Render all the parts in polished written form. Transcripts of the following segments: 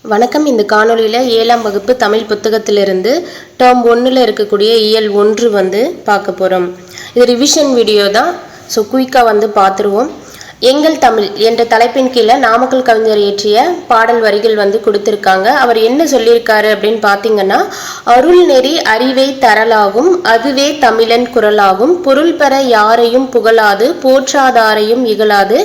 வணக்கம். இந்த காணொலியில் 7ஆம் வகுப்பு தமிழ் புத்தகத்திலிருந்து டேர்ம் 1ல் இருக்கக்கூடிய இயல் 1 பார்க்க போகிறோம். இது ரிவிஷன் வீடியோ தான். ஸோ குயிக்காக பார்த்துருவோம். எங்கள் தமிழ் என்ற தலைப்பின் கீழே நாமக்கல் கவிஞர் இயற்றிய பாடல் வரிகள் கொடுத்திருக்காங்க. அவர் என்ன சொல்லியிருக்காரு அப்படின்னு பார்த்தீங்கன்னா, அருள் நெறி அறிவை தரலாகும், அதுவே தமிழன் குரலாகும், பொருள் பெற யாரையும் புகழாது, போற்றாதாரையும் இகழாது,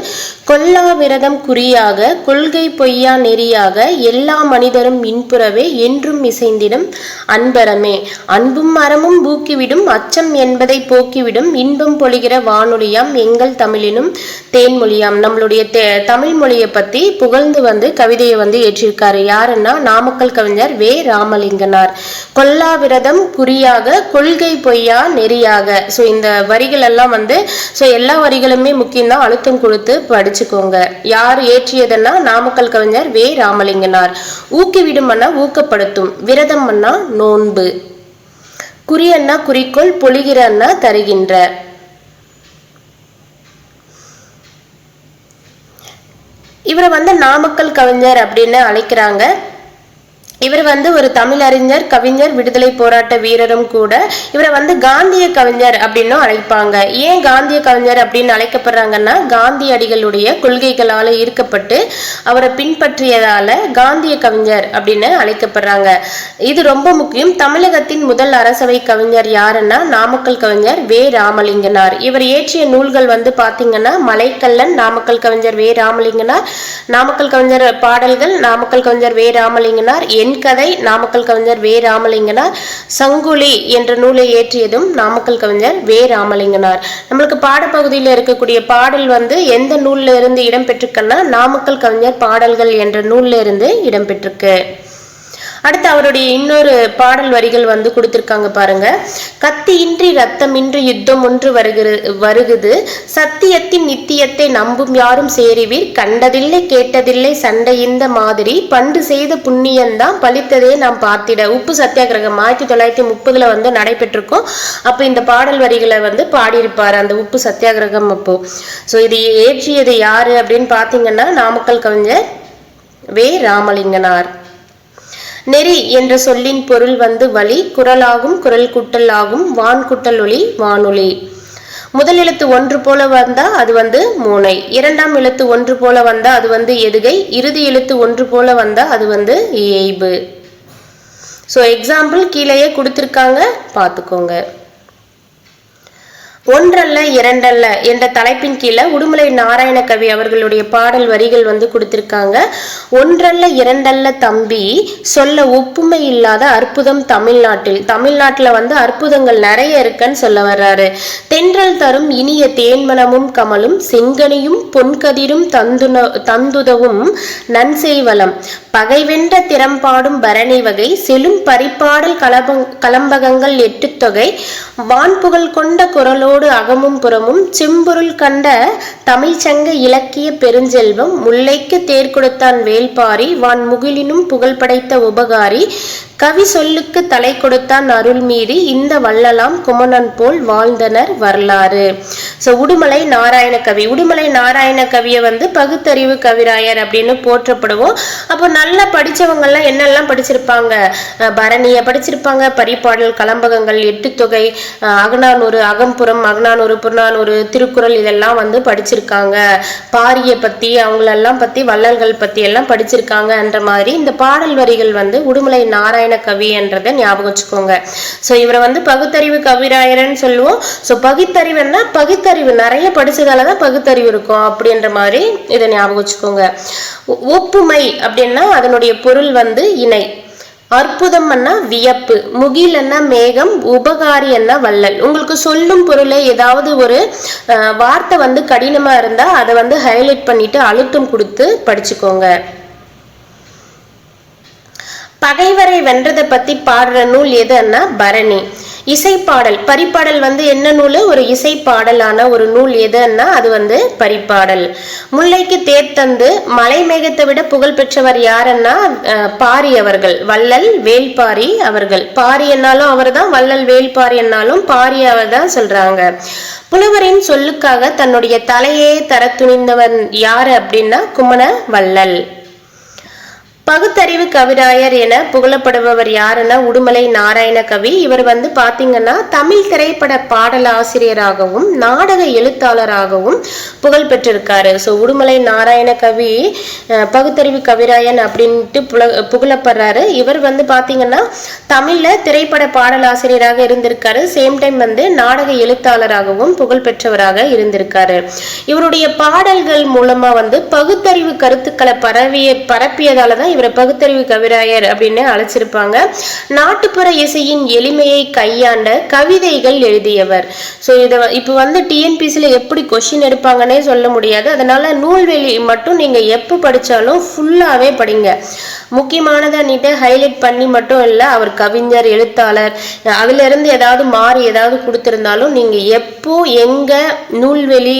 கொல்லா விரதம் குறியாக, கொள்கை பொய்யா நெறியாக, எல்லா மனிதரும் இன்புறவே என்றும் இசைந்திடும் அன்பரமே, அன்பும் அறமும் பூக்கிவிடும், அச்சம் என்பதை போக்கிவிடும், இன்பம் பொழிகிற வானொலியாம் எங்கள் தமிழினும் தேன்மொழியாம். நம்மளுடைய தமிழ் மொழியை பத்தி புகழ்ந்து கவிதையை ஏற்றிருக்காரு. யாருன்னா நாமக்கல் கவிஞர் வே ராமலிங்கனார். கொல்லா விரதம் குறியாக, கொள்கை பொய்யா நெறியாக. ஸோ இந்த வரிகள் எல்லாம் ஸோ எல்லா வரிகளுமே முக்கியம்தான், அழுத்தம் கொடுத்து படிச்சுக்கோங்க. யார் ஏற்றியதுன்னா நாமக்கல் கவிஞர் வே ராமலிங்கனார். ஊக்கிவிடும்னா ஊக்கப்படுத்தும், விரதம்னா நோன்பு, குறியன்னா குறிக்கோள், பொழிகிறன்னா தருகின்ற. இவரை நாமக்கல் கவிஞர் அப்படின்னு அழைக்கிறாங்க. இவர் ஒரு தமிழறிஞர், கவிஞர், விடுதலை போராட்ட வீரரும் கூட. இவரை காந்திய கவிஞர் அப்படின்னும் அழைப்பாங்க. ஏன் காந்திய கவிஞர் அப்படின்னு அழைக்கப்படுறாங்கன்னா, காந்தியடிகளுடைய கொள்கைகளால ஈர்க்கப்பட்டு அவரை பின்பற்றியதால காந்திய கவிஞர் அப்படின்னு அழைக்கப்படுறாங்க. இது ரொம்ப முக்கியம். தமிழகத்தின் முதல் அரசவை கவிஞர் யாருன்னா நாமக்கல் கவிஞர் வே ராமலிங்கனார். இவர் இயற்றிய நூல்கள் பாத்தீங்கன்னா மலைக்கல்லன், நாமக்கல் கவிஞர் வே ராமலிங்கனார், நாமக்கல் கவிஞர் பாடல்கள், நாமக்கல் கவிஞர் வே ராமலிங்கனார், என் கதை, நாமக்கல் கவிஞர் வே ராமலிங்கனார், சங்குலி என்ற நூலை ஏற்றியதும் நாமக்கல் கவிஞர் வே ராமலிங்கனார். நம்மளுக்கு பாடப்பகுதியில் இருக்கக்கூடிய பாடல் எந்த நூல்ல இருந்து இடம்பெற்றிருக்குன்னா நாமக்கல் கவிஞர் பாடல்கள் என்ற நூல்ல இருந்து இடம்பெற்றிருக்கு. அடுத்து அவருடைய இன்னொரு பாடல் வரிகள் கொடுத்திருக்காங்க பாருங்க. கத்தியின்றி ரத்தமின்றி யுத்தம் ஒன்று வருகுது, சத்தியத்தின் நித்தியத்தை நம்பும் யாரும் சேருவீர், கண்டதில்லை கேட்டதில்லை சண்டை இந்த மாதிரி, பண்டு செய்த புண்ணியந்தான் பலித்ததே நாம் பார்த்திட. உப்பு சத்தியாகிரகம் 1930 நடைபெற்றிருக்கும். அப்போ இந்த பாடல் வரிகளை பாடியிருப்பார் அந்த உப்பு சத்தியாகிரகம் அப்போ. ஸோ இது ஏற்றியது யாரு அப்படின்னு பார்த்தீங்கன்னா நாமக்கல் கவிஞர் வே ராமலிங்கனார். நெறி என்ற சொல்லின் பொருள் வழி, குரலாகும், குரல் குட்டல் ஆகும், வான் குட்டல் ஒளி, வானொலி. முதல் எழுத்து ஒன்று போல வந்தா அது மூனை, இரண்டாம் எழுத்து ஒன்று போல வந்தா அது எதுகை, இறுதி எழுத்து ஒன்று போல வந்தா அது ஏய்பு. ஸோ எக்ஸாம்பிள் கீழேயே கொடுத்துருக்காங்க, பார்த்துக்கோங்க. ஒன்றல்ல இரண்டல்ல என்ற தலைப்பின் கீழே உடுமலை நாராயண கவி அவர்களுடைய பாடல் வரிகள் கொடுத்திருக்காங்க. ஒன்றல்ல இரண்டல்ல தம்பி, சொல்ல ஒப்புமை இல்லாத அற்புதம் தமிழ்நாட்டில். தமிழ்நாட்டுல அற்புதங்கள் நிறைய இருக்குன்னு சொல்ல வர்றாரு. தென்றல் தரும் இனிய தேன்மனமும் கமலும், செங்கனியும் பொன்கதிரும் தந்துதவும் நன்செய்வலம், பகை வென்ற திறம்பாடும் பரணி வகை, செலும் பரிபாடல் கலம்பகங்கள் 8 தொகை, வான்புகழ் கொண்ட குரலோடு அகமும் புறமும், செம்பொருள் கண்ட தமிழ் சங்க இலக்கிய பெருஞ்செல்வம், முல்லைக்கு தேர் கொடுத்தான் வேல்பாரி, வான் முகிலினும் புகழ் படைத்த உபகாரி, கவி சொல்லுக்கு தலை கொடுத்தான் அருள் மீறி, இந்த வள்ளலாம் குமணன் போல் வாழ்ந்தனர் வரலாறு. ஸோ உடுமலை நாராயண கவி. உடுமலை நாராயண கவியை பகுத்தறிவு கவிராயர் அப்படின்னு போற்றப்படுவோம். அப்போ நல்லா படிச்சவங்கெல்லாம் என்னெல்லாம் படிச்சிருப்பாங்க? பரணியை படிச்சிருப்பாங்க, பரிபாடல் கலம்பகங்கள் 8 தொகை, அகநானூறு, அகம்புறம், அகநானூறு, புறநானூறு, திருக்குறள் இதெல்லாம் படிச்சிருக்காங்க. பாரியை பத்தி, அவங்களெல்லாம் பத்தி, வள்ளல்கள் பத்தி எல்லாம் படிச்சிருக்காங்கன்ற மாதிரி இந்த பாடல் வரிகள் உடுமலை நாராயண கவி என்றதை ஞாபகம் வச்சுக்கோங்க. சோ இவரை பகுத்தறிவு கவிராயர்னு சொல்லுவோம். சோ பகுத்தறிவுன்னா பகுத்தறிவு நிறைய படிச்சதாலதான் பகுத்தறிவு இருக்கும் அப்படின்ற மாதிரி இதை ஞாபகம் வச்சுக்கோங்க. ஒப்புமை அப்படின்னா அதனுடைய பொருள் இணை, அற்புதம் வியப்பு, முகில் மேகம், உபகாரி வள்ளல். உங்களுக்கு சொல்லும் பொருளை ஏதாவது ஒரு வார்த்தை கடினமா இருந்தா அதை ஹைலைட் பண்ணிட்டு அழுத்தம் கொடுத்து படிச்சுக்கோங்க. பகைவரை வென்றதை பத்தி பாடுற நூல் எதுன்னா பரணி. இசைப்பாடல், பரிபாடல் என்ன நூல்? ஒரு இசைப்பாடலான ஒரு நூல் எதுன்னா அது பரிபாடல். முல்லைக்கு தேர் தந்து மலை மேகத்தை விட புகழ் பெற்றவர் யாருன்னா பாரி அவர்கள், வள்ளல் வேல்பாரி அவர்கள். பாரி என்னாலும் அவர் தான், வள்ளல் வேல்பாரி என்னாலும் பாரி அவர் தான் சொல்றாங்க. புலவரின் சொல்லுக்காக தன்னுடைய தலையே தர துணிந்தவன் யாரு அப்படின்னா குமண வள்ளல். பகுத்தறிவு கவிராயர் என புகழப்படுபவர் யாருன்னா உடுமலை நாராயண கவி. இவர் வந்து பாத்தீங்கன்னா தமிழ் திரைப்பட பாடல் ஆசிரியராகவும் நாடக எழுத்தாளராகவும் புகழ் பெற்றிருக்காரு. ஸோ உடுமலை நாராயண கவி பகுத்தறிவு கவிராயன் அப்படின்ட்டு புகழப்படுறாரு. இவர் வந்து பாத்தீங்கன்னா தமிழ்ல திரைப்பட பாடல் ஆசிரியராக இருந்திருக்காரு. சேம் டைம் வந்து நாடக எழுத்தாளராகவும் புகழ் பெற்றவராக இருந்திருக்காரு. இவருடைய பாடல்கள் மூலமா வந்து பகுத்தறிவு கருத்துக்களை பரப்பியதாலதான் இவரை பகுத்தறிவு கவிராயர் அப்படின்னு அழைச்சிருப்பாங்க. நாட்டுப்புற இசையின் எளிமையை கையாண்ட கவிதைகள் எழுதியவர். ஸோ இதை இப்போ வந்து டிஎன்பிசியில் எப்படி கொஸ்டின் எடுப்பாங்கன்னே சொல்ல முடியாது. அதனால நூல்வெளி மட்டும் நீங்க எப்போ படிச்சாலும் ஃபுல்லாவே படிங்க. முக்கியமானதை நீட்டு ஹைலைட் பண்ணி மட்டும் இல்லை, அவர் கவிஞர் எழுத்தாளர் அதுல இருந்து ஏதாவது மாறி ஏதாவது கொடுத்திருந்தாலும் நீங்க எப்போ எங்க நூல்வெளி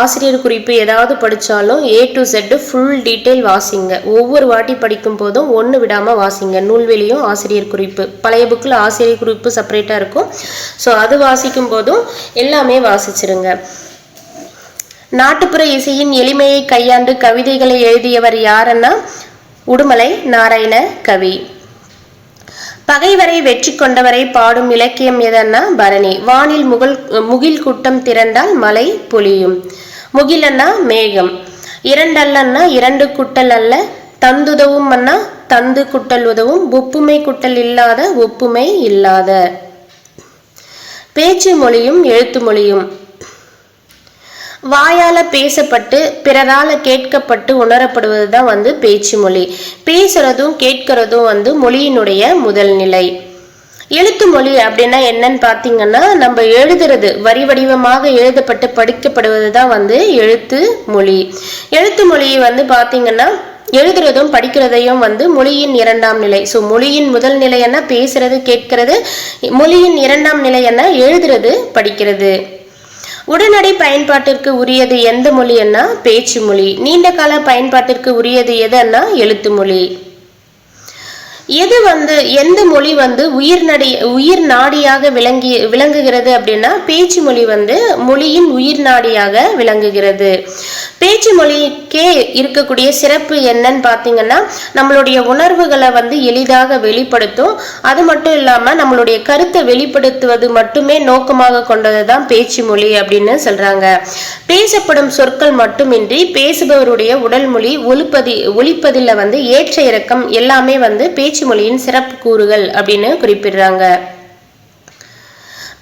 ஆசிரியர் குறிப்பு ஏதாவது படிச்சாலும் A to Z full detail வாசிங்க. ஒவ்வொரு வாட்டி படிக்கும் போதும் ஒன்று விடாம வாசிங்க. நூல்வெளியும் ஆசிரியர் குறிப்பு, பழைய புக்கில் ஆசிரியர் குறிப்பு செப்பரேட்டா இருக்கும். ஸோ அது வாசிக்கும் போதும் எல்லாமே வாசிச்சிருங்க. நாட்டுப்புற இசையின் எளிமையை கையாண்டு கவிதைகளை எழுதியவர் யாருன்னா உடுமலை நாராயண கவி. பகைவரை வெற்றி கொண்டவரை பாடும் இலக்கியம் எதன்னா பரணி. வானில் முகில் கூட்டம் திரண்டால் மழை பொழியும். முகிலன்னா மேகம். இரண்டல்லன்னா இரண்டு குட்டல் அல்ல. தந்துதவும் அண்ணா தந்து குட்டல் உதவும். ஒப்புமை குட்டல் இல்லாத ஒப்புமை இல்லாத. பேச்சு மொழியும் எழுத்து மொழியும். வாயால பேசப்பட்டு பிறரால கேட்கப்பட்டு உணரப்படுவதுதான் வந்து பேச்சு மொழி. பேசுறதும் கேட்கிறதும் வந்து மொழியினுடைய முதல் நிலை. எழுத்து மொழி அப்படின்னா என்னன்னு பாத்தீங்கன்னா நம்ம எழுதுறது வரி வடிவமாக எழுதப்பட்டு படிக்கப்படுவதுதான் வந்து எழுத்து மொழி. எழுத்து மொழியை வந்து பாத்தீங்கன்னா எழுதுறதும் படிக்கிறதையும் வந்து மொழியின் இரண்டாம் நிலை. ஸோ மொழியின் முதல் நிலை என்ன பேசுறது கேட்கிறது, மொழியின் இரண்டாம் நிலை என்ன எழுதுறது படிக்கிறது. உடனடி பயன்பாட்டிற்கு உரியது எந்த மொழின்னா பேச்சு மொழி. நீண்ட கால பயன்பாட்டிற்கு உரியது எதுன்னா எழுத்து மொழி. எது வந்து எந்த மொழி வந்து உயிர் நாடியாக விளங்குகிறது அப்படின்னா பேச்சு மொழி வந்து மொழியின் உயிர் நாடியாக விளங்குகிறது. பேச்சு மொழிக்கே இருக்கக்கூடிய சிறப்பு என்னன்னு பாத்தீங்கன்னா நம்மளுடைய உணர்வுகளை வந்து எளிதாக வெளிப்படுத்தும். அது மட்டும் இல்லாம நம்மளுடைய கருத்தை வெளிப்படுத்துவது மட்டுமே நோக்கமாக கொண்டதுதான் பேச்சு மொழி அப்படின்னு சொல்றாங்க. பேசப்படும் சொற்கள் மட்டுமின்றி பேசுபவருடைய உடல் மொழி ஒலிப்பதில் வந்து ஏற்ற இறக்கம் எல்லாமே வந்து பேச்சு மொழியின் சிறப்பு கூறுகள் அப்படின்னு குறிப்பிடுறாங்க.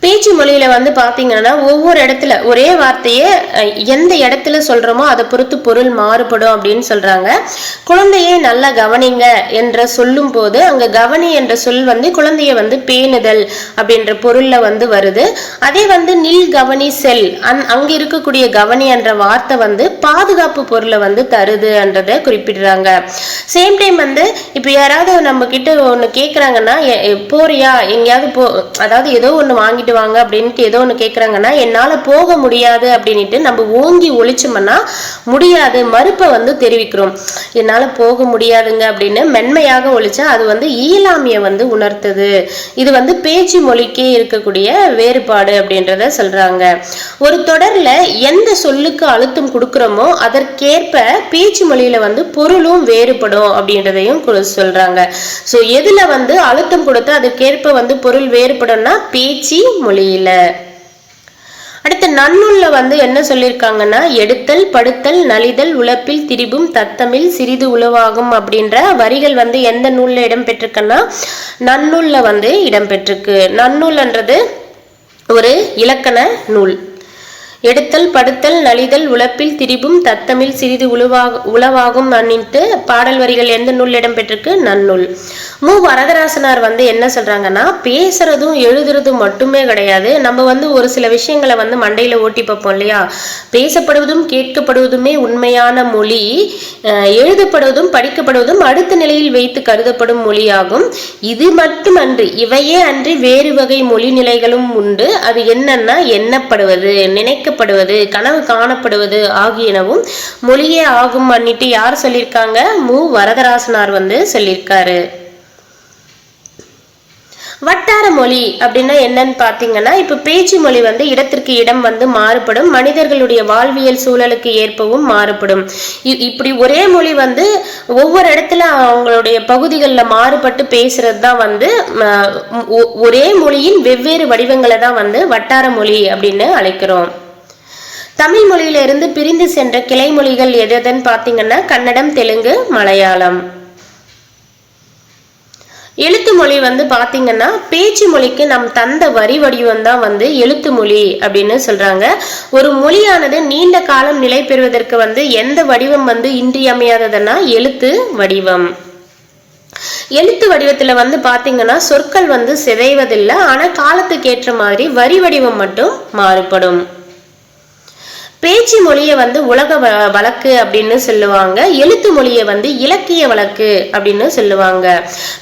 பேச்சு மொழியில வந்து பாத்தீங்கன்னா ஒவ்வொரு இடத்துல ஒரே வார்த்தையை எந்த இடத்துல சொல்றோமோ அதை பொறுத்து பொருள் மாறுபடும் அப்படின்னு சொல்றாங்க. குழந்தையை நல்லா கவனிங்க என்ற சொல்லும் போது அங்க கவனி என்ற சொல் வந்து குழந்தைய வந்து பேணுதல் அப்படின்ற பொருள்ல வந்து வருது. அதே வந்து நில் கவனி செல் அங்க இருக்கக்கூடிய கவனி என்ற வார்த்தை வந்து பாதுகாப்பு பொருளை வந்து தருதுன்றத குறிப்பிடுறாங்க. சேம் டைம் வந்து இப்ப யாராவது நம்ம கிட்ட ஒண்ணு கேக்குறாங்கன்னா போறியா எங்கேயாவது அதாவது ஏதோ ஒண்ணு வாங்கிட்டு வாங்க அப்படின்ட்டு ஏதோ ஒண்ணு கேக்குறாங்கன்னா என்னால போக முடியாது அப்படின்ட்டு நம்ம ஓங்கி ஒழிச்சோம்னா முடியாது மறுப்பை வந்து தெரிவிக்கிறோம். என்னால போக முடியாதுங்க அப்படின்னு மென்மையாக ஒழிச்சா அது வந்து இயலாமைய வந்து உணர்த்துது. இது வந்து பேச்சு மொழிக்கே இருக்கக்கூடிய வேறுபாடு அப்படின்றத சொல்றாங்க. ஒரு தொடர்ல எந்த சொல்லுக்கு அழுத்தம் கொடுக்கிறோமோ அதற்கேற்ப பேச்சு மொழியில வந்து பொருளும் வேறுபடும் அப்படின்றதையும் சொல்றாங்க. சோ எதுல வந்து அழுத்தம் கொடுத்தா அதற்கேற்ப வந்து பொருள் வேறுபடும்னா பேச்சு மொழியில. அடுத்து நன்னூல்ல வந்து என்ன சொல்லியிருக்காங்கன்னா எடுத்தல் படுத்தல் நலிதல் உழப்பில் திரிபும் தத்தமில் சிறிது உழவாகும் அப்படின்ற வரிகள் வந்து எந்த நூல்ல இடம்பெற்றிருக்குன்னா நன்னூல்ல வந்து இடம்பெற்றிருக்கு. நன்னூல்ன்றது ஒரு இலக்கண நூல். எடுத்தல் படுத்தல் நலிதல் உழப்பில் திரிபும் தத்தமில் சிறிது உளவாகும் அன்னிட்டு பாடல் வரிகள் எந்த நூல் இடம்பெற்றிருக்கு நன்னூல். மு வரதராசனார் வந்து என்ன சொல்றாங்கன்னா பேசுறதும் எழுதுறதும் மட்டுமே கிடையாது. நம்ம வந்து ஒரு சில விஷயங்களை வந்து மண்டையில ஓட்டி பார்ப்போம் இல்லையா. பேசப்படுவதும் கேட்கப்படுவதுமே உண்மையான மொழி, எழுதப்படுவதும் படிக்கப்படுவதும் அடுத்த நிலையில் வைத்து கருதப்படும் மொழியாகும். இது மட்டுமன்றி இவையே அன்றி வேறு வகை மொழி நிலைகளும் உண்டு. அது என்னன்னா எண்ணப்படுவது, நினைக்கப்படுவது, கனவு காணப்படுவது ஆகியனவும் மொழியே ஆகும் அன்னிட்டு யார் சொல்லியிருக்காங்க? மு வரதராசனார் வந்து சொல்லியிருக்காரு. வட்டார மொழி அப்படின்னா என்னன்னு பாத்தீங்கன்னா, இப்ப பேச்சு மொழி வந்து இடத்திற்கு இடம் வந்து மாறுபடும், மனிதர்களுடைய வாழ்வியல் சூழலுக்கு ஏற்பவும் மாறுபடும். இப்படி ஒரே மொழி வந்து ஒவ்வொரு இடத்துல அவங்களுடைய பகுதிகளில் மாறுபட்டு பேசுறது தான் வந்து ஒரே மொழியின் வெவ்வேறு வடிவங்களை தான் வந்து வட்டார மொழி அப்படின்னு அழைக்கிறோம். தமிழ் மொழியில இருந்து பிரிந்து சென்ற கிளை மொழிகள் எதுன்னு பாத்தீங்கன்னா கன்னடம், தெலுங்கு, மலையாளம். எழுத்து மொழி வந்து பாத்தீங்கன்னா பேச்சு மொழிக்கு நம் தந்த வரி வடிவம் தான் வந்து எழுத்து மொழி அப்படின்னு சொல்றாங்க. ஒரு மொழியானது நீண்ட காலம் நிலை பெறுவதற்கு வந்து எந்த வடிவம் வந்து இன்றியமையாததுன்னா எழுத்து வடிவம். எழுத்து வடிவத்துல வந்து பாத்தீங்கன்னா சொற்கள் வந்து சிதைவதில்லை, ஆனா காலத்துக்கு ஏற்ற மாதிரி வரி வடிவம் மட்டும் மாறுபடும். பேச்சு மொழியை வந்து உலக வழக்கு அப்படின்னு சொல்லுவாங்க, எழுத்து மொழியை வந்து இலக்கிய வழக்கு அப்படின்னு சொல்லுவாங்க.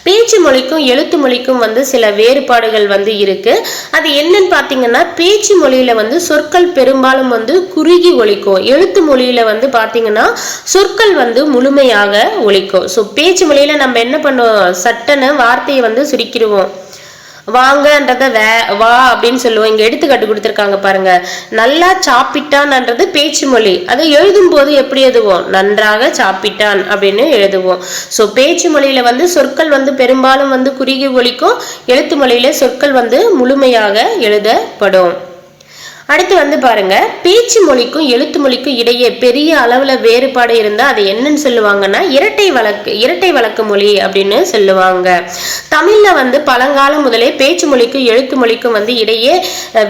பேச்சு மொழிக்கும் எழுத்து மொழிக்கும் வந்து சில வேறுபாடுகள் வந்து இருக்கு. அது என்னன்னு பாத்தீங்கன்னா, பேச்சு மொழியில வந்து சொற்கள் பெரும்பாலும் வந்து குறுகி ஒலிக்கும், எழுத்து மொழியில வந்து பாத்தீங்கன்னா சொற்கள் வந்து முழுமையாக ஒலிக்கும். ஸோ பேச்சு மொழியில நம்ம என்ன பண்ணுவோம், சட்டன்னு வார்த்தையை வந்து சுருக்கிடுவோம், வாங்கன்றத வா அப்படின்னு சொல்லுவோம். இங்க எடுத்துக்காட்டு கொடுத்துருக்காங்க பாருங்க, நல்லா சாப்பிட்டான்ன்றது பேச்சு மொழி, அதை எழுதும் போது எப்படி எழுதுவோம், நன்றாக சாப்பிட்டான் அப்படின்னு எழுதுவோம். ஸோ பேச்சு மொழியில வந்து சொற்கள் வந்து பெரும்பாலும் வந்து குறுகி ஒலிக்கும், எழுத்து மொழியில சொற்கள் வந்து முழுமையாக எழுதப்படும். அடுத்து வந்து பாருங்க, பேச்சு மொழிக்கும் எழுத்து மொழிக்கும் இடையே பெரிய அளவுல வேறுபாடு இருந்தா அது என்னன்னு சொல்லுவாங்கன்னா இரட்டை வழக்கு மொழி அப்படின்னு சொல்லுவாங்க. தமிழ்ல வந்து பழங்காலம் முதலே பேச்சு மொழிக்கும் எழுத்து மொழிக்கும் வந்து இடையே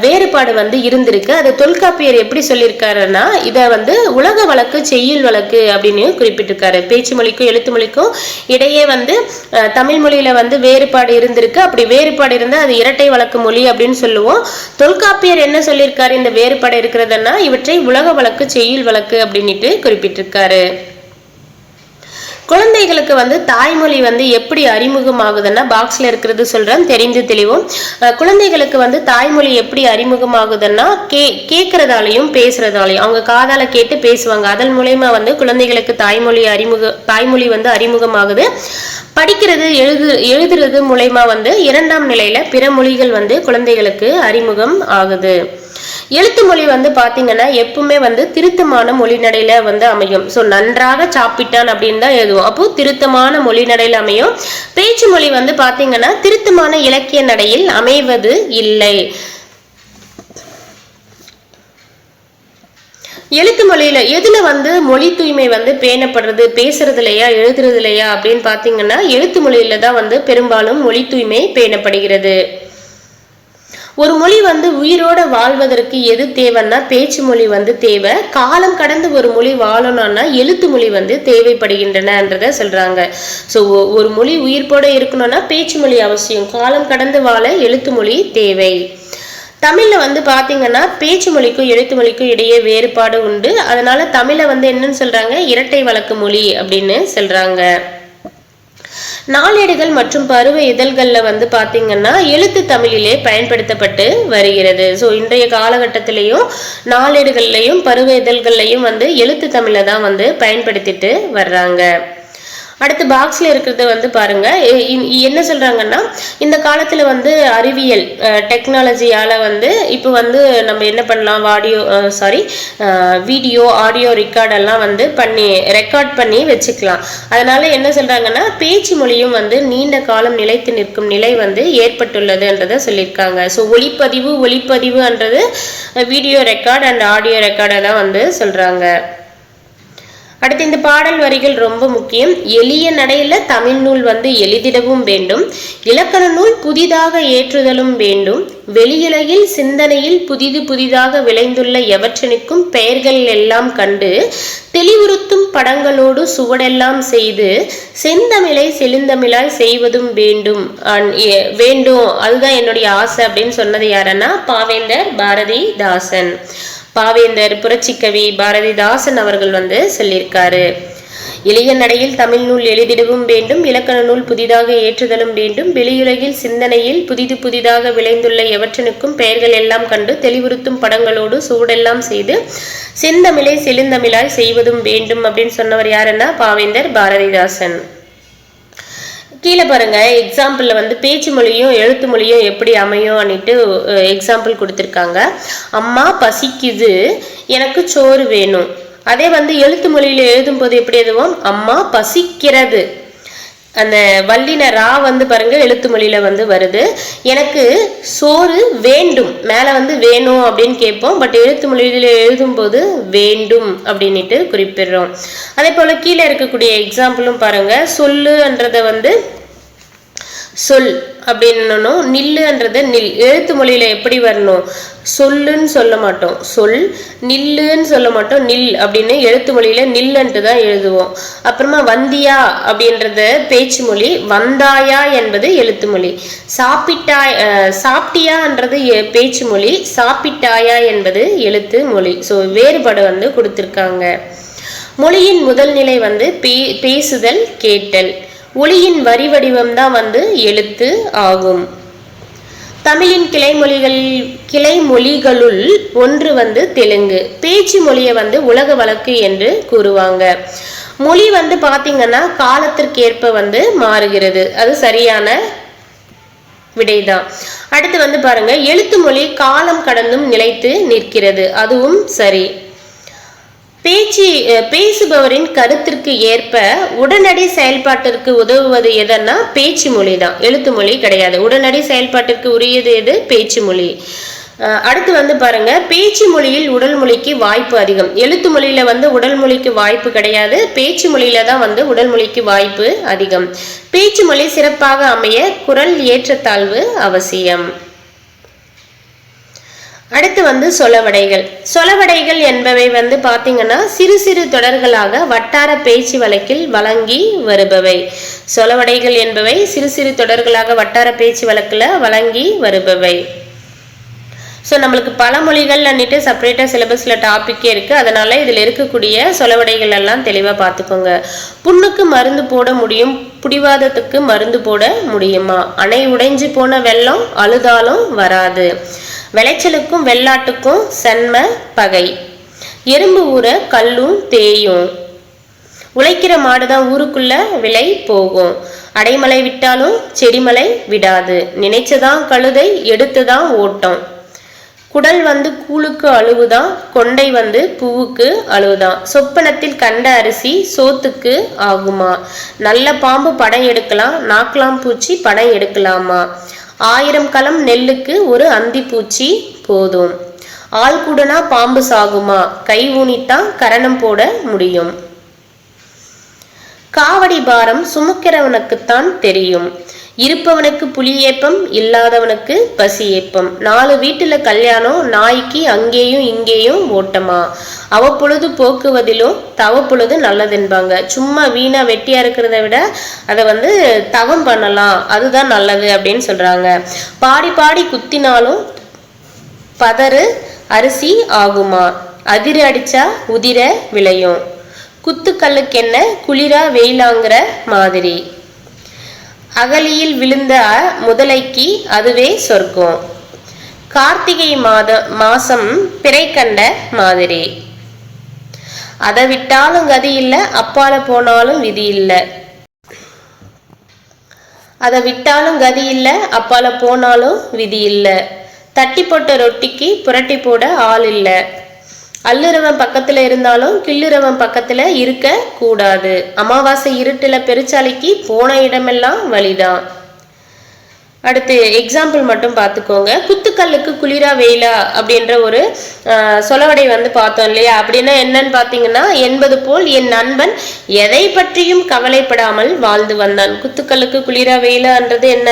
வேறுபாடு வந்து இருந்திருக்கு. அது தொல்காப்பியர் எப்படி சொல்லியிருக்காருன்னா, இதை வந்து உலக வழக்கு செய்யுள் வழக்கு அப்படின்னு குறிப்பிட்டிருக்காரு. பேச்சு மொழிக்கும் எழுத்து மொழிக்கும் இடையே வந்து தமிழ் மொழியில வந்து வேறுபாடு இருந்திருக்கு. அப்படி வேறுபாடு இருந்தா அது இரட்டை வழக்கு மொழி அப்படின்னு சொல்லுவோம். தொல்காப்பியர் என்ன சொல்லியிருக்காரு, இந்த வேறுபாடு இருக்கிறதுனா இவற்றை உலக வழக்கு செய்யுள் வழக்கு அப்படின்னுட்டு குறிப்பிட்டிருக்காரு. குழந்தைகளுக்கு வந்து தாய்மொழி வந்து எப்படி அறிமுகமாகுதுன்னா, பாக்ஸ்ல இருக்கிறது சொல்றேன், தெரிந்து தெளிவும். குழந்தைகளுக்கு வந்து தாய்மொழி எப்படி அறிமுகமாகுதுன்னா, கேட்கறதாலையும் பேசுறதாலையும், அவங்க காதால கேட்டு பேசுவாங்க, அதன் மூலயமா வந்து குழந்தைகளுக்கு தாய்மொழி வந்து அறிமுகமாகுது. படிக்கிறது எழுதுறது மூலயமா வந்து இரண்டாம் நிலையில பிற மொழிகள் வந்து குழந்தைகளுக்கு அறிமுகம் ஆகுது. எழுத்து மொழி வந்து பாத்தீங்கன்னா எப்பவுமே வந்து திருத்தமான மொழி நடையில வந்து அமையும். ஸோ நன்றாக சாப்பிட்டான் அப்படின்னு தான் எழுதுவோம், அப்போ திருத்தமான மொழி நடையில் அமையும். பேச்சு மொழி வந்து பாத்தீங்கன்னா திருத்தமான இலக்கிய நடையில் அமைவது இல்லை. எழுத்து மொழியில எதுல வந்து மொழி தூய்மை வந்து பேணப்படுறது, பேசுறது இல்லையா எழுதுறது இல்லையா அப்படின்னு பாத்தீங்கன்னா எழுத்து மொழியில தான் வந்து பெரும்பாலும் மொழி தூய்மை பேணப்படுகிறது. ஒரு மொழி வந்து உயிரோட வாழ்வதற்கு எது தேவைன்னா பேச்சு மொழி வந்து தேவை. காலம் கடந்து ஒரு மொழி வாழணும்னா எழுத்து மொழி வந்து தேவைப்படுகின்றனன்றத சொல்றாங்க. ஸோ ஒரு மொழி உயிர்ப்போட இருக்கணும்னா பேச்சு மொழி அவசியம், காலம் கடந்து வாழ எழுத்து மொழி தேவை. தமிழ்ல வந்து பாத்தீங்கன்னா பேச்சு மொழிக்கும் எழுத்து மொழிக்கும் இடையே வேறுபாடு உண்டு. அதனால தமிழை வந்து என்னன்னு சொல்றாங்க, இரட்டை வழக்கு மொழி அப்படின்னு சொல்றாங்க. நாளேடுகள் மற்றும் பருவ இதழ்கள்ல வந்து பாத்தீங்கன்னா எழுத்து தமிழிலே பயன்படுத்தப்பட்டு வருகிறது. ஸோ இன்றைய காலகட்டத்திலையும் நாளேடுகள்லையும் பருவ இதழ்கள்லையும் வந்து எழுத்து தமிழை தான் வந்து பயன்படுத்திட்டு வர்றாங்க. அடுத்து பாக்ஸ்ல இருக்கிறத வந்து பாருங்க, என்ன சொல்றாங்கன்னா, இந்த காலத்துல வந்து அறிவியல் டெக்னாலஜியால வந்து இப்போ வந்து நம்ம என்ன பண்ணலாம், வீடியோ ஆடியோ ரெக்கார்டெல்லாம் வந்து ரெக்கார்ட் பண்ணி வச்சுக்கலாம். அதனால என்ன சொல்றாங்கன்னா பேச்சு மொழியும் வந்து நீண்ட காலம் நிலைத்து நிற்கும் நிலை வந்து ஏற்பட்டுள்ளதுன்றதை சொல்லியிருக்காங்க. ஸோ ஒளிப்பதிவுன்றது வீடியோ ரெக்கார்ட் அண்ட் ஆடியோ ரெக்கார்டை தான் வந்து சொல்றாங்க. அடுத்து இந்த பாடல் வரிகள் ரொம்ப முக்கியம். எளிய நடையில தமிழ் நூல் வந்து எழுதிடவும் வேண்டும், இலக்கண நூல் புதிதாக ஏற்றுதலும் வேண்டும், வெளியுலகில் சிந்தனையில் புதிதாக விளைந்துள்ள எவற்றனுக்கும் பெயர்கள் எல்லாம் கண்டு தெளிவுறுத்தும் படங்களோடு சுவடெல்லாம் செய்து செந்தமிழை செழுந்தமிழாய் செய்வதும் வேண்டும். அதுதான் என்னுடைய ஆசை அப்படின்னு சொன்னது யாருன்னா பாவேந்தர் பாரதிதாசன். பாவேந்தர் புரட்சிக்கவி பாரதிதாசன் அவர்கள் வந்து சொல்லியிருக்காரு. எளிய நடையில் தமிழ் நூல் எழுதிடவும் வேண்டும், இலக்கண நூல் புதிதாக ஏற்றுதலும் வேண்டும், வெளியுலகில் சிந்தனையில் புதிதாக விளைந்துள்ள எவற்றனுக்கும் பெயர்கள் எல்லாம் கண்டு தெளிவுறுத்தும் படங்களோடு சூடெல்லாம் செய்து செந்தமிழை செழுந்தமிழாய் செய்வதும் வேண்டும் அப்படின்னு சொன்னவர் யாருன்னா பாவேந்தர் பாரதிதாசன். கீழே பாருங்க எக்ஸாம்பிளில் வந்து பேச்சு மொழியும் எழுத்து மொழியும் எப்படி அமையும் அப்படின்ட்டு எக்ஸாம்பிள் கொடுத்துருக்காங்க. அம்மா பசிக்குது, எனக்கு சோறு வேணும். அதே வந்து எழுத்து மொழியில எழுதும் போது எப்படி எழுதுவோம்? அம்மா பசிக்கிறது. அந்த வல்லின ரா வந்து பாருங்க எழுத்து மொழியில வந்து வருது. எனக்கு சோறு வேண்டும், மேல வந்து வேணும் அப்படின்னு கேட்போம். பட் எழுத்து மொழியில எழுதும் போது வேண்டும் அப்படின்ட்டு குறிப்பிடுறோம். அதே போல கீழே இருக்கக்கூடிய எக்ஸாம்பிளும் பாருங்க. சொல்லுன்றத வந்து சொல் அப்படின்னு, நில்லுன்றது நில். எழுத்து மொழியில எப்படி வரணும்? சொல்லுன்னு சொல்ல மாட்டோம், சொல். நில்லுன்னு சொல்ல மாட்டோம், நில் அப்படின்னு எழுத்து மொழியில நில்லுன்ட்டு தான் எழுதுவோம். அப்புறமா வந்தியா அப்படின்றது பேச்சு மொழி, வந்தாயா என்பது எழுத்து மொழி. சாப்பிட்டியான்றது பேச்சு மொழி, சாப்பிட்டாயா என்பது எழுத்து மொழி. ஸோ வேறுபாடு வந்து கொடுத்துருக்காங்க. மொழியின் முதல் நிலை வந்து பேசுதல், கேட்டல். ஒளியின் வரி வடிவம் தான் வந்து எழுத்து ஆகும். தமிழின் கிளைமொழிகளுள் ஒன்று வந்து தெலுங்கு. பேச்சு மொழியை வந்து உலக வழக்கு என்று கூறுவாங்க. மொழி வந்து பாத்தீங்கன்னா காலத்திற்கு ஏற்ப வந்து மாறுகிறது. அது சரியான விடைதான். அடுத்து வந்து பாருங்க, எழுத்து மொழி காலம் கடந்தும் நிலைத்து நிற்கிறது. அதுவும் சரி. பேசுபவரின் கருத்திற்கு ஏற்ப உடனடி செயல்பாட்டிற்கு உதவுவது எதன்னா பேச்சு மொழி தான், எழுத்து மொழி கிடையாது. உடனடி செயல்பாட்டிற்கு உரியது எது? பேச்சு மொழி. அடுத்து வந்து பாருங்க, பேச்சு மொழியில் உடல் மொழிக்கு வாய்ப்பு அதிகம். எழுத்து மொழியில வந்து உடல் மொழிக்கு வாய்ப்பு கிடையாது, பேச்சு மொழியில தான் வந்து உடல் மொழிக்கு வாய்ப்பு அதிகம். பேச்சு மொழி சிறப்பாக அமைய குரல் ஏற்றத்தாழ்வு அவசியம். அடுத்து வந்து சொலவடைகள். சொலவடைகள் என்பவை வந்து பாத்தீங்கன்னா சிறு சிறு தொடர்களாக வட்டார பேச்சு வழக்கில் வழங்கி வருபவை. சொலவடைகள் என்பவை சிறு சிறு தொடர்களாக வட்டார பேச்சு வழக்குல வழங்கி வருபவை. ஸோ நம்மளுக்கு பல மொழிகள் அன்னிட்டு செப்பரேட்டாக சிலபஸில் டாப்பிக்கே இருக்குது. அதனால இதில் இருக்கக்கூடிய சொலவடைகள் எல்லாம் தெளிவாக பார்த்துக்கோங்க. புண்ணுக்கு மருந்து போட முடியும், புடிவாதத்துக்கு மருந்து போட முடியுமா? அணை உடைஞ்சு போன வெள்ளம் அழுதாலும் வராது. விளைச்சலுக்கும் வெள்ளாட்டுக்கும் சன்ம பகை. எறும்பு ஊற கல்லும் தேயும். உழைக்கிற மாடுதான் ஊருக்குள்ள விலை போகும். அடைமலை விட்டாலும் செடிமலை விடாது. நினைச்சதான் கழுதை, எடுத்துதான் ஓட்டம். குடல் வந்து கூழுக்கு அழுவுதான், கொண்டை வந்து பூவுக்கு அழுவுதான். சொப்பனத்தில் கண்ட அரிசி சோத்துக்கு ஆகுமா? நல்ல பாம்பு படம் எடுக்கலாம், நாக்கலாம் பூச்சி படம் எடுக்கலாமா? 1000 களம் நெல்லுக்கு ஒரு அந்தி பூச்சி போதும். ஆள் கூடனா பாம்பு சாகுமா? கை ஊனித்தான் கரணம் போட முடியும். காவடி பாரம் சுமக்கிறவனுக்குத்தான் தெரியும். இருப்பவனுக்கு புலி ஏப்பம், இல்லாதவனுக்கு பசி ஏப்பம். 4 வீட்டுல கல்யாணம், நாய்க்கு அங்கேயும் இங்கேயும் ஓட்டமா? அவ்வப்பொழுது போக்குவதிலும் தவப்பொழுது நல்லதுன்பாங்க. சும்மா வீணா வெட்டியா இருக்கிறத விட அதை வந்து தவம் பண்ணலாம், அதுதான் நல்லது அப்படின்னு சொல்றாங்க. பாடி பாடி குத்தினாலும் பதறு அரிசி ஆகுமா? அதிர அடிச்சா உதிர விளையும். குத்துக்கல்லுக்கு என்ன குளிரா வெயிலாங்கிற மாதிரி. அகலியில் விழுந்த முதலைக்கு அதுவே சொர்க்கம். கார்த்திகை மாசம் பிறை கண்ட மாதிரி. அதை விட்டாலும் கதி இல்லை, அப்பால போனாலும் விதி இல்லை. அதை விட்டாலும் கதி இல்லை, அப்பால போனாலும் விதி இல்லை. தட்டி போட்ட ரொட்டிக்கு புரட்டி போட ஆள் இல்லை. அள்ளுறவன் பக்கத்துல இருந்தாலும் கிள்ளுறவன் பக்கத்துல இருக்க கூடாது. அமாவாசை இருட்டுல பெருச்சாலைக்கு போன இடமெல்லாம் வழிதான். அடுத்து எக்ஸாம்பிள் மட்டும் பார்த்துக்கோங்க. குத்துக்கல்லுக்கு குளிரா வெயிலா அப்படின்ற ஒரு சொலவடை வந்து பார்த்தோம் இல்லையா? அப்படின்னா என்னன்னு பார்த்தீங்கன்னா, என்பது போல் என் நண்பன் எதை பற்றியும் கவலைப்படாமல் வாழ்ந்து வந்தான். குத்துக்கல்லுக்கு குளிரா வெயிலான்றது என்ன?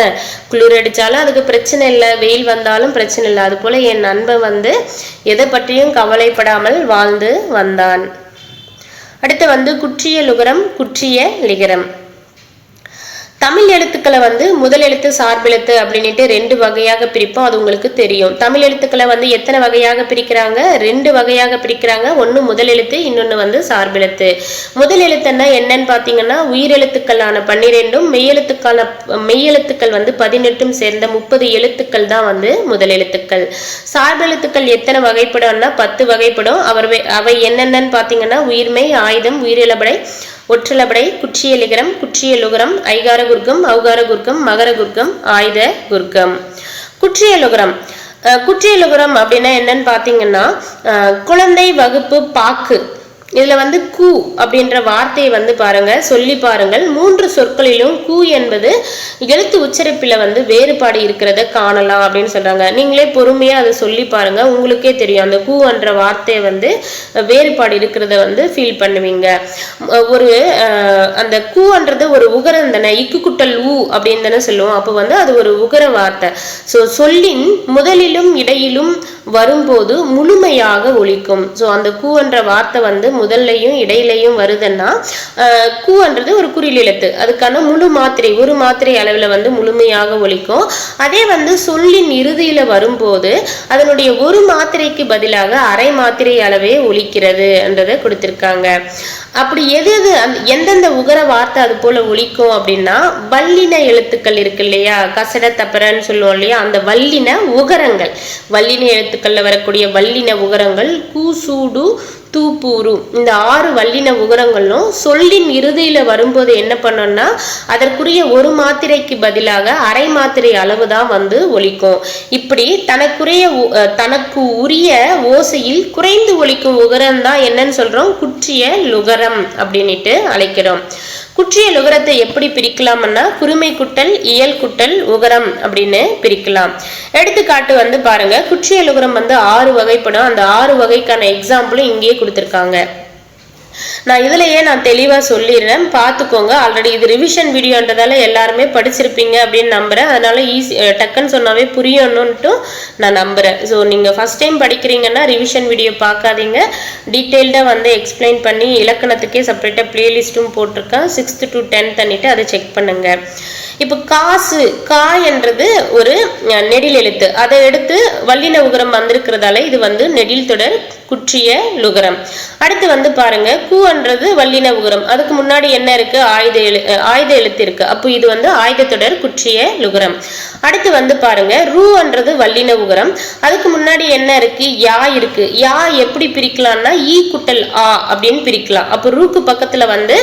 குளிர் அடிச்சாலும் அதுக்கு பிரச்சனை இல்லை, வெயில் வந்தாலும் பிரச்சனை இல்லை. அது போல என் நண்பன் வந்து எதை பற்றியும் கவலைப்படாமல் வாழ்ந்து வந்தான். அடுத்து வந்து குற்றிய லுகரம், குற்றிய லிகரம். தமிழ் எழுத்துக்களை வந்து முதல் எழுத்து சார்பெழுத்து அப்படின்ட்டு 2 வகையாக பிரிப்போம். அது உங்களுக்கு தெரியும். தமிழ் எழுத்துக்களை வந்து எத்தனை வகையாக பிரிக்கிறாங்க? 2 வகையாக பிரிக்கிறாங்க. ஒன்று முதல் எழுத்து, இன்னொன்று வந்து சார்பெழுத்து. முதல் எழுத்துன்னா என்னன்னு பார்த்தீங்கன்னா, உயிரெழுத்துக்களான 12ம் மெய்யெழுத்துக்கள் வந்து 18ம் சேர்ந்த 30 எழுத்துக்கள் தான் வந்து முதல் எழுத்துக்கள். சார்பெழுத்துக்கள் எத்தனை வகைப்படும்னா 10 வகைப்படும். அவை என்னென்னு பார்த்தீங்கன்னா, உயிர்மெய், ஆயுதம், உயிரிழபடை, ஒற்றலபடை, குற்றியலிகரம், குற்றியலுகரம், ஐகாரகுர்க்கம், ஔகாரகுர்க்கம், மகரகுர்க்கம், ஆயுத குர்க்கம். குற்றியலுகரம். குற்றியலுகரம் அப்படின்னா என்னன்னு பாத்தீங்கன்னா, குழந்தை வகுப்பு பாக்கு. இதுல வந்து கு அப்படின்ற வார்த்தையை வந்து பாருங்க, சொல்லி பாருங்கள். 3 சொற்களிலும் கு என்பது எழுத்து உச்சரிப்பில வந்து வேறுபாடு இருக்கிறத காணலாம் அப்படின்னு சொல்றாங்க. நீங்களே பொறுமையா அதை சொல்லி பாருங்க, உங்களுக்கே தெரியும் அந்த கு என்ற வார்த்தையை வந்து வேறுபாடு இருக்கிறத வந்து ஃபீல் பண்ணுவீங்க. ஒரு அந்த கூன்றது ஒரு உகரம் தானே, இக்கு குட்டல் ஊ அப்படின்னு தானே சொல்லுவோம். அப்போ வந்து அது ஒரு உகர வார்த்தை. ஸோ சொல்லின் முதலிலும் இடையிலும் வரும்போது முழுமையாக ஒலிக்கும். ஸோ அந்த கூ என்ற வார்த்தை வந்து முதல்லையும் இடையிலையும் வருதுன்னா கூன்றது ஒரு குறில் எழுத்து, அதுக்கான முழு மாத்திரை ஒரு மாத்திரை அளவில் வந்து முழுமையாக ஒலிக்கும். அதே வந்து சொல்லின் இறுதியில வரும்போது அதனுடைய ஒரு மாத்திரைக்கு பதிலாக அரை மாத்திரை அளவே ஒலிக்கிறது என்றதை கொடுத்திருக்காங்க. அப்படி எது எந்தெந்த உகர வார்த்தை அது போல ஒலிக்கும் அப்படின்னா, வல்லின எழுத்துக்கள் இருக்கு இல்லையா, கசட தப்பரன்னு சொல்லுவோம் இல்லையா, அந்த வல்லின உகரங்கள், வல்லின எழுத்துக்கள்ல வரக்கூடிய வல்லின உகரங்கள் கூ, சூடு, தூப்பூரு, இந்த 6 வல்லின உகரங்களும் சொல்லின் இறுதியில வரும்போது என்ன பண்ணோம்னா அதற்குரிய ஒரு மாத்திரைக்கு பதிலாக அரை மாத்திரை அளவு தான் வந்து ஒலிக்கும். இப்படி தனக்கு உரிய ஓசையில் குறைந்து ஒலிக்கும் உகரம் தான் என்னன்னு சொல்றோம், குற்றிய லுகரம் அப்படின்னுட்டு அழைக்கிறோம். குற்றிய லுகரத்தை எப்படி பிரிக்கலாம்னா குறுமை குட்டல், இயல் குட்டல், உகரம் அப்படின்னு பிரிக்கலாம். எடுத்துக்காட்டு வந்து பாருங்க, குற்றிய லுகரம் வந்து 6 வகைப்படும். அந்த 6 வகைக்கான எக்ஸாம்பிளும் இங்கேயே கொடுத்திருக்காங்க. நான் தெளிவா சொல்லிடுறேன், பார்த்துக்கோங்க. ஆல்ரெடி இது ரிவிஷன் வீடியோன்றதால எல்லாருமே படிச்சிருப்பீங்க அப்படின்னு நம்புறேன். அதனால டக்குன்னு சொன்னாவே புரியணும்ட்டு நான் நம்புறேன். ஸோ நீங்க ஃபர்ஸ்ட் டைம் படிக்கிறீங்கன்னா ரிவிஷன் வீடியோ பார்க்காதீங்க, டீட்டெயில்டா வந்து எக்ஸ்பிளைன் பண்ணி இலக்கணத்துக்கே செப்பரேட்டா பிளேலிஸ்டும் போட்டிருக்கேன், 6th to 10th அன்னிட்டு அதை செக் பண்ணுங்க. இப்போ காசு, கா என்றது ஒரு நெடில் எழுத்து, அதை எடுத்து வல்லின உகரம் வந்திருக்கிறதால இது வந்து நெடில் தொடர் குற்றிய லுகரம். அடுத்து வந்து பாருங்க, கூன்றது வல்லின உகரம், அதுக்கு முன்னாடி என்ன இருக்கு, ஆயுத எழுத்து இருக்கு, அப்போ இது வந்து ஆயுத தொடர் குற்றிய லுகரம். அடுத்து வந்து பாருங்க, ரூன்றது வல்லின உகரம், அதுக்கு முன்னாடி என்ன இருக்கு, யா இருக்கு. யா எப்படி பிரிக்கலாம்னா ஈ குட்டல் ஆ அப்படின்னு பிரிக்கலாம். அப்போ ரூக்கு பக்கத்துல வந்து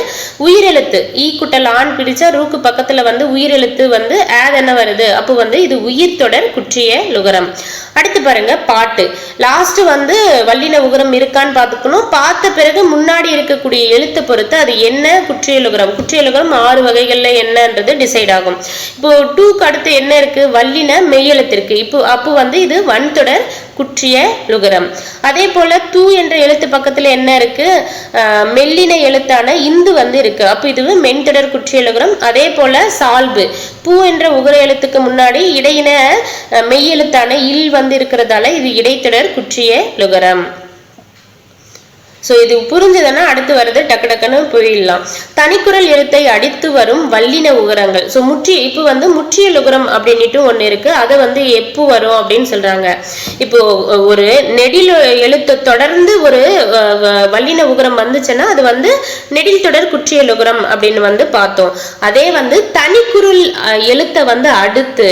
உயிரெழுத்து, ஈ குட்டல் ஆண் பிரிச்சா ரூக்கு பக்கத்துல வந்து உயிரெழுத்து வந்து ஆத் என்ன வருது, அப்போ வந்து இது உயிர் தொடர் குற்றிய லுகரம். அடுத்து பாருங்க, பாட்டு லாஸ்ட் வந்து வல்லின உகரம் இருக்கான்னு பார்த்துக்கணும். பார்த்த பிறகு முன்னாடி இருக்கக்கூடிய எழுத்தை பொறுத்து அது என்ன குற்றிய லுகரம். குற்றிய லுகரம் 6 வகைகள்ல என்னன்றது டிசைட் ஆகும். இப்போ 2க்கு அடுத்து என்ன இருக்கு, வல்லின மெய்யெழுத்து இருக்கு. அப்போ வந்து இது வன்தொடர் குற்றிய லுகரம். அதே போல தூ என்ற எழுத்து பக்கத்துல என்ன இருக்கு, மெல்லின எழுத்தான இந்து வந்து இருக்கு, அப்போ இது மென்தொடர் குற்றிய லுகரம். அதே போல சால்பு, பூ என்ற உகர எழுத்துக்கு முன்னாடி இடையின மெய்யெழுத்தான இல் வந்து இருக்கிறதால இது இடைத்தொடர் குற்றிய லுகரம். ஸோ இது புரிஞ்சதுன்னா அடுத்து வருது டக்கு டக்குன்னு போயிடலாம். தனிக்குறள் எழுத்தை அடித்து வரும் வல்லின உகரங்கள். ஸோ இப்போ வந்து முற்றிய லுகரம் அப்படின்ட்டு ஒன்று இருக்கு, அதை வந்து எப்போ வரும் அப்படின்னு சொல்றாங்க. இப்போ ஒரு நெடில் எழுத்து தொடர்ந்து ஒரு வல்லின உகரம் வந்துச்சுன்னா அது வந்து நெடில் தொடர் குற்றிய லுகரம் அப்படின்னு வந்து பார்த்தோம். அதே வந்து தனிக்குறள் எழுத்தை வந்து அடுத்து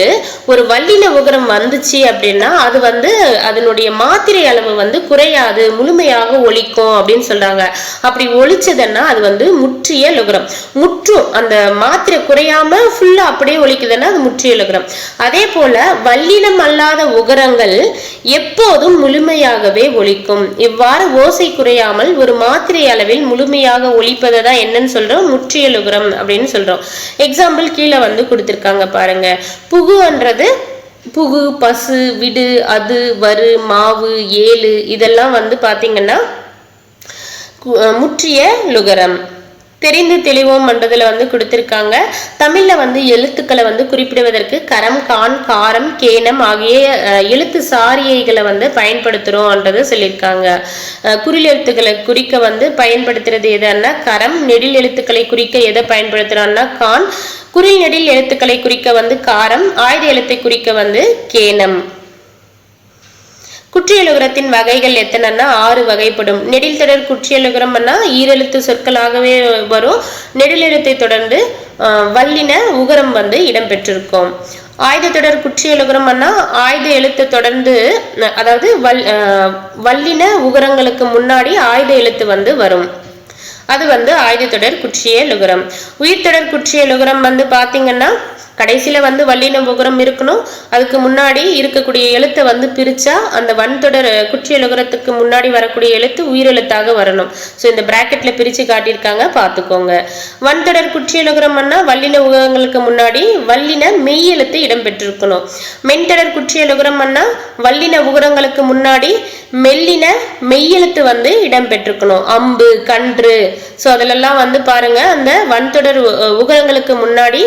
ஒரு வல்லின உகரம் வந்துச்சு அப்படின்னா அது வந்து அதனுடைய மாத்திரை அளவு வந்து குறையாது, முழுமையாக ஒலிக்கும் அப்படின்னு சொல்றாங்க. அப்படி ஒலிச்சதுன்னா அது வந்து முற்றிய லுகரம். முற்றும் அந்த மாத்திரை குறையாம ஃபுல்லா அப்படியே ஒலிக்குதுன்னா அது முற்றிய லுகரம். அதே போல வல்லினம் அல்லாத உகரங்கள் எப்போதும் முழுமையாகவே ஒலிக்கும். இவ்வாறு ஓசை குறையாமல் ஒரு மாத்திரை அளவில் முழுமையாக ஒலிப்பதை தான் என்னன்னு சொல்றோம், முற்றிய லுகரம் அப்படின்னு சொல்றோம். எக்ஸாம்பிள் கீழே வந்து கொடுத்திருக்காங்க பாருங்க. புகுன்றது புகு, பசு, விடு, அது, வரு, மாவு, ஏழு இதெல்லாம் வந்து பாத்தீங்கன்னா முற்றிய லுகரம். தெரிந்து தெளிவோம் என்றதுல வந்து கொடுத்திருக்காங்க. தமிழ்ல வந்து எழுத்துக்களை வந்து குறிப்பிடுவதற்கு கரம், கான், காரம், கேனம் ஆகிய எழுத்து சாரியைகளை வந்து பயன்படுத்துறோம்ன்றது சொல்லியிருக்காங்க. குறில் எழுத்துக்களை குறிக்க வந்து பயன்படுத்துறது எதுன்னா கரம், நெடில் எழுத்துக்களை குறிக்க எதை பயன்படுத்துறோம்னா கான், குறில் நெடில் எழுத்துக்களை குறிக்க வந்து காரம், ஆயுத எழுத்தை குறிக்க வந்து கேனம். குற்றியலுகரத்தின் வகைகள் எத்தனைன்னா 6 வகைப்படும். நெடில் தொடர் குற்றியலுகரம்னா ஈரெழுத்து சொற்களாகவே வரும். நெடில் எழுத்தை தொடர்ந்து வல்லின உகரம் வந்து இடம்பெற்றிருக்கும். ஆயுத தொடர் குற்றியலுகரம்னா ஆயுத எழுத்தை தொடர்ந்து, அதாவது வல்லின உகரங்களுக்கு முன்னாடி ஆயுத எழுத்து வந்து வரும். அது வந்து ஆயுதத்தொடர் குற்றிய லுகரம். உயிர்த்தொடர் குற்றிய லுகரம் வந்து பாத்தீங்கன்னா கடைசியில வந்து வல்லின உகரம் இருக்கணும். அதுக்கு முன்னாடி இருக்கக்கூடிய எழுத்தை வந்து பிரிச்சா அந்த வன்தொடர் குற்றிய லுகரத்துக்கு முன்னாடி வரக்கூடிய எழுத்து உயிரெழுத்தாக வரணும். ஸோ இந்த பிராக்கெட்ல பிரிச்சு காட்டியிருக்காங்க, பார்த்துக்கோங்க. வன்தொடர் குற்றிய லுகரம்னா வல்லின உகரங்களுக்கு முன்னாடி வல்லின மெய் எழுத்து இடம்பெற்றிருக்கணும். மென்தொடர் குற்றிய லுகரம்னா வல்லின உகரங்களுக்கு முன்னாடி மெல்லின மெய்யெழுத்து வந்து இடம்பெற்றிருக்கணும். அம்பு, கன்று. ஸோ அதிலெல்லாம் வந்து பாருங்க, அந்த வன்தொடர் உகரங்களுக்கு முன்னாடி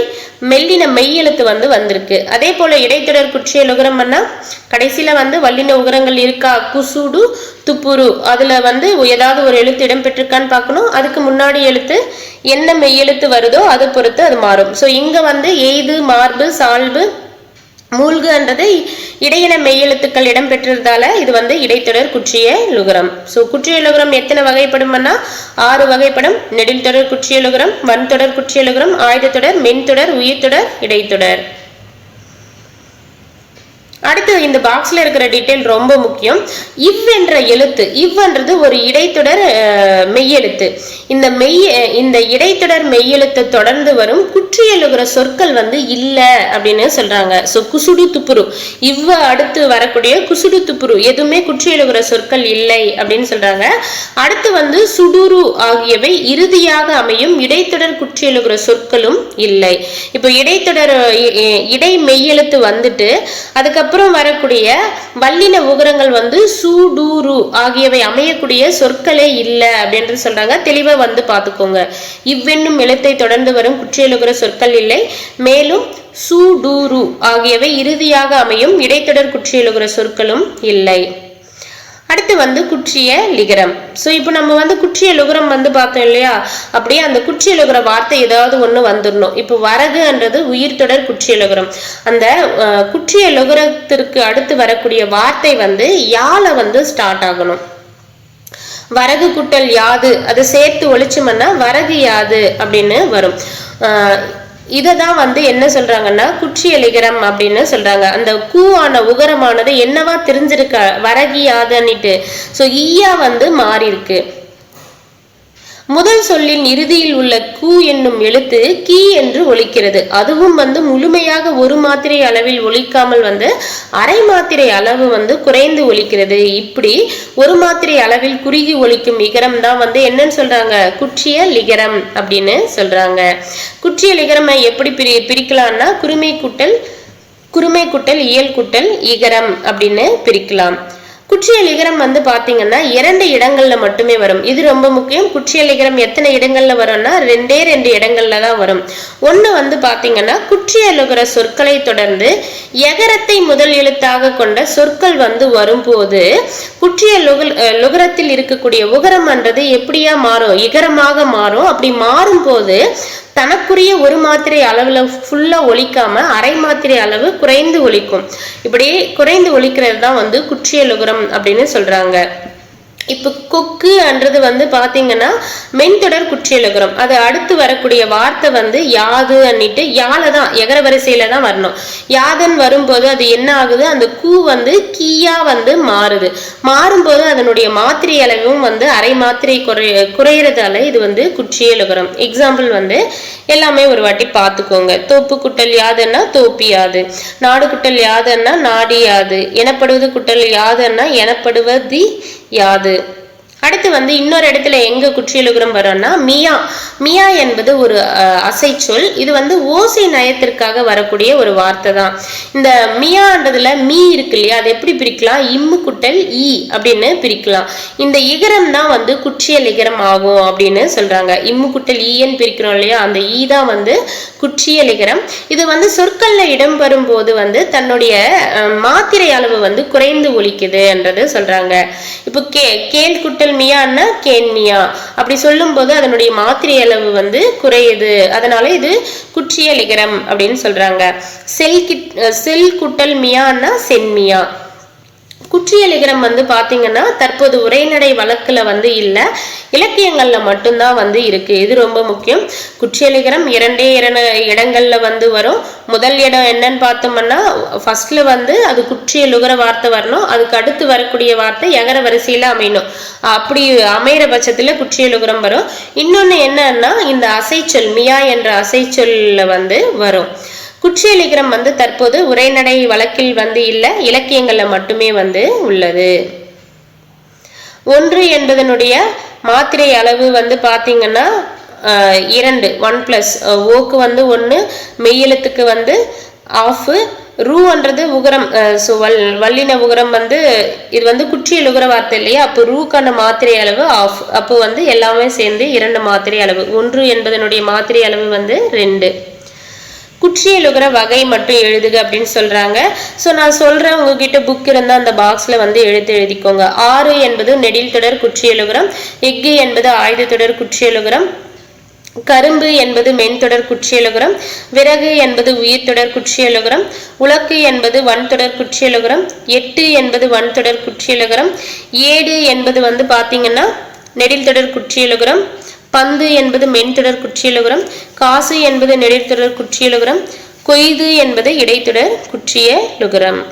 மெல்லின மெய்யெழுத்து வந்து வந்திருக்கு. அதே போல இடைத்தொடர் குற்றிய லுகரம்னா கடைசியில வந்து வல்லின உகரங்கள் இருக்கா, குசுடு, துப்புரு, அதுல வந்து ஏதாவது ஒரு எழுத்து இடம்பெற்றிருக்கான்னு பார்க்கணும். அதுக்கு முன்னாடி எழுத்து என்ன மெய்யெழுத்து வருதோ அதை பொறுத்து அது மாறும். ஸோ இங்க வந்து எய்து, மார்பு, சால்பு, மூழ்குன்றது இடையின மெய்யெழுத்துக்கள் இடம்பெற்றதால இது வந்து இடைத்தொடர் குற்றிய லுகரம். ஸோ குற்றிய லுகரம் எத்தனை வகைப்படும்னா 6 வகைப்படும். நெடில் தொடர் குற்றிய லுகரம், வன்தொடர் குற்றிய லுகரம், ஆயுதத்தொடர், மென்தொடர், உயிர்த்தொடர், இடைத்தொடர். அடுத்து இந்த பாக்ஸ்ல இருக்கிற டீடைல் ரொம்ப முக்கியம். இவ் என்ற எழுத்து, இவ்ன்றது ஒரு இடைத்தொடர் மெய்யெழுத்து. இந்த இடைத்தொடர் மெய்யெழுத்தை தொடர்ந்து வரும் குற்றிய லுகர சொற்கள் வந்து இல்ல அப்படின்னு சொல்றாங்க. ஸோ குசுடு, துப்புரு, இவ்வ அடுத்து வரக்கூடிய குசுடு, துப்புரு எதுவுமே குற்றிய லுகர சொற்கள் இல்லை அப்படின்னு சொல்றாங்க. அடுத்து வந்து சுடுரு ஆகியவை இறுதியாக அமையும் இடைத்தொடர் குற்றிய லுகர சொற்களும் இல்லை. இப்போ இடைத்தொடர் இடை மெய்யெழுத்து வந்துட்டு அதுக்கப்புறம் வரக்கூடிய வல்லின உகரங்கள் வந்து சூடூரு ஆகியவை அமையக்கூடிய சொற்களே இல்லை அப்படின்னு சொல்றாங்க. தெளிவா வந்து பார்த்துக்கோங்க. இவ்வென்னும் எழுத்தை தொடர்ந்து வரும் குற்றிய லுகர சொற்கள் இல்லை. மேலும் சூடூரு ஆகியவை இறுதியாக அமையும் இடைத்தொடர் குற்றிய லுகர சொற்களும் இல்லை. அடுத்து வந்து குற்றிய லிகரம். ஸோ இப்போ நம்ம வந்து குற்றிய லுகரம் வந்து பார்த்தோம் இல்லையா, அப்படியே அந்த குற்றிய லுகர வார்த்தை ஏதாவது ஒன்று வந்துடணும். இப்போ வரகுன்றது உயிர்த்தொடர் குற்றிய லுகரம். அந்த குற்றிய லுகரத்திற்கு அடுத்து வரக்கூடிய வார்த்தை வந்து யால வந்து ஸ்டார்ட் ஆகணும். வரகு குட்டல் யாது, அதை சேர்த்து ஒழிச்சோம்னா வரகு யாது அப்படின்னு வரும். இததான் வந்து என்ன சொல்றாங்கன்னா குற்றிய லிகரம் அப்படின்னு சொல்றாங்க. அந்த கூவான உகரமானது என்னவா தெரிஞ்சிருக்க வரகியாதன்னுட்டு. ஸோ ஈயா வந்து மாறி இருக்கு. முதல் சொல்லின் இறுதியில் உள்ள கூ என்னும் எழுத்து கீ என்று ஒலிக்கிறது. அதுவும் வந்து முழுமையாக ஒரு மாத்திரை அளவில் ஒலிக்காமல் வந்து அரை மாத்திரை அளவு வந்து குறைந்து ஒலிக்கிறது. இப்படி ஒரு மாத்திரை அளவில் குறுகி ஒலிக்கும் இகரம் தான் வந்து என்னன்னு சொல்றாங்க, குற்றிய லிகரம் அப்படின்னு சொல்றாங்க. குற்றிய லிகரமை எப்படி பிரிக்கலாம்னா குறுமை குட்டல் இயல் குட்டல் இகரம் அப்படின்னு பிரிக்கலாம். குற்றிய லிகரம் வந்து பாத்தீங்கன்னா 2 இடங்கள்ல மட்டுமே வரும். இது ரொம்ப முக்கியம். குற்றிய லிகரம் எத்தனை இடங்கள்ல வரும்னா 2 இடங்கள்ல தான் வரும். ஒண்ணு வந்து பாத்தீங்கன்னா குற்றிய லுகர சொற்களை தொடர்ந்து எகரத்தை முதல் எழுத்தாக கொண்ட சொற்கள் வந்து வரும்போது குற்றிய லுகரத்தில் இருக்கக்கூடிய உகரம்ன்றது எப்படியா மாறும், இகரமாக மாறும். அப்படி மாறும் போது தனக்குரிய ஒரு மாத்திரை அளவுல ஃபுல்லா ஒலிக்காம அரை மாத்திரை அளவு குறைந்து ஒலிக்கும். இப்படி குறைந்து ஒலிக்கிறது தான் வந்து குற்றிய லுகரம் அப்படின்னு சொல்றாங்க. இப்போ கொக்கு என்றது வந்து பாத்தீங்கன்னா மென்தொடர் குற்றிய லுகரம். அது அடுத்து வரக்கூடிய வார்த்தை வந்து யாது அன்னிட்டு யாலதான் எகர வரிசையில தான் வரணும். யாதன் வரும்போது அது என்ன ஆகுது, அந்த கூ வந்து கீயா வந்து மாறுது. மாறும்போது அதனுடைய மாத்திரை அளவும் வந்து அரை மாத்திரை குறையறதால இது வந்து குற்றிய லுகரம். எக்ஸாம்பிள் வந்து எல்லாமே ஒரு வாட்டி பார்த்துக்கோங்க. தோப்பு குட்டல் யாதுன்னா தோப்பியாது, நாடு குட்டல் யாதுன்னா நாடியாது, எனப்படுவது குட்டல் யாதுன்னா எனப்படுவது யாது. அடுத்து வந்து இன்னொரு இடத்துல எங்க குற்றிய லுகரம் வரும்னா மியா. மியா என்பது ஒரு அசைச்சொல். இது வந்து ஓசை நயத்திற்காக வரக்கூடிய ஒரு வார்த்தை தான். இந்த மியான்றதுல மீ இருக்கு இல்லையா, அது எப்படி பிரிக்கலாம், இம்மு குட்டல் ஈ அப்படின்னு பிரிக்கலாம். இந்த இகரம் தான் வந்து குற்றிய லிகரம் ஆகும் அப்படின்னு சொல்றாங்க. இம்மு குட்டல் ஈன்னு பிரிக்கிறோம் இல்லையா, அந்த ஈ தான் வந்து குற்றிய லிகரம். இது வந்து சொற்கள்ல இடம் வரும்போது வந்து தன்னுடைய மாத்திரை அளவு வந்து குறைந்து ஒலிக்குதுன்றது சொல்றாங்க. இப்போ கேள் குட்டல் மியான்னா கேன்மியா அப்படி சொல்லும் போது அதனுடைய மாத்திரை அளவு வந்து குறையுது. அதனால இது குற்றிய லிகரம் அப்படின்னு சொல்றாங்க. செல் குட்டல் மியான்னா சென்மியா. குற்றியலிகரம் வந்து பாத்தீங்கன்னா தற்போது உரைநடை வழக்குல வந்து இல்ல, இலக்கியங்கள்ல மட்டும்தான் வந்து இருக்கு. இது ரொம்ப முக்கியம். குற்றியலிகரம் இரண்டு இடங்கள்ல வந்து வரும். முதல் இடம் என்னன்னு பார்த்தோம்னா ஃபர்ஸ்ட்ல வந்து அது குற்றியலுகர வார்த்தை வரணும், அதுக்கு அடுத்து வரக்கூடிய வார்த்தை எகர வரிசையில அமையணும். அப்படி அமைகிற பட்சத்துல குற்றியலுகரம் வரும். இன்னொன்னு என்னன்னா இந்த அசைச்சொல் மியா என்ற அசைச்சொல்ல வந்து வரும். குற்றியலிகரம் வந்து தற்போது உரைநடை வழக்கில் வந்து இல்ல, இலக்கியங்கள்ல மட்டுமே வந்து உள்ளது. 1 என்பதனுடைய மாத்திரை அளவு வந்து பாத்தீங்கன்னா 2 1+ ஓக்கு வந்து 1, மெய்யெழுத்துக்கு வந்து ஆஃப், ரூன்றது உகரம். வல்லின உகரம் வந்து இது வந்து குற்றியலுகர வார்த்தை இல்லையா, அப்போ ரூக்கான மாத்திரை அளவு ஆஃப். அப்போ வந்து எல்லாமே சேர்ந்து 2 மாத்திரை அளவு. 1 என்பதனுடைய மாத்திரை அளவு வந்து 2. குற்றியலுகர வகை மட்டும் எழுதுக அப்படின்னு சொல்றாங்க. ஸோ நான் சொல்றேன், உங்ககிட்ட புக் இருந்தால் அந்த பாக்ஸ்ல வந்து எழுதிக்கோங்க. 6 என்பது நெடில் தொடர் குற்றியலுகரம், எஃகு என்பது ஆயுத தொடர் குற்றியலுகரம், கரும்பு என்பது மென்தொடர் குற்றியலுகரம், விறகு என்பது உயிர்த்தொடர் குற்றியலுகரம், உலக்கு என்பது வன்தொடர் குற்றியலுகரம், 8 என்பது வன்தொடர் குற்றியலுகரம், 7 என்பது வந்து பாத்தீங்கன்னா நெடில் தொடர் குற்றியலுகரம், பந்து என்பது மென்தொடர் குற்றியலுகரம், காசு என்பது நெடில்தொடர் குற்றியலுகரம், கொய்து என்பது இடைத்தொடர் குற்றியலுகரம்.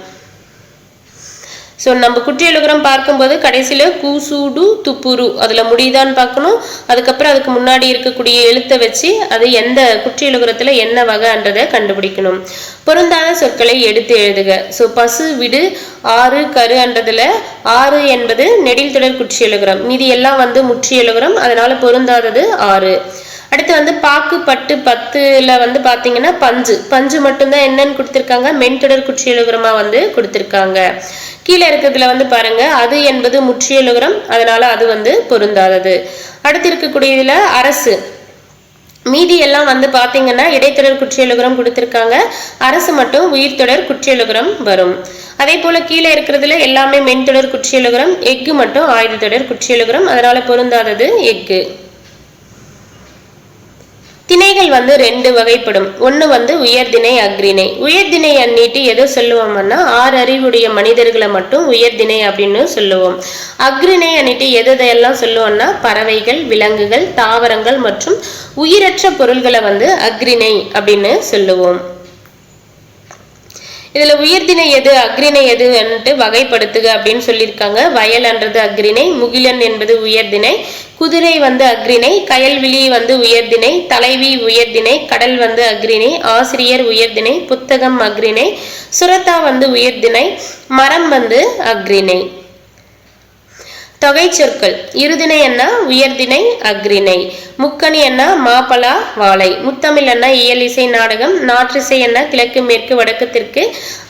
ஸோ நம்ம குற்றியலுகரம் பார்க்கும்போது கடைசியில கூசூடு துப்புரு அதுல முடியுதான்னு பார்க்கணும். அதுக்கப்புறம் அதுக்கு முன்னாடி இருக்கக்கூடிய எழுத்தை வச்சு அது எந்த குற்றியலுகரத்துல என்ன வகைன்றதை கண்டுபிடிக்கணும். பொருந்தாத சொற்களை எடுத்து எழுதுக. ஸோ பசு விடு 6 கரு என்றதுல 6 என்பது நெடில் தொடர் குற்றியலுகரம், மீதி எல்லாம் வந்து முற்றியலுகரம், அதனால பொருந்தாதது 6. அடுத்து வந்து பாக்கு பட்டு 10ல வந்து பாத்தீங்கன்னா பஞ்சு மட்டும்தான் என்னன்னு கொடுத்திருக்காங்க, மென்தொடர் குற்றியலுகரமா வந்து கொடுத்திருக்காங்க. கீழே இருக்கிறதுல வந்து பாருங்க அது என்பது முற்றியலுகரம், அதனால அது வந்து பொருந்தாதது. அடுத்து இருக்கக்கூடியதுல அரசு, மீதி எல்லாம் வந்து பாத்தீங்கன்னா இடைத்தொடர் குற்றியலுகரம் கொடுத்திருக்காங்க, அரசு மட்டும் உயிர்த்தொடர் குற்றியலுகரம் வரும். அதே போல கீழே இருக்கிறதுல எல்லாமே மென்தொடர் குற்றியலுகரம், எஃகு மட்டும் ஆயுத தொடர் குற்றியலுகரம், அதனால பொருந்தாதது எஃகு. திணைகள் வந்து 2 வகைப்படும். ஒன்று வந்து உயர்திணை அக்ரிணை. உயர்திணை அன்னிட்டு எதோ சொல்லுவோம்னா 6 அறிவுடைய மனிதர்களை மட்டும் உயர்திணை அப்படின்னு சொல்லுவோம். அக்ரிணை அன்னிட்டு எதெல்லாம் சொல்லுவோம்னா பறவைகள், விலங்குகள், தாவரங்கள் மற்றும் உயிரற்ற பொருள்களை வந்து அக்ரிணை அப்படின்னு சொல்லுவோம். இதுல உயர்திணை எது அக்ரிணை எதுன்ட்டு வகைப்படுத்துக அப்படின்னு சொல்லியிருக்காங்க. வயல்ன்றது அக்ரிணை, முகிலன் என்பது உயர்திணை, குதிரை வந்து அக்ரிணை, கயல்விழி வந்து உயர்திணை, தலைவி உயர்திணை, கடல் வந்து அக்ரிணை, ஆசிரியர் உயர்திணை, புத்தகம் அக்ரிணை, சுரத்தா வந்து உயர்திணை, மரம் வந்து அக்ரிணை. தொகை சொற்கள் இருதிணை என்ன உயர்திணை அக்ரிணை, முக்கணி என்ன மாப்பலா வாழை, முத்தமிழ் என்ன இயல் இசை நாடகம், நாற்றிசை என்ன கிழக்கு மேற்கு வடக்கு தெற்கு,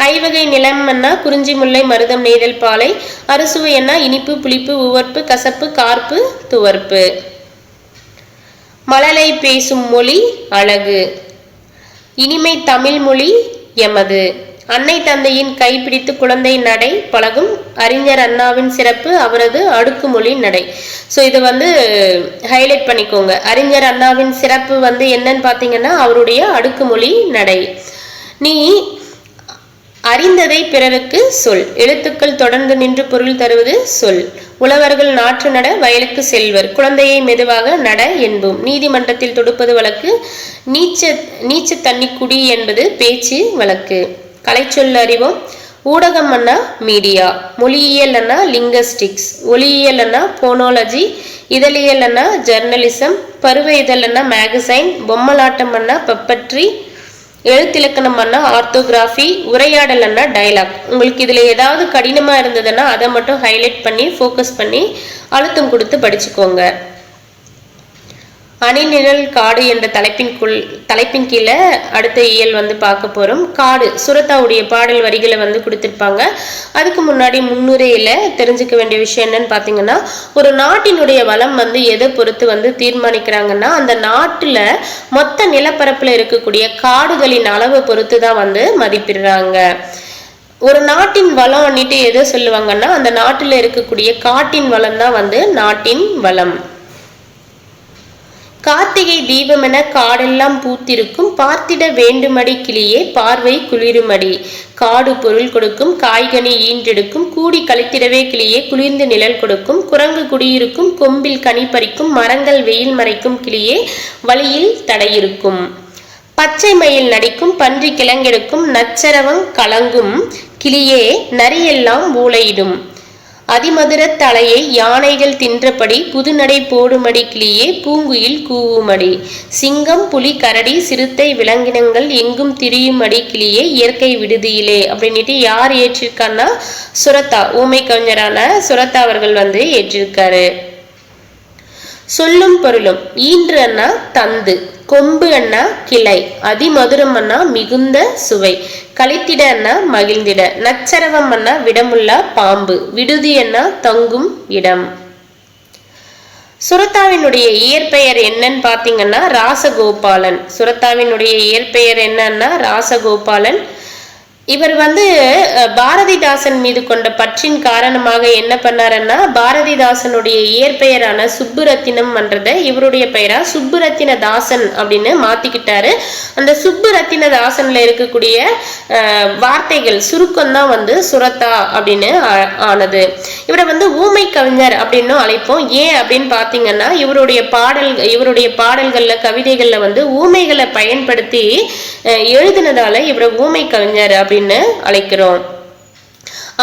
ஐவகை நிலம் என்ன குறிஞ்சி முல்லை மருதம் நெய்தல் பாலை, அறுசுவை என்ன இனிப்பு புளிப்பு உவர்ப்பு கசப்பு கார்ப்பு துவர்ப்பு. மழலை பேசும் மொழி அழகு, இனிமை தமிழ் மொழி எமது, அன்னை தந்தையின் கைப்பிடித்து குழந்தை நடை பழகும், அறிஞர் அண்ணாவின் சிறப்பு அவரது அடுக்குமொழி நடை. ஸோ இதை வந்து ஹைலைட் பண்ணிக்கோங்க. அறிஞர் அண்ணாவின் சிறப்பு வந்து என்னன்னு பார்த்தீங்கன்னா அவருடைய அடுக்குமொழி நடை. நீ அறிந்ததை பிறருக்கு சொல், எழுத்துக்கள் தொடர்ந்து நின்று பொருள் தருவது சொல், உழவர்கள் நாற்று நட வயலுக்கு செல்வர், குழந்தையை மெதுவாக நட என்போம், நீதிமன்றத்தில் தொடுப்பது வழக்கு, நீச்ச தண்ணி குடி என்பது பேச்சு வழக்கு. கலைச்சொல் அறிவோம். ஊடகம் அண்ணா மீடியா, மொழியியல் அண்ணா லிங்கஸ்டிக்ஸ், ஒளியியல் அண்ணா போனோலஜி, இதழியல் அண்ணா ஜெர்னலிசம், பருவ இதழ் அண்ணா மேகசைன், பொம்மலாட்டம் அண்ணா பப்பட்ரி, எழுத்திலக்கணம் அண்ணா ஆர்த்தோகிராஃபி, உரையாடல் அண்ணா டைலாக். உங்களுக்கு இதுல ஏதாவது கடினமா இருந்ததுன்னா அதை மட்டும் ஹைலைட் பண்ணி ஃபோக்கஸ் பண்ணி அழுத்தம் கொடுத்து படிச்சுக்கோங்க. அணிநிழல் காடு என்ற தலைப்பின் கீழே அடுத்த இயல் வந்து பார்க்க போறோம். காடு சுரத்தாவுடைய பாடல் வரிகளை வந்து கொடுத்திருப்பாங்க. அதுக்கு முன்னாடி முன்னுரையில தெரிஞ்சுக்க வேண்டிய விஷயம் என்னன்னு பாத்தீங்கன்னா, ஒரு நாட்டினுடைய வளம் வந்து எதை பொறுத்து வந்து தீர்மானிக்கிறாங்கன்னா அந்த நாட்டுல மொத்த நிலப்பரப்புல இருக்கக்கூடிய காடுகளின் அளவை பொறுத்து தான் வந்து மதிப்பிடுறாங்க. ஒரு நாட்டின் வளம் வந்துட்டு எதை சொல்லுவாங்கன்னா அந்த நாட்டுல இருக்கக்கூடிய காட்டின் வளம் தான் வந்து நாட்டின் வளம். கார்த்திகை தீபமென காடெல்லாம் பூத்திருக்கும், பார்த்திட வேண்டுமடி கிளியே பார்வை குளிருமடி. காடு பொருள் கொடுக்கும், காய்கனி ஈன்றெடுக்கும், கூடி கழித்திடவே கிளியே குளிர்ந்து நிழல் கொடுக்கும். குரங்கு குடியிருக்கும், கொம்பில் கனி பறிக்கும், மரங்கள் வெயில் மறைக்கும் கிளியே வழியில் தடையிருக்கும். பச்சை மயில் நடிக்கும், பன்றி கிழங்கெடுக்கும், நச்சரவம் கலங்கும் கிளியே நரியெல்லாம் ஊளையிடும். அதிமதுர தலையை யானைகள் தின்றபடி புதுநடை போடுமடி கிளியே பூங்குயில் கூவுமடி. சிங்கம் புலி கரடி சிறுத்தை விலங்கினங்கள் எங்கும் திரியுமடி கிளியே இயற்கை விடுதியிலே அப்படின்ட்டு யார் ஏற்றிருக்கான்னா சுரதா, ஊமை கவிஞரான சுரதா அவர்கள் ஏற்றிருக்காரு. சொல்லும் பொருளும். ஈன்று அண்ணா தந்து, கொம்பு அண்ணா கிளை, அதிமதுரம் அண்ணா மிகுந்த சுவை, கழித்திட அண்ணா மகிழ்ந்திட, நச்சரவம் அண்ணா விடமுள்ளா பாம்பு, விடுதி அண்ணா தங்கும் இடம். சுரதாவினுடைய இயற்பெயர் என்னன்னு பாத்தீங்கன்னா ராசகோபாலன். சுரதாவினுடைய இயற்பெயர் என்னன்னா ராசகோபாலன். இவர் பாரதிதாசன் மீது கொண்ட பற்றின் காரணமாக என்ன பண்ணாருன்னா பாரதிதாசனுடைய இயற்பெயரான சுப்புரத்தினம் பண்றத இவருடைய பெயரா சுப்புரத்தின தாசன் அப்படின்னு மாத்திக்கிட்டாரு. அந்த சுப்புரத்தின தாசன்ல இருக்கக்கூடிய வார்த்தைகள் சுருக்கம் தான் சுரதா அப்படின்னு ஆனது. இவரை ஊமை கவிஞர் அப்படின்னு அழைப்போம். ஏன் அப்படின்னு பாத்தீங்கன்னா இவருடைய பாடல்கள்ல கவிதைகள்ல ஊமைகளை பயன்படுத்தி எழுதினதால இவரை ஊமை கவிஞர் அப்படின்னு அழைக்கிறோம்.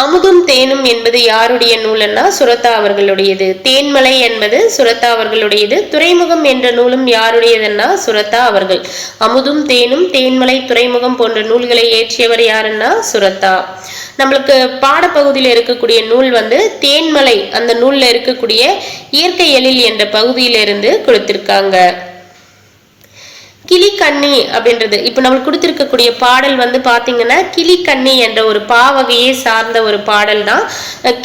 அமுதும் தேனும் என்பது யாருடைய நூல்னா சுரதா அவர்களுடையது. தேன்மலை என்பது சுரதா அவர்களுடையது. துறைமுகம் என்ற நூலும் யாருடையதுன்னா சுரதா அவர்கள். அமுதும் தேனும், தேன்மலை, துறைமுகம் போன்ற நூல்களை இயற்றியவர் யாருன்னா சுரதா. நம்மளுக்கு பாடப்பகுதியில் இருக்கக்கூடிய நூல் தேன்மலை, அந்த நூல்ல இருக்கக்கூடிய இயற்கை எழில் என்ற பகுதியிலிருந்து கொடுத்திருக்காங்க. கிளிக்கண்ணி அப்படின்றது இப்ப நம்மளுக்கு கொடுத்திருக்கக்கூடிய பாடல் பாத்தீங்கன்னா கிளிக்கண்ணி என்ற ஒரு பாவகையை சார்ந்த ஒரு பாடல் தான்.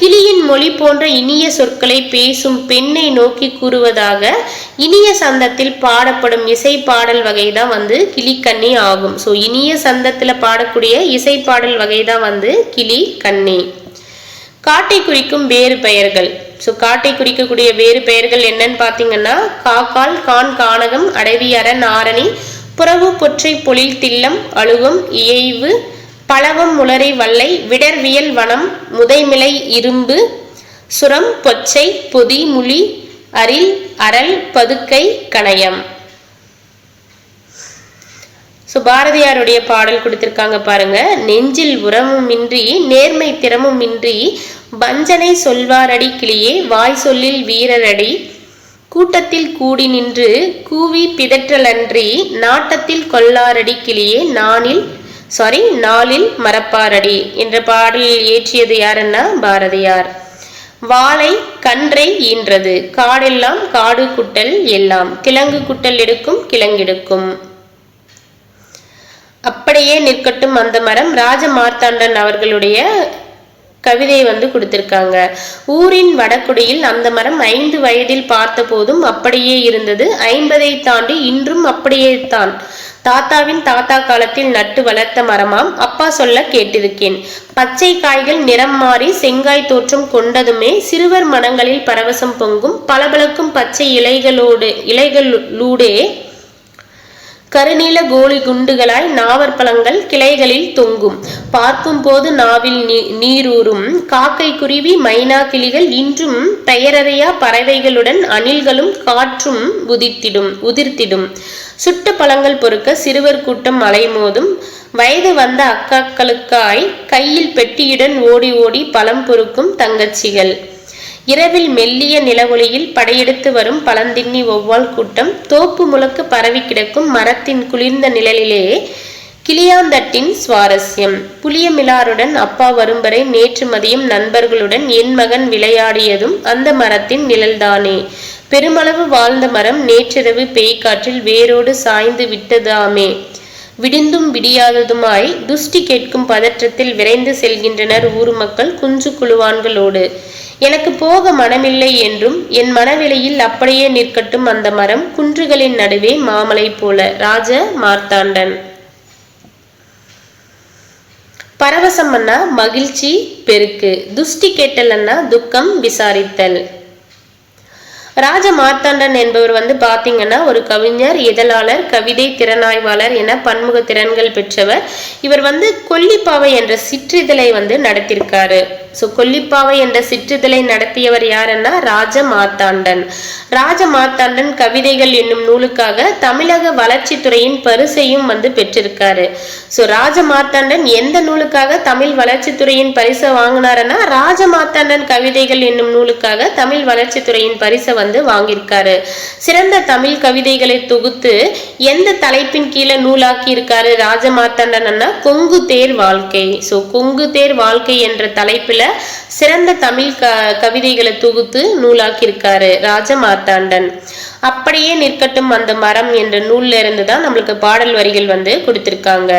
கிளியின் மொழி போன்ற இனிய சொற்களை பேசும் பெண்ணை நோக்கி கூறுவதாக இனிய சந்தத்தில் பாடப்படும் இசை பாடல் வகை தான் கிளிக்கண்ணி ஆகும். ஸோ இனிய சந்தத்துல பாடக்கூடிய இசை பாடல் வகை தான் கிளிக்கண்ணி. காட்டை குறிக்கும் வேறு பெயர்கள். ஸோ காட்டை குறிக்கக்கூடிய வேறு பெயர்கள் என்னன்னு பார்த்தீங்கன்னா காக்கால், கான், கானகம், அடவி, அரண், ஆரணி, புறவு, பொற்றை, பொழில், தில்லம், அழுகம், இயைவு, பழவம், முளரை, வல்லை, விடர்வியல், வனம், முதைமிலை, இரும்பு, சுரம், பொச்சை, பொதி, முளி, அரில், அரல், பதுக்கை, கணயம். ஸோ பாரதியாருடைய பாடல் கொடுத்திருக்காங்க பாருங்க. நெஞ்சில் உரமும் இன்றி நேர்மை திறமும் இன்றி வஞ்சனை சொல்வாரடி கிளியே வாய் சொல்லில் வீரரடி, கூட்டத்தில் கூடி நின்று கூவி பிதற்றலன்றி நாட்டத்தில் கொல்லாரடி கிளியே நாளில் மறப்பாரடி என்ற பாடலில் ஏற்றியது யாருன்னா பாரதியார். வாளை கன்றை ஈன்றது, காடெல்லாம் காடு குட்டல் எல்லாம், கிழங்கு குட்டல் எடுக்கும் கிழங்கெடுக்கும். அப்படியே நிற்கட்டும் அந்த மரம், ராஜ மார்த்தாண்டன் அவர்களுடைய கவிதை கொடுத்திருக்காங்க. ஊரின் வடக்குடியில் அந்த மரம் 5 வயதில் பார்த்த போதும் அப்படியே இருந்தது, 50ஐ தாண்டி இன்றும் அப்படியே தான். தாத்தாவின் தாத்தா காலத்தில் நட்டு வளர்த்த மரமாம், அப்பா சொல்ல கேட்டிருக்கேன். பச்சை காய்கள் நிறம் மாறி செங்காய் தோற்றம் கொண்டதுமே சிறுவர் மனங்களில் பரவசம் பொங்கும், பளபளக்கும் பச்சை இலைகளூடே கருநீல கோலி குண்டுகளாய் நாவற்பழங்கள் கிளைகளில் தொங்கும், பார்க்கும் போது நாவில் நீரூறும். காக்கை, குருவி, மைனா, கிளிகள் இன்றும் பெயரறையா பறவைகளுடன் அணில்களும் காற்றும் உதிர்த்திடும். சுட்ட பழங்கள் பொறுக்க சிறுவர் கூட்டம் அலைமோதும், வயது வந்த அக்காக்களுக்காய் கையில் பெட்டியுடன் ஓடி ஓடி பழம் பொறுக்கும் தங்கச்சிகள். இரவில் மெல்லிய நிலவொளியில் படையெடுத்து வரும் பழந்தின்னி ஒவ்வாள் கூட்டம், தோப்பு முழக்கு பரவி கிடக்கும் மரத்தின் குளிர்ந்த நிழலிலே கிளியாந்தட்டின் சுவாரஸ்யம். புளியமிலாருடன் அப்பா வரும் வரை நேற்று மதியம் நண்பர்களுடன் என் மகன் விளையாடியதும் அந்த மரத்தின் நிழல்தானே. பெருமளவு வாழ்ந்த மரம் நேற்றிரவு பேய்காற்றில் வேரோடு சாய்ந்து விட்டதாமே. விடிந்தும் விடியாததுமாய் துஷ்டி கேட்கும் பதற்றத்தில் விரைந்து செல்கின்றனர் ஊர் மக்கள் குஞ்சு குழுவான்களோடு. எனக்கு போக மனமில்லை என்றும் என் மனவெளியில் அப்படியே நிற்கட்டும் அந்த மரம், குன்றுகளின் நடுவே மாமலை போல. ராஜ மார்த்தாண்டன். பரவசம் அண்ணா மகிழ்ச்சி பெருக்கு, துஷ்டி கேட்டல் அண்ணா துக்கம் விசாரித்தல். ராஜ மார்த்தாண்டன் என்பவர் வந்து பாத்தீங்கன்னா ஒரு கவிஞர், இதழாளர், கவிதை திறனாய்வாளர் என பன்முக திறன்கள் பெற்றவர். இவர் வந்து கொல்லிப்பாவை என்ற சிற்றிதழை வந்து நடத்தியிருக்காரு. கொல்லிப்பாவை என்ற சிற்றிதழை நடத்தியவர் யாருன்னா ராஜ மார்த்தாண்டன். ராஜ மார்த்தாண்டன் கவிதைகள் என்னும் நூலுக்காக தமிழக வளர்ச்சித்துறையின் பரிசையும் வந்து பெற்றிருக்காரு. ராஜ மார்த்தாண்டன் எந்த நூலுக்காக தமிழ் வளர்ச்சித்துறையின் பரிசை வாங்கினாருன்னா ராஜ மார்த்தாண்டன் கவிதைகள் என்னும் நூலுக்காக தமிழ் வளர்ச்சித்துறையின் பரிசை வந்து வாங்கியிருக்காரு. சிறந்த தமிழ் கவிதைகளை தொகுத்து எந்த தலைப்பின் கீழே நூலாக்கி இருக்காரு ராஜ மார்த்தாண்டன்னா கொங்கு தேர் வாழ்க்கை. கொங்கு தேர் வாழ்க்கை என்ற தலைப்பில் சிறந்த தமிழ் கவிதைகளை தொகுத்து நூலாக்கியிருக்காரு ராஜ மார்த்தாண்டன். அப்படியே நிற்கட்டும் அந்த மரம் என்ற நூல்ல இருந்து தான் நம்மளுக்கு பாடல் வரிகள் வந்து கொடுத்திருக்காங்க.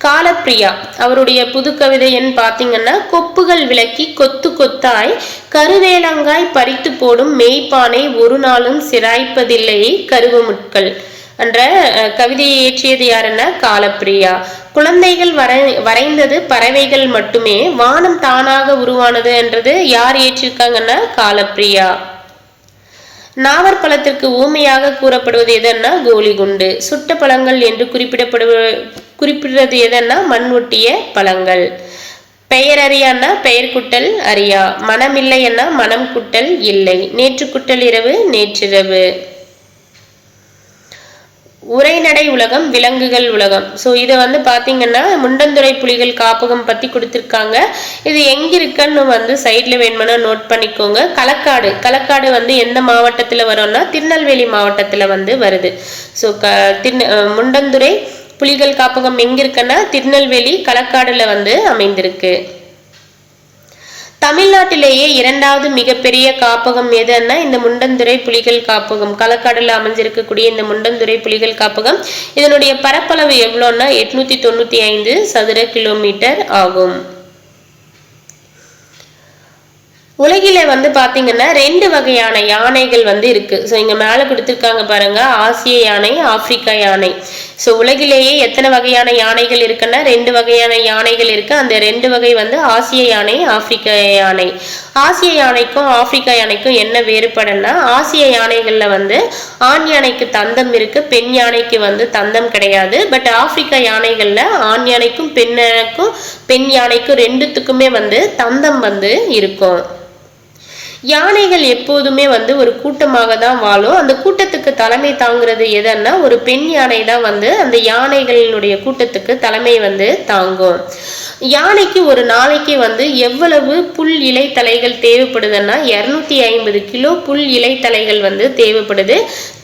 காலப்பிரியா அவருடைய புது கவிதை என்ன பாத்தீங்கன்னா, கொப்புகள் விளக்கி கொத்து கொத்தாய் கருவேலங்காய் பறித்து போடும் மெய்ப்பானை ஒரு நாளும் சிராய்ப்பதில்லை கருவமுட்கள் என்ற கவிதையை இயற்றியது யாருன்னா காலப்பிரியா. குழந்தைகள் வரைந்தது பறவைகள் மட்டுமே, வானம் தானாக உருவானது என்றது யார் ஏற்றிருக்காங்கன்னா காலப்பிரியா. நாவற்பழத்திற்கு ஊமையாக கூறப்படுவது எதன்னா கோலிகுண்டு. சுட்ட பழங்கள் என்று குறிப்பிடுறது எதன்னா மண் ஒட்டிய பழங்கள். பெயர் அறியான்னா பெயர் குட்டல் அறியா. மனம் இல்லை என்ன மனம் குட்டல் இல்லை. நேற்று குட்டல் இரவு நேற்றிரவு. உரைநடை உலகம், விலங்குகள் உலகம். இதை வந்து பாத்தீங்கன்னா முண்டந்துறை புலிகள் காப்பகம் பத்தி கொடுத்திருக்காங்க. இது எங்க இருக்குன்னு வந்து சைட்ல வேணும்னா நோட் பண்ணிக்கோங்க. களக்காடு வந்து எந்த மாவட்டத்துல வரும்னா திருநெல்வேலி மாவட்டத்துல வந்து வருது. முண்டந்துறை புலிகள் காப்பகம் எங்க இருக்குன்னா திருநெல்வேலி களக்காடுல வந்து அமைந்திருக்கு. தமிழ்நாட்டிலேயே இரண்டாவது மிகப்பெரிய காப்பகம் எதுன்னா இந்த முண்டந்துறை புலிகள் காப்பகம். களக்காடுல அமைஞ்சிருக்கக்கூடிய இந்த முண்டந்துறை புலிகள் காப்பகம். இதனுடைய பரப்பளவு எவ்வளோன்னா 895 சதுர கிலோமீட்டர் ஆகும். உலகில வந்து பாத்தீங்கன்னா 2 வகையான யானைகள் வந்து இருக்கு. இங்க மேல கொடுத்திருக்காங்க பாருங்க, ஆசிய யானை, ஆப்பிரிக்கா யானை. உலகிலேயே எத்தனை வகையான யானைகள் இருக்குன்னா 2 வகையான யானைகள் இருக்கு. அந்த 2 வகை வந்து ஆசிய யானை, ஆப்பிரிக்க யானை. ஆசிய யானைக்கும் ஆப்பிரிக்கா யானைக்கும் என்ன வேறுபாடுன்னா, ஆசிய யானைகள்ல வந்து ஆண் யானைக்கு தந்தம் இருக்கு, பெண் யானைக்கு வந்து தந்தம் கிடையாது. பட் ஆப்பிரிக்கா யானைகள்ல ஆண் யானைக்கும் பெண் யானைக்கும் ரெண்டுத்துக்குமே வந்து தந்தம் வந்து இருக்கும். யானைகள் எப்போதுமே வந்து ஒரு கூட்டமாக தான் வாழும். அந்த கூட்டத்துக்கு தலைமை தாங்கிறது எதன்னா ஒரு பெண் யானை தான் வந்து அந்த யானைகளினுடைய கூட்டத்துக்கு தலைமை வந்து தாங்கும். யானைக்கு ஒரு நாளைக்கு வந்து எவ்வளவு புல் இலை தலைகள் தேவைப்படுதுன்னா 250 கிலோ புல் இலை தலைகள் வந்து தேவைப்படுது.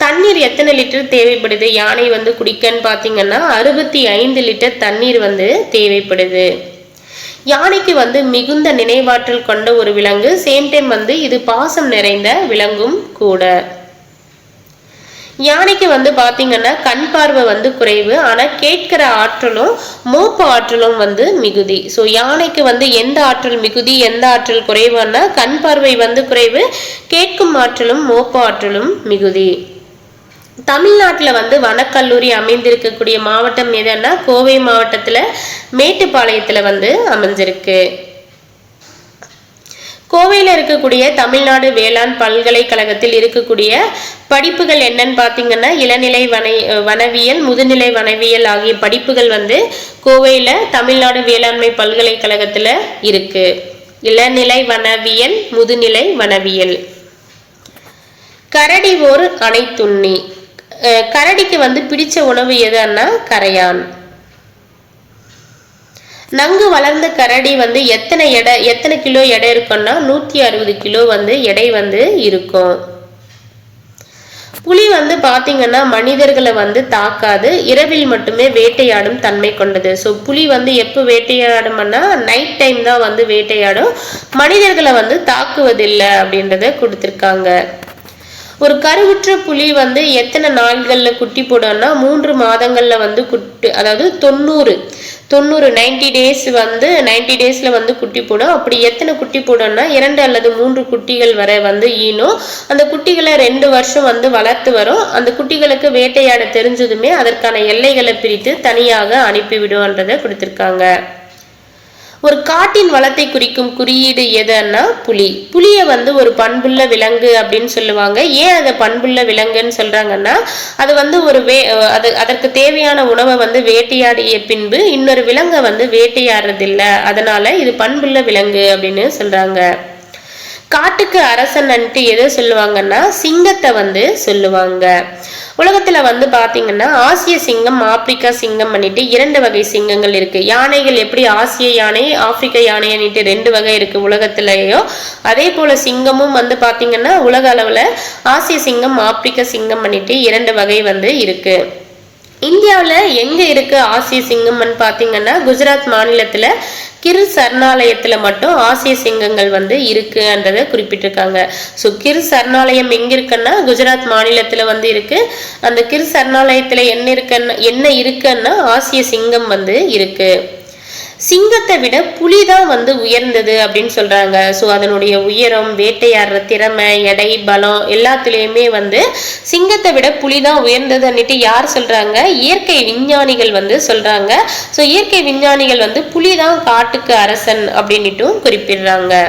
தண்ணீர் எத்தனை லிட்டர் தேவைப்படுது யானை வந்து குடிக்கன்னு பாத்தீங்கன்னா 65 லிட்டர் தண்ணீர் வந்து தேவைப்படுது. யானைக்கு வந்து மிகுந்த நினைவாற்றல் கொண்ட ஒரு விலங்கு. சேம் டைம் வந்து இது பாசம் நிறைந்த விலங்கும் கூட. யானைக்கு வந்து பாத்தீங்கன்னா கண் பார்வை வந்து குறைவு, ஆனா கேட்கிற ஆற்றலும் மோப்ப ஆற்றலும் வந்து மிகுதி. யானைக்கு வந்து எந்த ஆற்றல் மிகுதி எந்த ஆற்றல் குறைவுன்னா கண் பார்வை வந்து குறைவு, கேட்கும் ஆற்றலும் மோப்ப ஆற்றலும் மிகுதி. தமிழ்நாட்டுல வந்து வனக்கல்லூரி அமைந்திருக்கக்கூடிய மாவட்டம் எதுன்னா கோவை மாவட்டத்துல மேட்டுப்பாளையத்துல வந்து அமைஞ்சிருக்கு. கோவையில இருக்கக்கூடிய தமிழ்நாடு வேளாண் பல்கலைக்கழகத்தில் இருக்கக்கூடிய படிப்புகள் என்னன்னு பாத்தீங்கன்னா இளநிலை வனவியல், முதுநிலை வனவியல் ஆகிய படிப்புகள் வந்து கோவையில தமிழ்நாடு வேளாண்மை பல்கலைக்கழகத்துல இருக்கு. இளநிலை வனவியல், முதுநிலை வனவியல். கரடி ஓர் அனைத்துண்ணி. கரடிக்கு வந்து பிடிச்ச உணவு எதுன்னா கரையான். நன்கு வளர்ந்த கரடி வந்து எத்தனை கிலோ எடை இருக்கும்னா 160 கிலோ வந்து எடை வந்து இருக்கும். புலி வந்து பாத்தீங்கன்னா மனிதர்களை வந்து தாக்காது, இரவில் மட்டுமே வேட்டையாடும் தன்மை கொண்டது. புலி வந்து எப்போ வேட்டையாடும்னா நைட் டைம் தான் வந்து வேட்டையாடும், மனிதர்களை வந்து தாக்குவதில்லை அப்படின்றத கொடுத்திருக்காங்க. ஒரு கருவுற்ற புலி வந்து எத்தனை நாள்கள்ல குட்டி போடும்னா 3 மாதங்கள்ல வந்து அதாவது 90 டேஸ் வந்து 90 டேஸ்ல வந்து குட்டி போடும். அப்படி எத்தனை குட்டி போடும்னா 2 அல்லது 3 குட்டிகள் வரை வந்து ஈனும். அந்த குட்டிகளை 2 வருஷம் வந்து வளர்த்து வரும். அந்த குட்டிகளுக்கு வேட்டையாட தெரிஞ்சதுமே அதற்கான எல்லைகளை பிரித்து தனியாக அனுப்பிவிடும்ன்றதை கொடுத்திருக்காங்க. ஒரு காட்டின் வளத்தை குறிக்கும் குறியீடு எதுன்னா புலி. புலியை வந்து ஒரு பண்புள்ள விலங்கு அப்படின்னு சொல்லுவாங்க. ஏன் அதை பண்புள்ள விலங்குன்னு சொல்றாங்கன்னா, அது வந்து ஒரு அதற்கு தேவையான உணவை வந்து வேட்டையாடிய பின்பு இன்னொரு விலங்கை வந்து வேட்டையாடுறதில்லை, அதனால இது பண்புள்ள விலங்கு அப்படின்னு சொல்றாங்க. காட்டுக்கு அரசன் எதை சொல்லுவாங்கன்னா சிங்கத்தை வந்து சொல்லுவாங்க. உலகத்துல வந்து பாத்தீங்கன்னா ஆசிய சிங்கம், ஆப்பிரிக்கா சிங்கம் பண்ணிட்டு 2 வகை சிங்கங்கள் இருக்கு. யானைகள் எப்படி ஆசிய யானை, ஆப்பிரிக்க யானைன்னுட்டு 2 வகை இருக்கு உலகத்திலேயோ, அதே போல சிங்கமும் வந்து பாத்தீங்கன்னா உலக அளவுல ஆசிய சிங்கம், ஆப்பிரிக்க சிங்கம் பண்ணிட்டு 2 வகை வந்து இருக்கு. இந்தியாவில் எங்க இருக்கு ஆசிய சிங்கம்னு பாத்தீங்கன்னா குஜராத் மாநிலத்துல கிர் சரணாலயத்துல மட்டும் ஆசிய சிங்கங்கள் வந்து இருக்குன்றத குறிப்பிட்டிருக்காங்க. ஸோ கிர் சரணாலயம் எங்க இருக்குன்னா குஜராத் மாநிலத்துல வந்து இருக்கு. அந்த கிர் சரணாலயத்துல என்ன இருக்குன்னா ஆசிய சிங்கம் வந்து இருக்கு. சிங்கத்தை விட புலிதான் வந்து உயர்ந்தது அப்படின்னு சொல்றாங்க. ஸோ அதனுடைய உயரம், வேட்டையாடுற திறமை, எடை, பலம் எல்லாத்துலேயுமே வந்து சிங்கத்தை விட புலிதான் உயர்ந்ததுன்னுட்டு யார் சொல்றாங்க? இயற்கை விஞ்ஞானிகள் வந்து சொல்றாங்க. ஸோ இயற்கை விஞ்ஞானிகள் வந்து புலிதான் காட்டுக்கு அரசன் அப்படின்னுட்டும் குறிப்பிடுறாங்க.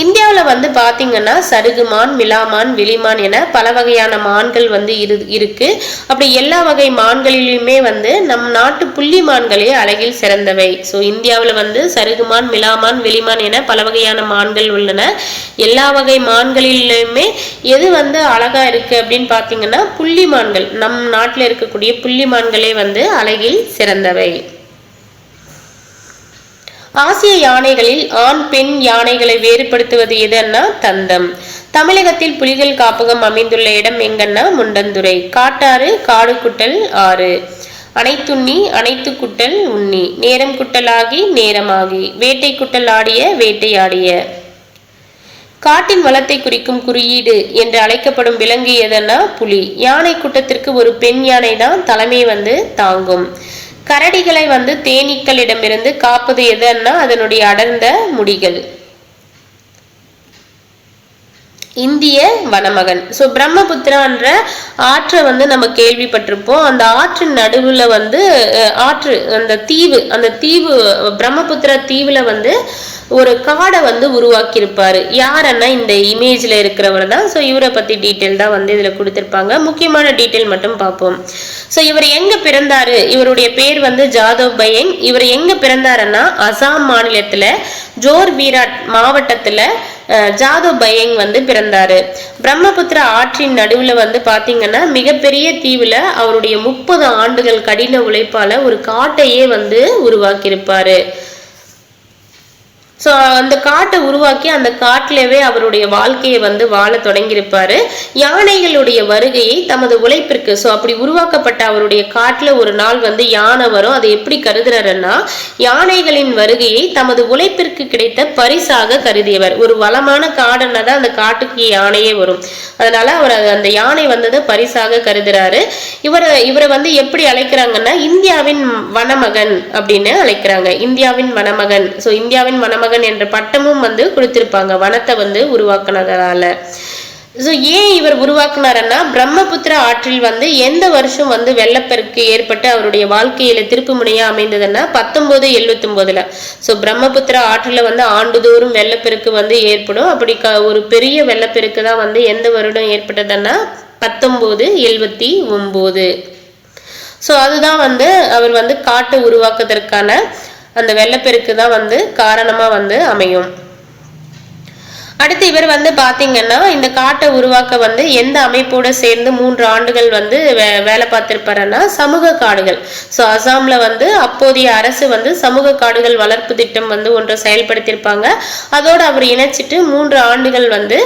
இந்தியாவில் வந்து பார்த்தீங்கன்னா சருகுமான், மிலாமான், விழிமான் என பல வகையான மான்கள் வந்து இருக்கு. அப்படி எல்லா வகை மான்களிலுமே வந்து நம் நாட்டு புள்ளி மான்களே அழகில் சிறந்தவை. ஸோ இந்தியாவில் வந்து சருகுமான், மிலாமான், விழிமான் என பல வகையான மான்கள் உள்ளன. எல்லா வகை மான்களிலுமே எது வந்து அழகா இருக்கு அப்படின்னு பார்த்தீங்கன்னா புள்ளி மான்கள், நம் நாட்டில் இருக்கக்கூடிய புள்ளி மான்களே வந்து அழகில் சிறந்தவை. ஆசிய யானைகளில் ஆண் பெண் யானைகளை வேறுபடுத்துவது எதுன்னா தந்தம். தமிழகத்தில் புலிகள் காப்பகம் அமைந்துள்ள இடம் எங்கன்னா முண்டந்துறை. காட்டாறு, காடு குட்டல் ஆறு. அனைத்துண்ணி, அனைத்து குட்டல் உண்ணி. நேரம் குட்டலாகி, நேரமாகி. வேட்டை குட்டல் ஆடிய, வேட்டையாடிய. காட்டின் வளத்தை குறிக்கும் குறியீடு என்று அழைக்கப்படும் விலங்கு எதுன்னா புலி. யானை கூட்டத்திற்கு ஒரு பெண் யானை தான் தலைமை வந்து தாங்கும். கரடிகளை வந்து தேனீக்களிடமிருந்து காப்பது எதுன்னா அதனுடைய அடர்ந்த முடிகள். இந்திய வனமகன். ஸோ பிரம்மபுத்திரான்ற ஆற்றை வந்து நம்ம கேள்விப்பட்டிருப்போம். அந்த ஆற்றின் நடுவுல வந்து அந்த தீவு பிரம்மபுத்திரா தீவுல வந்து ஒரு காடை வந்து உருவாக்கி இருப்பாரு. யாருன்னா இந்த இமேஜ்ல இருக்கிறவர் தான். ஸோ இவரை பத்தி டீட்டெயில் தான் வந்து இதுல கொடுத்திருப்பாங்க. முக்கியமான டீட்டெயில் மட்டும் பார்ப்போம். ஸோ இவர் எங்க பிறந்தாரு? இவருடைய பேர் வந்து ஜாதவ் பயங். இவர் எங்க பிறந்தாருன்னா அசாம் மாநிலத்துல ஜோர் வீராட் மாவட்டத்துல ஜாதவ் பயங் வந்து பிறந்தாரு. பிரம்மபுத்திரா ஆற்றின் நடுவுல வந்து பாத்தீங்கன்னா மிகப்பெரிய தீவுல அவருடைய 30 ஆண்டுகள் கடின உழைப்பால ஒரு காட்டையே வந்து உருவாக்கி இருப்பாரு. ஸோ அந்த காட்டை உருவாக்கி அந்த காட்டிலவே அவருடைய வாழ்க்கையை வந்து வாழ தொடங்கியிருப்பாரு. யானைகளுடைய வருகையை தமது உழைப்பிற்கு, ஸோ அப்படி உருவாக்கப்பட்ட அவருடைய காட்டுல ஒரு நாள் வந்து யானை வரும். அதை எப்படி கருதுறாருன்னா யானைகளின் வருகையை தமது உழைப்பிற்கு கிடைத்த பரிசாக கருதியவர். ஒரு வளமான காடுன்னா தான் அந்த காட்டுக்கு யானையே வரும். அதனால அவர் அந்த யானை வந்ததை பரிசாக கருதுறாரு. இவரை வந்து எப்படி அழைக்கிறாங்கன்னா இந்தியாவின் வனமகன் அப்படின்னு அழைக்கிறாங்க. இந்தியாவின் வனமகன். ஸோ இந்தியாவின் வனமகன் என்ற பட்டமும் வந்து கொடுத்திருப்பாங்க வனத்தை வந்து உருவாக்குனதால. ஸோ ஏன் இவர் உருவாக்குனாருன்னா பிரம்மபுத்திரா ஆற்றில் வந்து எந்த வருஷம் வந்து வெள்ளப்பெருக்கு ஏற்பட்டு அவருடைய வாழ்க்கையில திருப்பு முனையா அமைந்ததுன்னா 1979. ஸோ பிரம்மபுத்திரா ஆற்றில் வந்து ஆண்டுதோறும் வெள்ளப்பெருக்கு வந்து ஏற்படும். அப்படி ஒரு பெரிய வெள்ளப்பெருக்கு தான் வந்து எந்த வருடம் ஏற்பட்டதுன்னா 1979. ஸோ அதுதான் வந்து அவர் வந்து காட்டை உருவாக்குவதற்கான அந்த வெள்ளப்பெருக்கு தான் வந்து காரணமா வந்து அமையும். அடுத்து இவர் வந்து பாத்தீங்கன்னா இந்த காட்டை உருவாக்க வந்து எந்த அமைப்போட சேர்ந்து 3 ஆண்டுகள் வந்து வேலை பார்த்திருப்பாருன்னா சமூக காடுகள். ஸோ அசாம்ல வந்து அப்போதைய அரசு வந்து சமூக காடுகள் வளர்ப்பு திட்டம் வந்து ஒன்றை செயல்படுத்தியிருப்பாங்க. அதோடு அவர் இணைச்சிட்டு 3 ஆண்டுகள் வந்து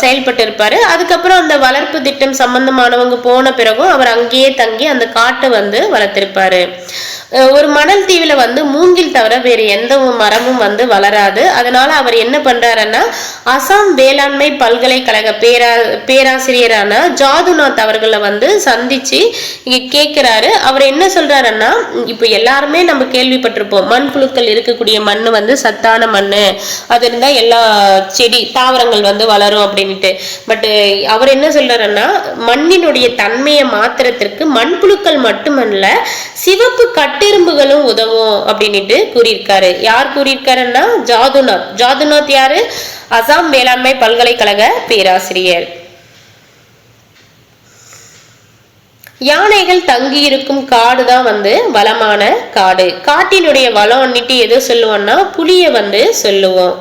செயல்பட்டு இருப்பாரு. அதுக்கப்புறம் அந்த வளர்ப்பு திட்டம் சம்பந்தமானவங்க போன பிறகும் அவர் அங்கேயே தங்கி அந்த காட்டை வந்து வளர்த்திருப்பாரு. ஒரு மணல் தீவுல வந்து மூங்கில் தவிர வேறு எந்த மரமும் வந்து வளராது. அதனால அவர் என்ன பண்றாருன்னா அசாம் வேளாண்மை பல்கலைக்கழக பேராசிரியரான ஜாதுநாத் அவர்களை வந்து சந்திச்சு இங்க கேட்கிறாரு. அவர் என்ன சொல்றாருன்னா இப்ப எல்லாருமே நம்ம கேள்விப்பட்டிருப்போம் மண்புழுக்கள் இருக்கக்கூடிய மண்ணு வந்து சத்தான மண்ணு, அது இருந்தா எல்லா செடி தாவரங்கள் வந்து வளரும் அப்படின்ட்டு. பட் அவர் என்ன சொல்றாருன்னா மண்ணினுடைய தன்மையை மாத்திரத்திற்கு மண்புழுக்கள் மட்டுமல்ல சிவப்பு கட்டு கட்டெரும்புகளும் உதவும் அப்படின்ட்டு கூறியிருக்காரு. யார் கூறியிருக்காருன்னா ஜாதுநாத். ஜாதுநாத் யாரு? அசாம் வேளாண்மை பல்கலைக்கழக பேராசிரியர். யானைகள் தங்கி இருக்கும் காடு தான் வளமான காடு. காட்டினுடைய வளம் எது சொல்லுவோம்னா புலிய சொல்லுவோம்.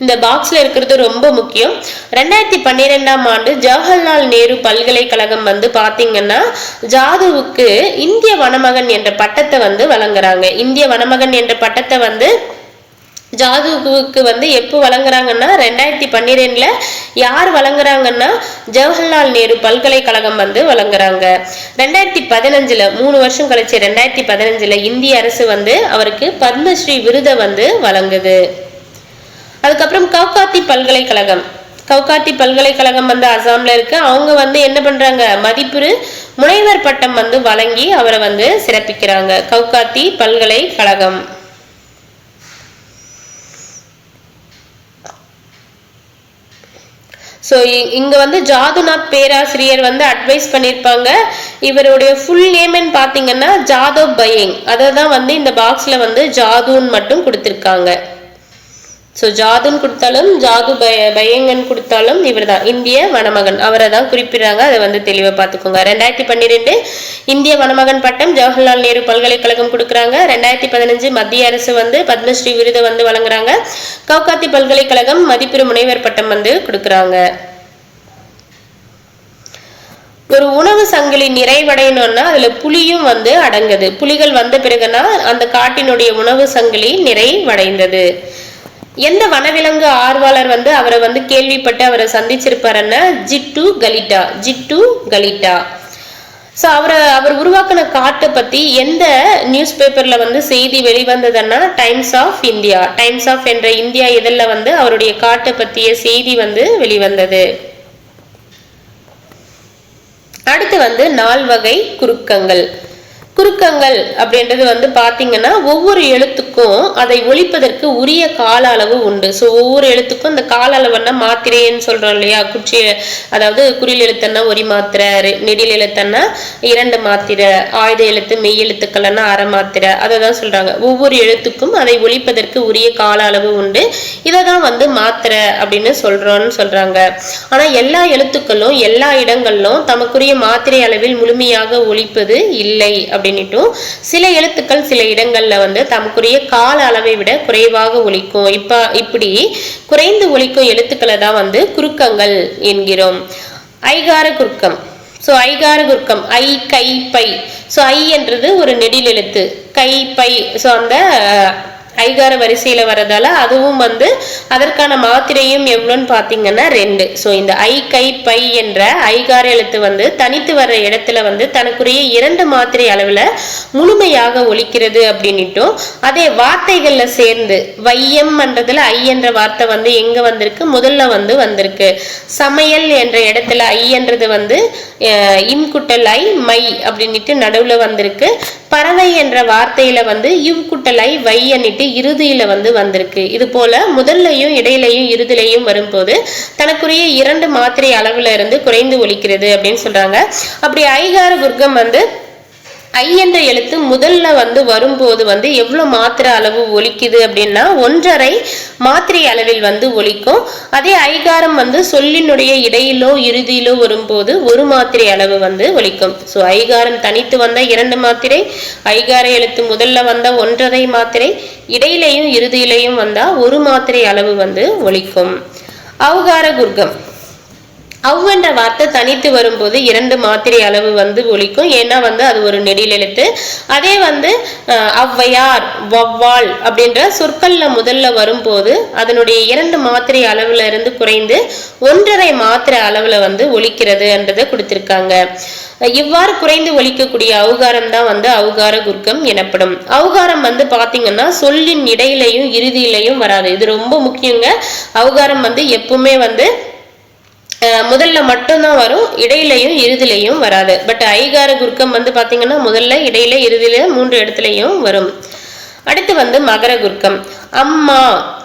இந்த பாக்ஸ்ல இருக்கிறது ரொம்ப முக்கியம். 2012ஆம் ஆண்டு ஜவஹர்லால் நேரு பல்கலைக்கழகம் பாத்தீங்கன்னா ஜாதுவுக்கு இந்திய வனமகன் என்ற பட்டத்தை வழங்குறாங்க. இந்திய வனமகன் என்ற பட்டத்தை ஜாதுவுக்கு எப்போ வழங்குறாங்கன்னா 2012ல யார் வழங்குறாங்கன்னா ஜவஹர்லால் நேரு பல்கலைக்கழகம் வழங்குறாங்க. 2015ல 3 வருஷம் கழிச்சு 2015ல இந்திய அரசு அவருக்கு பத்மஸ்ரீ விருதை வழங்குது. அதுக்கப்புறம் கவுகாத்தி பல்கலைக்கழகம். கவுகாத்தி பல்கலைக்கழகம் அசாம்ல இருக்கு. அவங்க என்ன பண்றாங்க? மதிப்புறு முனைவர் பட்டம் வழங்கி அவரை சிறப்பிக்கிறாங்க. கவுகாத்தி பல்கலைக்கழகம். ஸோ இங்க ஜாதுநாத் பேராசிரியர் அட்வைஸ் பண்ணியிருப்பாங்க. இவருடைய ஃபுல் நேம்னு பார்த்தீங்கன்னா ஜாதவ் பையங். அதை தான் இந்த பாக்ஸ்ல ஜாதுன்னு மட்டும் கொடுத்துருக்காங்க. ஸோ ஜாதுன்னு கொடுத்தாலும் ஜாது பயங்கன் கொடுத்தாலும் இவர் தான் இந்திய வனமகன். அவரை தான் குறிப்பிடுறாங்க. அதை தெளிவாக பார்த்துக்கோங்க. 2012 இந்திய வனமகன் பட்டம் ஜவஹர்லால் நேரு பல்கலைக்கழகம் கொடுக்குறாங்க. 2015 மத்திய அரசு பத்மஸ்ரீ விருதை வழங்குறாங்க. கவுகாத்தி பல்கலைக்கழகம் மதிப்பெரு முனைவர் பட்டம் கொடுக்குறாங்க. ஒரு உணவு சங்கிலி நிறைவடையணும்னா அதுல புலியும் அடங்குது. புலிகள் வந்த பிறகுனா அந்த காட்டினுடைய உணவு சங்கிலி நிறைவடைந்தது. எந்த வனவிலங்கு ஆர்வலர் அவரை கேள்விப்பட்டு அவரை சந்திச்சிருப்பாருன்னா ஜிட்டு கலிட்டா. ஜிட்டு கலிட்டா. ஸோ அவர் உருவாக்கின காட்டை பத்தி எந்த நியூஸ் பேப்பர்ல செய்தி வெளிவந்ததுன்னா Times of India. Times of என்ற இந்தியா இதழில் அவருடைய காட்டை பத்திய செய்தி வெளிவந்தது. அடுத்து நால்வகை குறுக்கங்கள். குறுக்கங்கள் அப்படின்றது பாத்தீங்கன்னா ஒவ்வொரு எழுத்துக்கும் அதை ஒழிப்பதற்கு உரிய கால அளவு உண்டு. ஸோ ஒவ்வொரு எழுத்துக்கும் இந்த கால அளவுன்னா மாத்திரைன்னு சொல்றோம் இல்லையா? அதாவது குறில் எழுத்துன்னா ஒரு மாத்திரை, நெடில் எழுத்துன்னா 2 மாத்திரை, ஆயுத எழுத்து மெய் எழுத்துக்கள்னா அரை மாத்திரை, அதை தான் சொல்றாங்க. ஒவ்வொரு எழுத்துக்கும் அதை ஒழிப்பதற்கு உரிய கால அளவு உண்டு. இதை தான் மாத்திரை அப்படின்னு சொல்றாங்க. ஆனா எல்லா எழுத்துக்களும் எல்லா இடங்களிலும் தமக்குரிய மாத்திரை அளவில் முழுமையாக ஒழிப்பது இல்லை. சில எழுத்துக்கள் சில இடங்கள்ல தமக்குரிய கால அளவை விட குறைவாக ஒலிக்கும். இப்படி குறைந்து ஒலிக்கும் எழுத்துக்களை தான் குறுக்கங்கள் என்கிறோம். ஐகார குறுக்கம். ஸோ ஐகார குறுக்கம் ஐ கை பை. ஸோ ஐ என்றது ஒரு நெடில் எழுத்து, கை பை ஸோ அந்த ஐகார வரிசையில வரதால அதுவும் அதற்கான மாத்திரையும் எவ்வளோன்னு பாத்தீங்கன்னா 2. ஸோ இந்த ஐ கை பை என்ற ஐகார எழுத்து தனித்து வர்ற இடத்துல தனக்குரிய 2 மாத்திரை அளவுல முழுமையாக ஒலிக்கிறது அப்படின்னுட்டும், அதே வார்த்தைகள்ல சேர்ந்து வையம் என்றதுல ஐ என்ற வார்த்தை எங்க வந்திருக்கு? முதல்ல வந்திருக்கு. சமையல் என்ற இடத்துல ஐ என்றது இம் குட்டல் ஐ மை அப்படின்னுட்டு நடுவுல வந்திருக்கு. பறவை என்ற வார்த்தையில இவ் குட்டல் ஐ வை அன்னிட்டு இறுதியில வந்திருக்கு. இது போல முதல்லையும் இடையிலையும் இறுதியிலையும் வரும்போது தனக்குரிய 2 மாத்திரை அளவுல இருந்து குறைந்து ஒலிக்கிறது அப்படின்னு சொல்றாங்க. அப்படி ஐகார குர்க்கம் ஐ என்ற எழுத்து முதல்ல வரும்போது எவ்வளவு மாத்திரை அளவு ஒலிக்குது அப்படின்னா 1.5 மாத்திரை அளவில் ஒலிக்கும். அதே ஐகாரம் சொல்லினுடைய இடையிலோ இறுதியிலோ வரும்போது 1 மாத்திரை அளவு ஒலிக்கும். ஸோ ஐகாரம் தனித்து வந்த 2 மாத்திரை, ஐகார எழுத்து முதல்ல வந்த 1.5 மாத்திரை, இடையிலையும் இறுதியிலையும் வந்தா 1 மாத்திரை அளவு ஒலிக்கும். ஔகார குர்க்கம். அவ் என்ற வார்த்தை தனித்து வரும்போது 2 மாத்திரை அளவு ஒலிக்கும். ஏன்னா அது ஒரு நெடில் எழுத்து. அதே ஔவையார், வவ்வால் அப்படின்ற சொற்கள்ல முதல்ல வரும்போது அதனுடைய 2 மாத்திரை அளவுல இருந்து குறைந்து 1.5 மாத்திரை அளவுல ஒலிக்கிறது என்றதை கொடுத்திருக்காங்க. இவ்வாறு குறைந்து ஒலிக்கக்கூடிய ஔகாரம் தான் ஔகார குர்க்கம் எனப்படும். ஔகாரம் பாத்தீங்கன்னா சொல்லின் இடையிலையும் இறுதியிலையும் வராது. இது ரொம்ப முக்கியங்க. ஔகாரம் எப்பவுமே முதல்ல மட்டும்தான் வரும், இடையிலையும் இறுதிலையும் வராது. பட் ஐகார குர்க்கம் பாத்தீங்கன்னா முதல்ல இடையில இறுதியில 3 இடத்துலையும் வரும். அடுத்து மகர குர்க்கம். அம்மா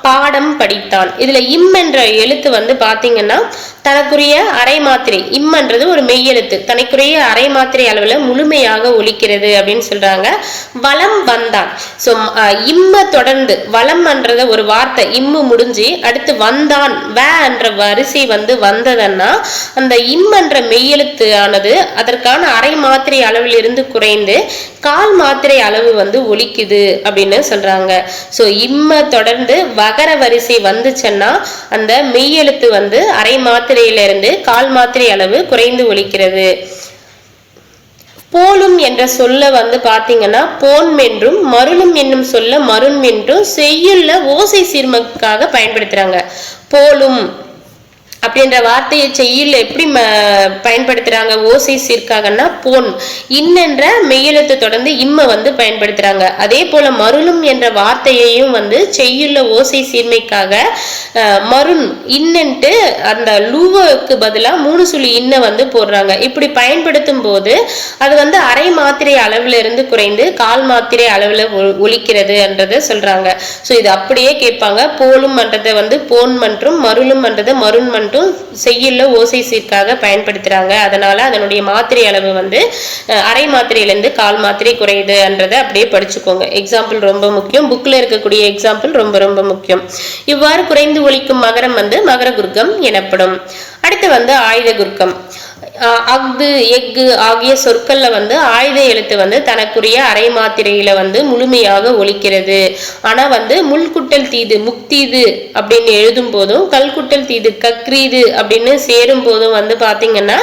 பாடம் படித்தான். இதுல இம் என்ற எழுத்து வந்து பாத்தீங்கன்னா தனக்குரிய அரை மாத்திரை, இம்ன்றது ஒரு மெய்யெழுத்து, தனக்குரிய அரை மாத்திரை அளவுல முழுமையாக ஒலிக்கிறது அப்படின்னு சொல்றாங்க. வலம் வந்தான். சோ இம்ம தொடர்ந்து வலம் என்றத ஒரு வார்த்தை இம்மு முடிஞ்சு அடுத்து வந்தான் வ என்ற வரிசை வந்து வந்ததுன்னா அந்த இம் என்ற மெய்யெழுத்து ஆனது அதற்கான அரை மாத்திரை அளவில் இருந்து குறைந்து கால் மாத்திரை அளவு வந்து ஒலிக்குது அப்படின்னு சொல்றாங்க. சோ இம்ம தொடர்ந்து வகர வரிசை வந்துச்சுன்னா அந்த மெய்யெழுத்து வந்து அரை மாத்திரையில இருந்து கால் மாத்திரை அளவு குறைந்து ஒலிக்கிறது. போலும் என்ற சொல்ல வந்து பாத்தீங்கன்னா போன் என்றும் மருளும் என்னும் சொல்ல மருண் என்றும் செய்யுள்ள ஓசை சீர்மக்காக பயன்படுத்துறாங்க. போலும் அப்படின்ற வார்த்தையை செய்யுள்ள எப்படி பயன்படுத்துறாங்க ஓசை சீர்க்காகன்னா போன் இன்னென்ற மெய்யெழுத்து தொடர்ந்து இம்ம வந்து பயன்படுத்துறாங்க. அதே போல மருளும் என்ற வார்த்தையையும் வந்து செய்யுள்ள ஓசை சீர்மைக்காக மருண் இன்னன்ட்டு அந்த லூவுக்கு பதிலா 3 சுழி இன்ன வந்து போடுறாங்க. இப்படி பயன்படுத்தும் போது அது வந்து அரை மாத்திரை அளவுல இருந்து குறைந்து கால் மாத்திரை அளவுல ஒலிக்கிறது என்றதை சொல்றாங்க. சோ இது அப்படியே கேட்பாங்க. போலும் என்றதை வந்து போன் மற்றும் மருளும் என்றதை மருண் செய்யுள்ள ஓசை சீர்க்காக பயன்படுத்துறாங்க. அதனால அதனுடைய மாத்திரை அளவு வந்து அரை மாத்திரையிலிருந்து கால் மாத்திரை குறையுது என்றதை அப்படியே படிச்சுக்கோங்க. எக்ஸாம்பிள் ரொம்ப முக்கியம். புக்ல இருக்கக்கூடிய எக்ஸாம்பிள் ரொம்ப ரொம்ப முக்கியம். இவ்வாறு குறைந்து ஒலிக்கும் மகரம் வந்து மகர குர்க்கம் எனப்படும். அடுத்து வந்து ஆயுத குர்க்கம். அஃது எஃகு ஆகிய சொற்கள்ல வந்து ஆயுத எழுத்து வந்து தனக்குரிய அரை மாத்திரையில வந்து முழுமையாக ஒலிக்கிறது. ஆனா வந்து முள்குட்டல் தீது முக்தீது அப்படின்னு எழுதும் போதும் கல்குட்டல் தீது கக்ரீது அப்படின்னு சேரும் போதும் வந்து பாத்தீங்கன்னா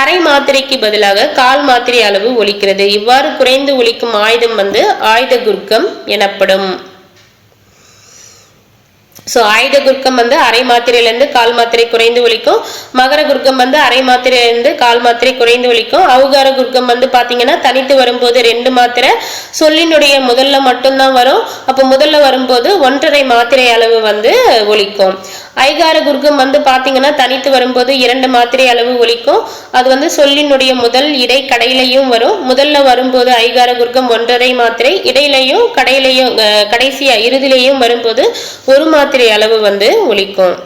அரை மாத்திரைக்கு பதிலாக கால் மாத்திரை அளவு ஒலிக்கிறது. இவ்வாறு குறைந்து ஒலிக்கும் ஆயுதம் வந்து ஆயுத குர்க்கம் எனப்படும். சோ ஆயுத குர்க்கம் வந்து அரை மாத்திரையிலிருந்து கால் மாத்திரை குறைந்து ஒலிக்கும். மகர குர்க்கம் வந்து அரை மாத்திரையிலிருந்து கால் மாத்திரை குறைந்து ஒலிக்கும். அவுகார குர்க்கம் வந்து பாத்தீங்கன்னா தனித்து வரும்போது 2 மாத்திரை சொல்லினுடைய முதல்ல மட்டும்தான் வரும். அப்ப முதல்ல வரும்போது 1.5 மாத்திரை அளவு வந்து ஒலிக்கும். ஐகார குர்க்கம் வந்து பாத்தீங்கன்னா தனித்து வரும்போது 2 மாத்திரை அளவு ஒலிக்கும். அது வந்து சொல்லினுடைய முதல் இடை கடையிலையும் வரும். முதல்ல வரும்போது ஐகார குர்க்கம் 1.5 மாத்திரை, இடையிலையும் கடையிலையும் கடைசியா இறுதியிலையும் வரும்போது 1 மாத்திரை அளவு வந்து ஒலிக்கும்.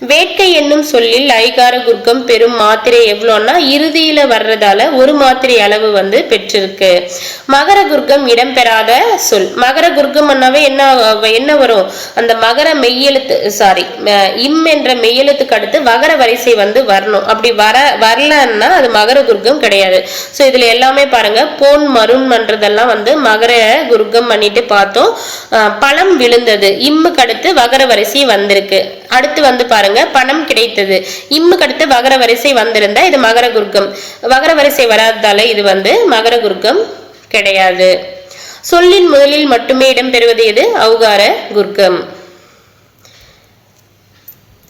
வேட்கை என்னும் சொல்லில் ஐகார குர்க்கம் பெரும் மாத்திரை எவ்வளோன்னா இறுதியில வர்றதால 1 மாத்திரை அளவு வந்து பெற்றிருக்கு. மகர குர்க்கம் இடம்பெறாத சொல். மகர குர்க்கம் என்ன வரும்? அந்த மகர மெய்யெழுத்து இம் என்ற மெய்யெழுத்துக்கு அடுத்து வகர வரிசை வந்து வரணும். அப்படி வரலன்னா அது மகர குர்க்கம் கிடையாது. சோ இதுல எல்லாமே பாருங்க போன் மருண் பண்றதெல்லாம் வந்து மகர குர்க்கம் பண்ணிட்டு பார்த்தோம். பழம் விழுந்தது இம்முக்கு அடுத்து வகர வரிசை வந்திருக்கு. அடுத்து வந்து பாருங்க பணம் கிடைத்தது இம்முக்கு அடுத்து வகர வரிசை வந்திருந்தா இது மகர குர்க்கம். வகர வரிசை வராததால இது வந்து மகர குர்க்கம் கிடையாது. சொல்லின் முதலில் மட்டுமே இடம்பெறுவது எது? ஔகார குர்க்கம்.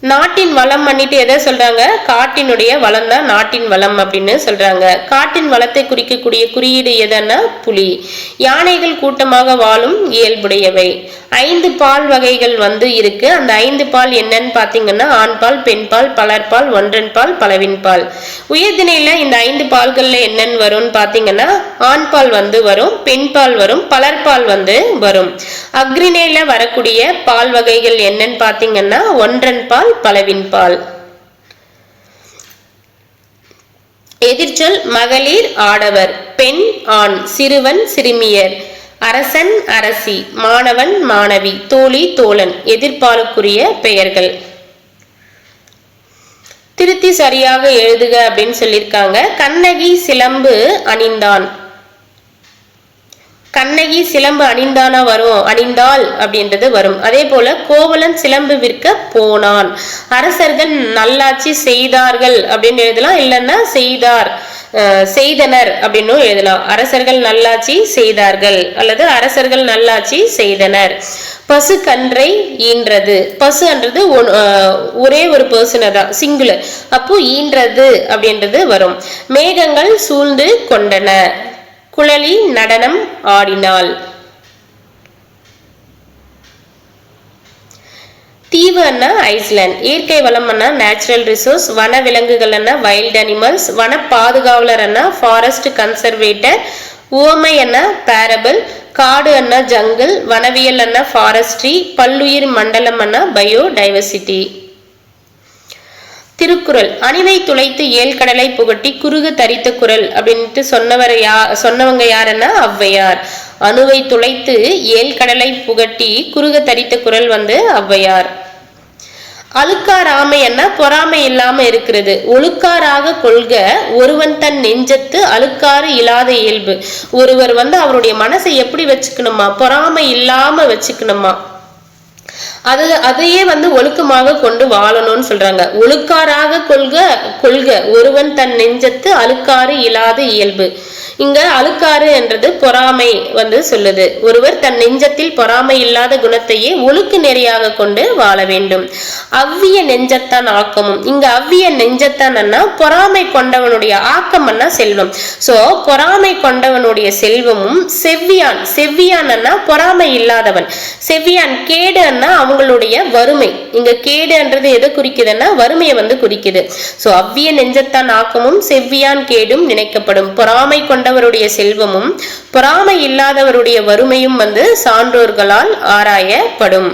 நாட்டின் வளம் பண்ணிட்டு எதை சொல்றாங்க? காட்டினுடைய வளம் தான் நாட்டின் வளம் அப்படின்னு சொல்றாங்க. காட்டின் வளத்தை குறிக்கக்கூடிய குறியீடு எதன்னா புலி. யானைகள் கூட்டமாக வாழும் இயல்புடையவை. 5 பால் வகைகள் வந்து இருக்கு. அந்த 5 பால் என்னன்னு பாத்தீங்கன்னா ஆண்பால், பெண்பால், பலர்பால், ஒன்றன் பால், பலவின் பால். உயர்திணையில இந்த 5 பால்கள்ல என்னன்னு வரும்னு பாத்தீங்கன்னா ஆண்பால் வந்து வரும், பெண்பால் வரும், பலர்பால் வந்து வரும். அக்ரிணையில வரக்கூடிய பால் வகைகள் என்னன்னு பாத்தீங்கன்னா ஒன்றன் பால், பலவின் பால். எதிர்ச்சொல் மகளிர், ஆடவர், பெண், ஆண், சிறுவன், சிறுமியர், அரசன், அரசி, மாணவன், மாணவி, தோழி, தோழன் எதிர்பாலுக்குரிய பெயர்கள். திருத்தி சரியாக எழுதுக அப்படின்னு சொல்லியிருக்காங்க. கண்ணகி சிலம்பு அணிந்தான். கண்ணகி சிலம்பு அணிந்தானா வரும், அணிந்தாள் அப்படின்றது வரும். அதே போல கோவலன் சிலம்பு விற்க போனான். அரசர்கள் நல்லாட்சி செய்தார்கள் அப்படின்னு எழுதலாம், இல்லைன்னா செய்தனர் அப்படின்னு எழுதலாம். அரசர்கள் நல்லாட்சி செய்தார்கள் அல்லது அரசர்கள் நல்லாட்சி செய்தனர். பசு கன்றை ஈன்றது. பசுன்றது ஒரே ஒரு பர்சனை தான், சிங்குலர். அப்போ ஈன்றது அப்படின்றது வரும். மேகங்கள் சூழ்ந்து கொண்டன. குழலி நடனம் ஆடினாள். தீவு அண்ணா ஐஸ்லாண்ட். இயற்கை வளம் அண்ணா நேச்சுரல் ரிசோர்ஸ். வன விலங்குகள் அண்ணா வைல்ட் அனிமல்ஸ். வன பாதுகாவலர் அண்ணா ஃபாரஸ்ட் கன்சர்வேட்டர். உவமை அண்ணா பேரபிள். காடு அண்ணா ஜங்கிள், வனவியல் அண்ணா ஃபாரஸ்ட்ரி, பல்லுயிர் மண்டலம் அண்ணா பயோடைவர்சிட்டி. திருக்குறள் அணிவை துளைத்து ஏழ்கடலை புகட்டி குறுக தரித்த குரல் அப்படின்ட்டு சொன்னவங்க யாருன்னா ஔவையார். அணுவை துளைத்து ஏழ்கடலை புகட்டி குறுக தரித்த குரல் ஔவையார். அழுக்காராமை என்ன பொறாமை இல்லாம இருக்கிறது. ஒழுக்காராக கொள்க ஒருவன் தன் நெஞ்சத்து அழுக்காறு இல்லாத இயல்பு. ஒருவர் அவருடைய மனசை எப்படி வச்சுக்கணுமா, பொறாமை இல்லாம வச்சுக்கணுமா, அதையே ஒழுக்கமாக கொண்டு வாழணும்னு சொல்றாங்க. ஒழுக்காராக கொள்க ஒருவன் தன் நெஞ்சத்து அழுக்காறு இல்லாத இயல்பு. இங்க அழுக்காறு என்றது பொறாமை சொல்லுது. ஒருவர் தன் நெஞ்சத்தில் பொறாமை இல்லாத குணத்தையே ஒழுக்கு நெறியாக கொண்டு வாழ வேண்டும். அவ்விய நெஞ்சத்தான் ஆக்கமும். இங்க அவ்விய நெஞ்சத்தான் பொறாமை கொண்டவனுடைய ஆக்கம் செல்வம். சோ பொறாமை கொண்டவனுடைய செல்வமும் செவ்வியான். செவ்வியான் பொறாமை இல்லாதவன். செவ்வியான் கேடு அவங்களுடைய வறுமை. இங்க கேடுன்றது எதை குறிக்குதுன்னா வறுமையை குறிக்குது. சோ அவ்விய நெஞ்சத்தான் ஆக்கமும் செவ்வியான் கேடும் நினைக்கப்படும். பொறாமை கொண்டவருடைய செல்வமும் பொறாமை இல்லாதவருடைய வறுமையும் சான்றோர்களால் ஆராயப்படும்.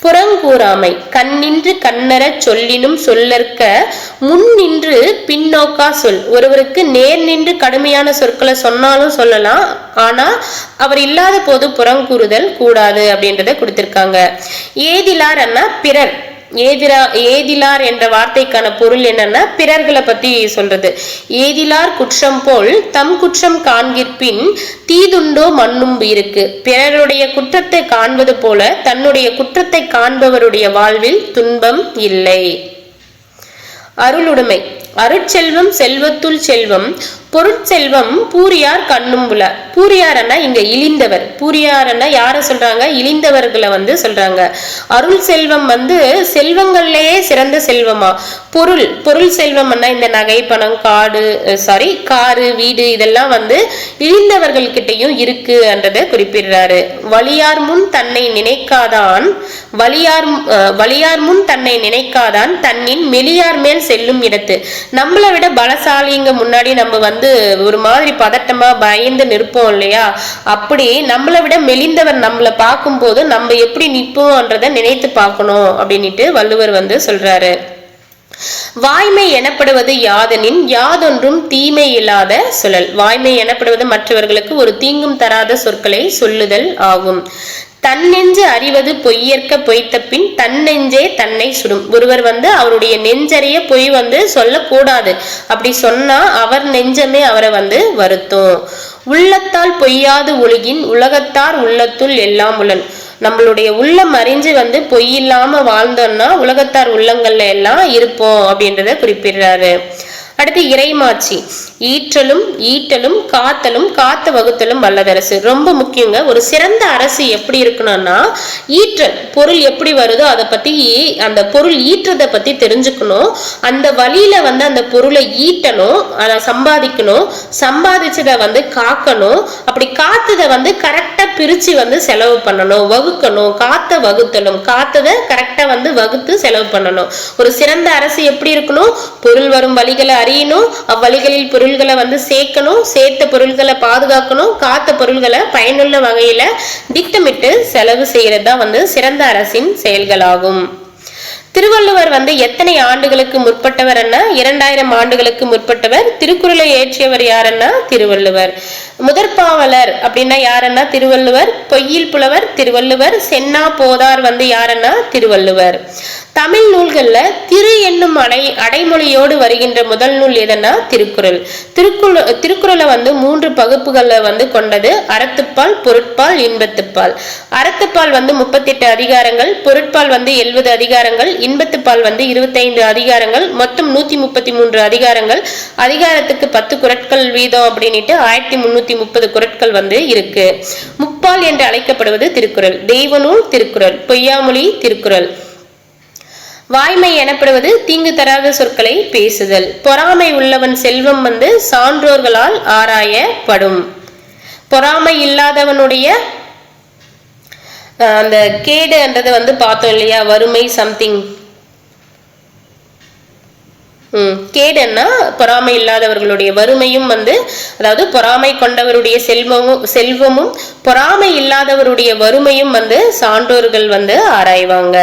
புறங்கூறாமை கண்ணின்று கண்ணற சொல்லினும் சொல்லற்க முன் நின்று பின்னோக்கா சொல். ஒருவருக்கு நேர் நின்று கடுமையான சொற்களை சொன்னாலும் சொல்லலாம், ஆனா அவர் இல்லாத போது புறங்கூறுதல் கூடாது அப்படின்றத கொடுத்திருக்காங்க. ஏதிலார் பிறர். ஏதிலார் என்ற வார்த்தைக்கான பொருள் என்னன்னா பிறர்களை பத்தி சொல்றது. ஏதிலார் குற்றம் போல் தம் குற்றம் காண்கிற்பின் தீதுண்டோ மண்ணும் இருக்கு. பிறருடைய குற்றத்தை காண்பது போல தன்னுடைய குற்றத்தை காண்பவருடைய வாழ்வில் துன்பம் இல்லை. அருளுடைமை அருட்செல்வம் செல்வத்துள் செல்வம் பொருட்செல்வம் பூரியார் கண்ணும் புல. பூரியாரன்னா இங்க இழிந்தவர். பூரியாரன்னா யார சொல்றாங்க, இழிந்தவர்களை சொல்றாங்க. அருள் செல்வம் செல்வங்கள்லயே சிறந்த செல்வமா. பொருள் செல்வம் இந்த நகை பணம் காரு வீடு இதெல்லாம் இழிந்தவர்கள் கிட்டையும் இருக்கு என்றதை குறிப்பிடுறாரு. வலியார் முன் தன்னை நினைக்காதான் வலியார் முன் தன்னை நினைக்காதான் தன்னின் மெலியார் மேல் செல்லும் இடத்து. நம்மளை விட பலசாலிங்க முன்னாடி நம்ம ஒரு மாதிரி பதட்டமா பயந்து நிற்போம் இல்லையா, அப்படி நம்மளை விட மெலிந்தவர் நம்மளை பார்க்கும் போது நம்ம எப்படி நிற்போம்ன்றத நினைத்து பார்க்கணும் அப்படின்னுட்டு வள்ளுவர் சொல்றாரு. வாய்மை எனப்படுவது யாதெனின் யாதொன்றும் தீமை இல்லாத சொல்லல். வாய்மை எனப்படுவது மற்றவர்களுக்கு ஒரு தீங்கும் தராத சொற்களை சொல்லுதல் ஆகும். தன்னெஞ்சு அறிவது பொய்யற்க பொய்த்த பின் தன்னெஞ்சே தன்னை சுடும். ஒருவர் அவருடைய நெஞ்சறிய பொய் சொல்லக்கூடாது. அப்படி சொன்னா அவர் நெஞ்சமே அவரை வருத்தும். உள்ளத்தால் பொய்யாது ஒழுகின் உலகத்தார் உள்ளத்துள் எல்லாம் உளன். நம்மளுடைய உள்ளம் அறிஞ்சு பொய் இல்லாம வாழ்ந்தோம்னா உலகத்தார் உள்ளங்கள்ல எல்லாம் இருப்போம் அப்படின்றத குறிப்பிடுறாரு. அடுத்து இறைமாட்சி. ஈட்டலும் காத்தலும் காத்த வகுத்தலும் வல்லதரசு. ரொம்ப முக்கியங்க. ஒரு சிறந்த அரசு எப்படி இருக்கணும்னா ஈற்றல், பொருள் எப்படி வருதோ அதை பத்தி அந்த பொருள் ஈற்றதை பத்தி தெரிஞ்சுக்கணும். அந்த வழியில அந்த பொருளை ஈட்டணும், அதை சம்பாதிக்கணும், சம்பாதிச்சதை காக்கணும். அப்படி காத்ததை கரெக்டா பிரிச்சு செலவு பண்ணணும், வகுக்கணும். காத்த வகுத்தலும், காத்ததை கரெக்டா வகுத்து செலவு பண்ணணும். ஒரு சிறந்த அரசு எப்படி இருக்கணும், பொருள் வரும் வழிகளை அறியணும், அவ்வழிகளில் பொருள்களை சேர்க்கணும், சேர்த்த பொருள்களை பாதுகாக்கணும், காத்த பொருள்களை பயனுள்ள வகையில திட்டமிட்டு செலவு செய்யறதுதான் சிறந்த அரசின் செயல்களாகும். திருவள்ளுவர் எத்தனை ஆண்டுகளுக்கு முற்பட்டவர்? 2000 ஆண்டுகளுக்கு முற்பட்டவர். திருக்குறளை இயற்றியவர் யாருன்னா திருவள்ளுவர். முதற்பாவலர் அப்படின்னா யாருன்னா திருவள்ளுவர். பொய்யில் புலவர் திருவள்ளுவர். சென்னா போதார் யாருன்னா திருவள்ளுவர். தமிழ் நூல்கள்ல திரு என்னும் அடைமொழியோடு வருகின்ற முதல் நூல் எதனா திருக்குறள். திருக்குறளை 3 பகுப்புகளை கொண்டது. அறத்துப்பால், பொருட்பால், இன்பத்துப்பால். அறத்துப்பால் 38 அதிகாரங்கள், பொருட்பால் 70 அதிகாரங்கள், இன்பத்துப்பால் 25 அதிகாரங்கள், மொத்தம் 133 அதிகாரங்கள். அதிகாரத்துக்கு 10 குறட்கள் வீதம் அப்படின்ட்டு 1330 குறட்கள் இருக்கு. முப்பால் என்று அழைக்கப்படுவது திருக்குறள். தெய்வ நூல் திருக்குறள். பொய்யாமொழி திருக்குறள். வாய்மை எனப்படுவது தீங்கு தராத சொற்களை பேசுதல். பொறாமை உள்ளவன் செல்வம் சான்றோர்களால் ஆராயப்படும். பொறாமை இல்லாதவனுடைய அந்த கேடுன்றது பார்த்தோம் இல்லையா, வறுமை சம்திங். கேடுன்னா பொறாமை இல்லாதவர்களுடைய வறுமையும் வந்து, அதாவது பொறாமை கொண்டவருடைய செல்வமும் பொறாமை இல்லாதவருடைய வறுமையும் வந்து சான்றோர்கள் வந்து ஆராய்வாங்க.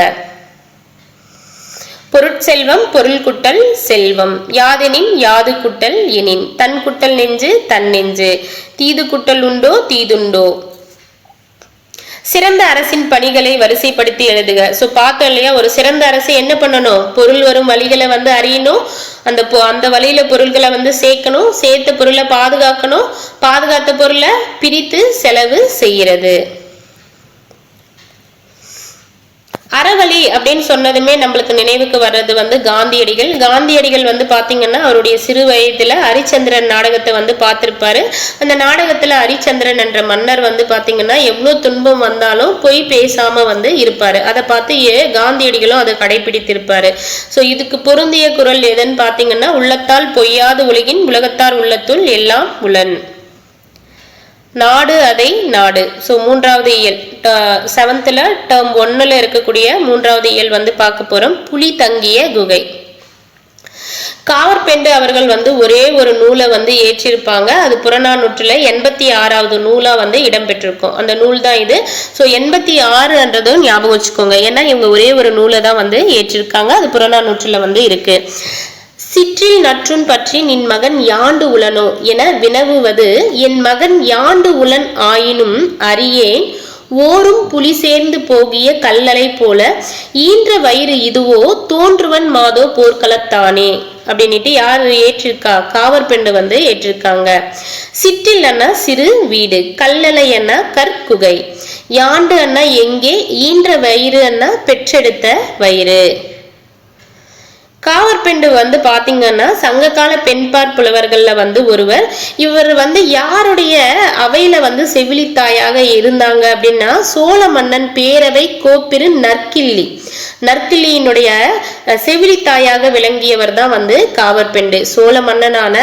பொருட்செல்வம் பொருள் குட்டல் செல்வம் யாதெனின் யாது குட்டல் எனின் தன் குட்டல் நெஞ்சு தன் நெஞ்சு தீது குட்டல் உண்டோ தீதுண்டோ. சிறந்த அரசின் பணிகளை வரிசைப்படுத்தி எழுதுக. ஸோ பார்த்தோம் இல்லையா, ஒரு சிறந்த அரசு என்ன பண்ணணும், பொருள் வரும் வழிகளை வந்து அறியணும், அந்த வழியில பொருள்களை வந்து சேர்க்கணும், சேர்த்த பொருளை பாதுகாக்கணும், பாதுகாத்த பொருளை பிரித்து செலவு செய்கிறது. அறவழி அப்படின்னு சொன்னதுமே நம்மளுக்கு நினைவுக்கு வர்றது வந்து காந்தியடிகள். காந்தியடிகள் வந்து பாத்தீங்கன்னா அவருடைய சிறு வயதுல ஹரிச்சந்திரன் நாடகத்தை வந்து பார்த்திருப்பாரு. அந்த நாடகத்துல ஹரிச்சந்திரன் என்ற மன்னர் வந்து பாத்தீங்கன்னா எவ்வளவு துன்பம் வந்தாலும் பொய் பேசாம வந்து இருப்பாரு. அதை பார்த்து காந்தியடிகளும் அதை கடைபிடித்திருப்பாரு. சோ இதுக்கு பொருந்திய குரல் எதுன்னு பாத்தீங்கன்னா, உள்ளத்தால் பொய்யாது உலகின் உலகத்தார் உள்ளத்துள் எல்லாம் உளன். நாடு அதை நாடு. ஸோ மூன்றாவது இயல் 7th டேர்ம் 1 இருக்கக்கூடிய மூன்றாவது இயல் வந்து பார்க்க போறோம். புலி தங்கிய குகை. காவற்பெண்டு அவர்கள் வந்து ஒரே ஒரு நூலை வந்து ஏற்றிருப்பாங்க. அது புறநானூற்றுல 86வது நூலா வந்து இடம்பெற்றிருக்கும். அந்த நூல் தான் இது. ஸோ 86ன்றதும் ஞாபகம் வச்சுக்கோங்க, ஏன்னா இவங்க ஒரே ஒரு நூலை தான் வந்து ஏற்றிருக்காங்க. அது புறநானூற்றுல வந்து இருக்கு. சிற்றில் நற்றுன் பற்றி நின் மகன் யாண்டு உளனோ என வினவுவது, என் மகன் யாண்டு உளன் ஆயினும் அறியேன் ஓரும் புலி சேர்ந்து போகிய கல்லலை போல ஈன்ற வயிறு இதுவோ தோன்றுவன் மாதோ போர்க்களத்தானே அப்படின்ட்டு யார் ஏற்றிருக்கா, காவற்பெண்டு வந்து ஏற்றிருக்காங்க. சிற்றில் அண்ணா சிறு வீடு, கல்லலை அண்ணா கற்குகை, யாண்டு அண்ணா எங்கே, ஈன்ற வயிறு அண்ணா பெற்றெடுத்த வயிறு. காவற்பெண்டு வந்து பாத்தீங்கன்னா சங்ககால பெண்பார் புலவர்கள்ல வந்து ஒருவர். இவர் வந்து யாருடைய அவையில வந்து செவிலித்தாயாக இருந்தாங்க அப்படின்னா, சோழ மன்னன் பேரவை கோப்பிரு நற்கிள்ளியினுடைய செவிலித்தாயாக விளங்கியவர் தான் வந்து காவற்பெண்டு. சோழ மன்னனான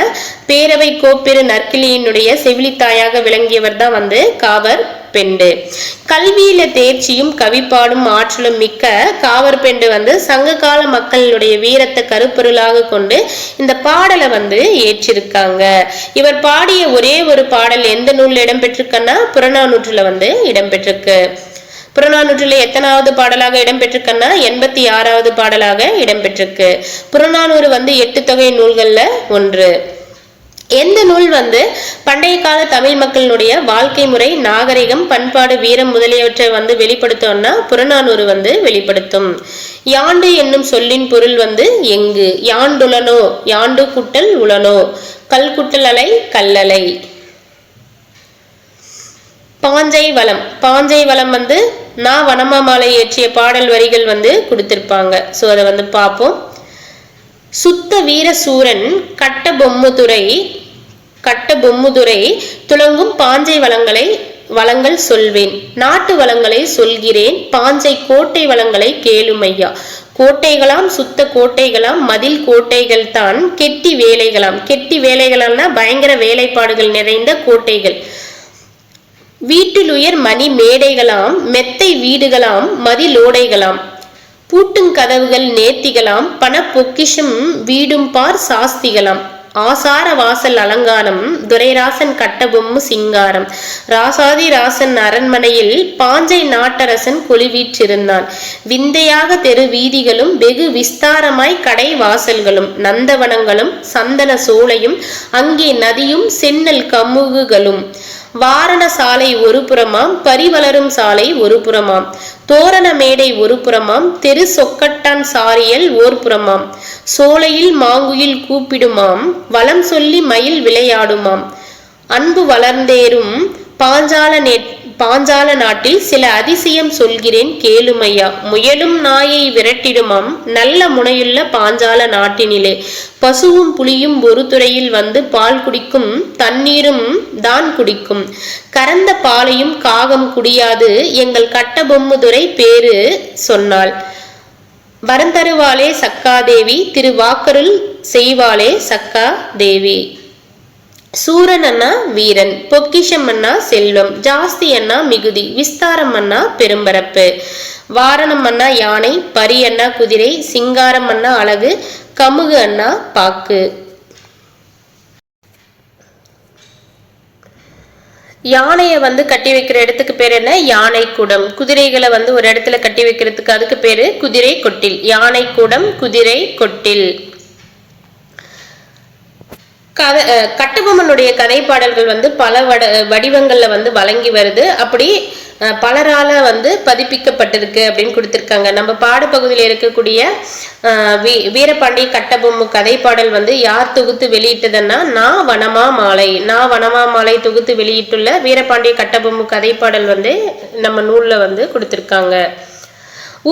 பேரவை கோப்பிரு நற்கிள்ளியினுடைய செவிலித்தாயாக விளங்கியவர் தான் வந்து காவற்பெண்டு. கல்வியில தேர்ச்சியும் கவிப்பாடும் ஆற்றலும் மிக்க காவற்பெண்டு வந்து சங்ககால மக்களுடைய வீரத்தை கருப்பொருளாக கொண்டு இந்த பாடலை வந்து ஏற்றிருக்காங்க. இவர் பாடிய ஒரே ஒரு பாடல் எந்த நூல்ல இடம்பெற்றிருக்கன்னா, புறநானூற்றுல வந்து இடம்பெற்றிருக்கு. புறநானூற்றுல எத்தனாவது பாடலாக இடம்பெற்றிருக்கன்னா 86வது பாடலாக இடம்பெற்றிருக்கு. புறநானூறு வந்து 8 தொகை நூல்கள்ல ஒன்று. எந்த நூல் வந்து பண்டைய கால தமிழ் மக்களினுடைய வாழ்க்கை முறை, நாகரிகம், பண்பாடு, வீரம் முதலியவற்றை வந்து வெளிப்படுத்தோம்னா புறநானூறு வந்து வெளிப்படுத்தும். யாண்டு என்னும் சொல்லின் பொருள் வந்து எங்கு, யாண்டுலனோ, யாண்டு குட்டல் உளனோ, கல் குட்டல் அலை கல்லலை. பாஞ்சை வளம். பாஞ்சை வளம் வந்து நான் வனமாலை ஏற்றிய பாடல் வரிகள் வந்து கொடுத்திருப்பாங்க. ஸோ அதை வந்து பார்ப்போம். சுத்த வீர சூரன் கட்ட பொம்முதுரை துளங்கும் பாஞ்சை வளங்கள் சொல்வேன், நாட்டு வளங்களை சொல்கிறேன், பாஞ்சை கோட்டை வளங்களை கேளுமையா. கோட்டைகளாம் சுத்த கோட்டைகளாம் மதில் கோட்டைகள் தான் கெட்டி வேலைகளாம். கெட்டி வேலைகள்னா பயங்கர வேலைப்பாடுகள் நிறைந்த கோட்டைகள். வீட்டிலுயர் மணி மேடைகளாம் மெத்தை வீடுகளாம் மதிலோடைகளாம். பூட்டுங் கதவுகள் நேர்த்திகளாம் பண பொக்கிஷம் வீடும் பார் சாஸ்திகளாம். ஆசார வாசல் அலங்காரம் துரைராசன் கட்டபொம்மு சிங்காரம். ராசாதி ராசன் அரண்மனையில் பாஞ்சை நாட்டரசன் கொலுவீற்றிருந்தான். விந்தையாக தெரு வீதிகளும் வெகு விஸ்தாரமாய் கடை வாசல்களும் நந்தவனங்களும் சந்தன சோலையும் அங்கே நதியும் சென்னல் கமுகுகளும். வாரண சாலை ஒரு புறமாம், பரிவளரும் சாலை ஒரு புறமாம், தோரண மேடை ஒரு புறமாம், தெரு சொக்கட்டான் சாரியல் ஓர் புறமாம், சோலையில் மாங்குயில் கூப்பிடுமாம், வளம் சொல்லி மயில் விளையாடுமாம். அன்பு வளர்ந்தேறும் பாஞ்சால நாட்டில் சில அதிசயம் சொல்கிறேன் கேளுமையா. முயலும் நாயை விரட்டிடுமாம் நல்ல முனையுள்ள பாஞ்சால நாட்டினிலே. பசுவும் புலியும் ஒரு துறையில் வந்து பால் குடிக்கும், தண்ணீரும் தான் குடிக்கும். கறந்த பாலையும் காகம் குடியாது, எங்கள் கட்டபொம்முதுரை பேரு சொன்னாள். வரந்தருவாளே சக்காதேவி, திருவாக்கருள் செய்வாளே சக்கா தேவி. சூரன் அண்ணா வீரன், பொக்கிஷம் அண்ணா செல்வம், ஜாஸ்தி அண்ணா மிகுதி, விஸ்தாரம் அண்ணா பெரும்பரப்பு. வாரணம் அண்ணா யானை, பரி அண்ணா குதிரை, சிங்காரம் அண்ணா அழகு, கமுகு அண்ணா பாக்கு. யானையை வந்து கட்டி வைக்கிற இடத்துக்கு பேர் என்ன? யானை கூடம். குதிரைகளை வந்து ஒரு இடத்துல கட்டி வைக்கிறதுக்கு அதுக்கு பேரு குதிரை கொட்டில். யானை கூடம், குதிரை கொட்டில். கட்டபொம்மனுடைய கதை பாடல்கள் வந்து பல வடிவங்கள்ல வந்து வழங்கி வருது. அப்படி பலரால வந்து பதிப்பிக்கப்பட்டிருக்கு அப்படின்னு கொடுத்திருக்காங்க. நம்ம பாடப்பகுதியில் இருக்கக்கூடிய வீரபாண்டிய கட்டபொம்மு கதை பாடல் வந்து யார் தொகுத்து வெளியிட்டதுன்னா வனமா மாலை தொகுத்து வெளியிட்டுள்ள வீரபாண்டிய கட்டபொம்மு கதை பாடல் வந்து நம்ம நூல்ல வந்து கொடுத்திருக்காங்க.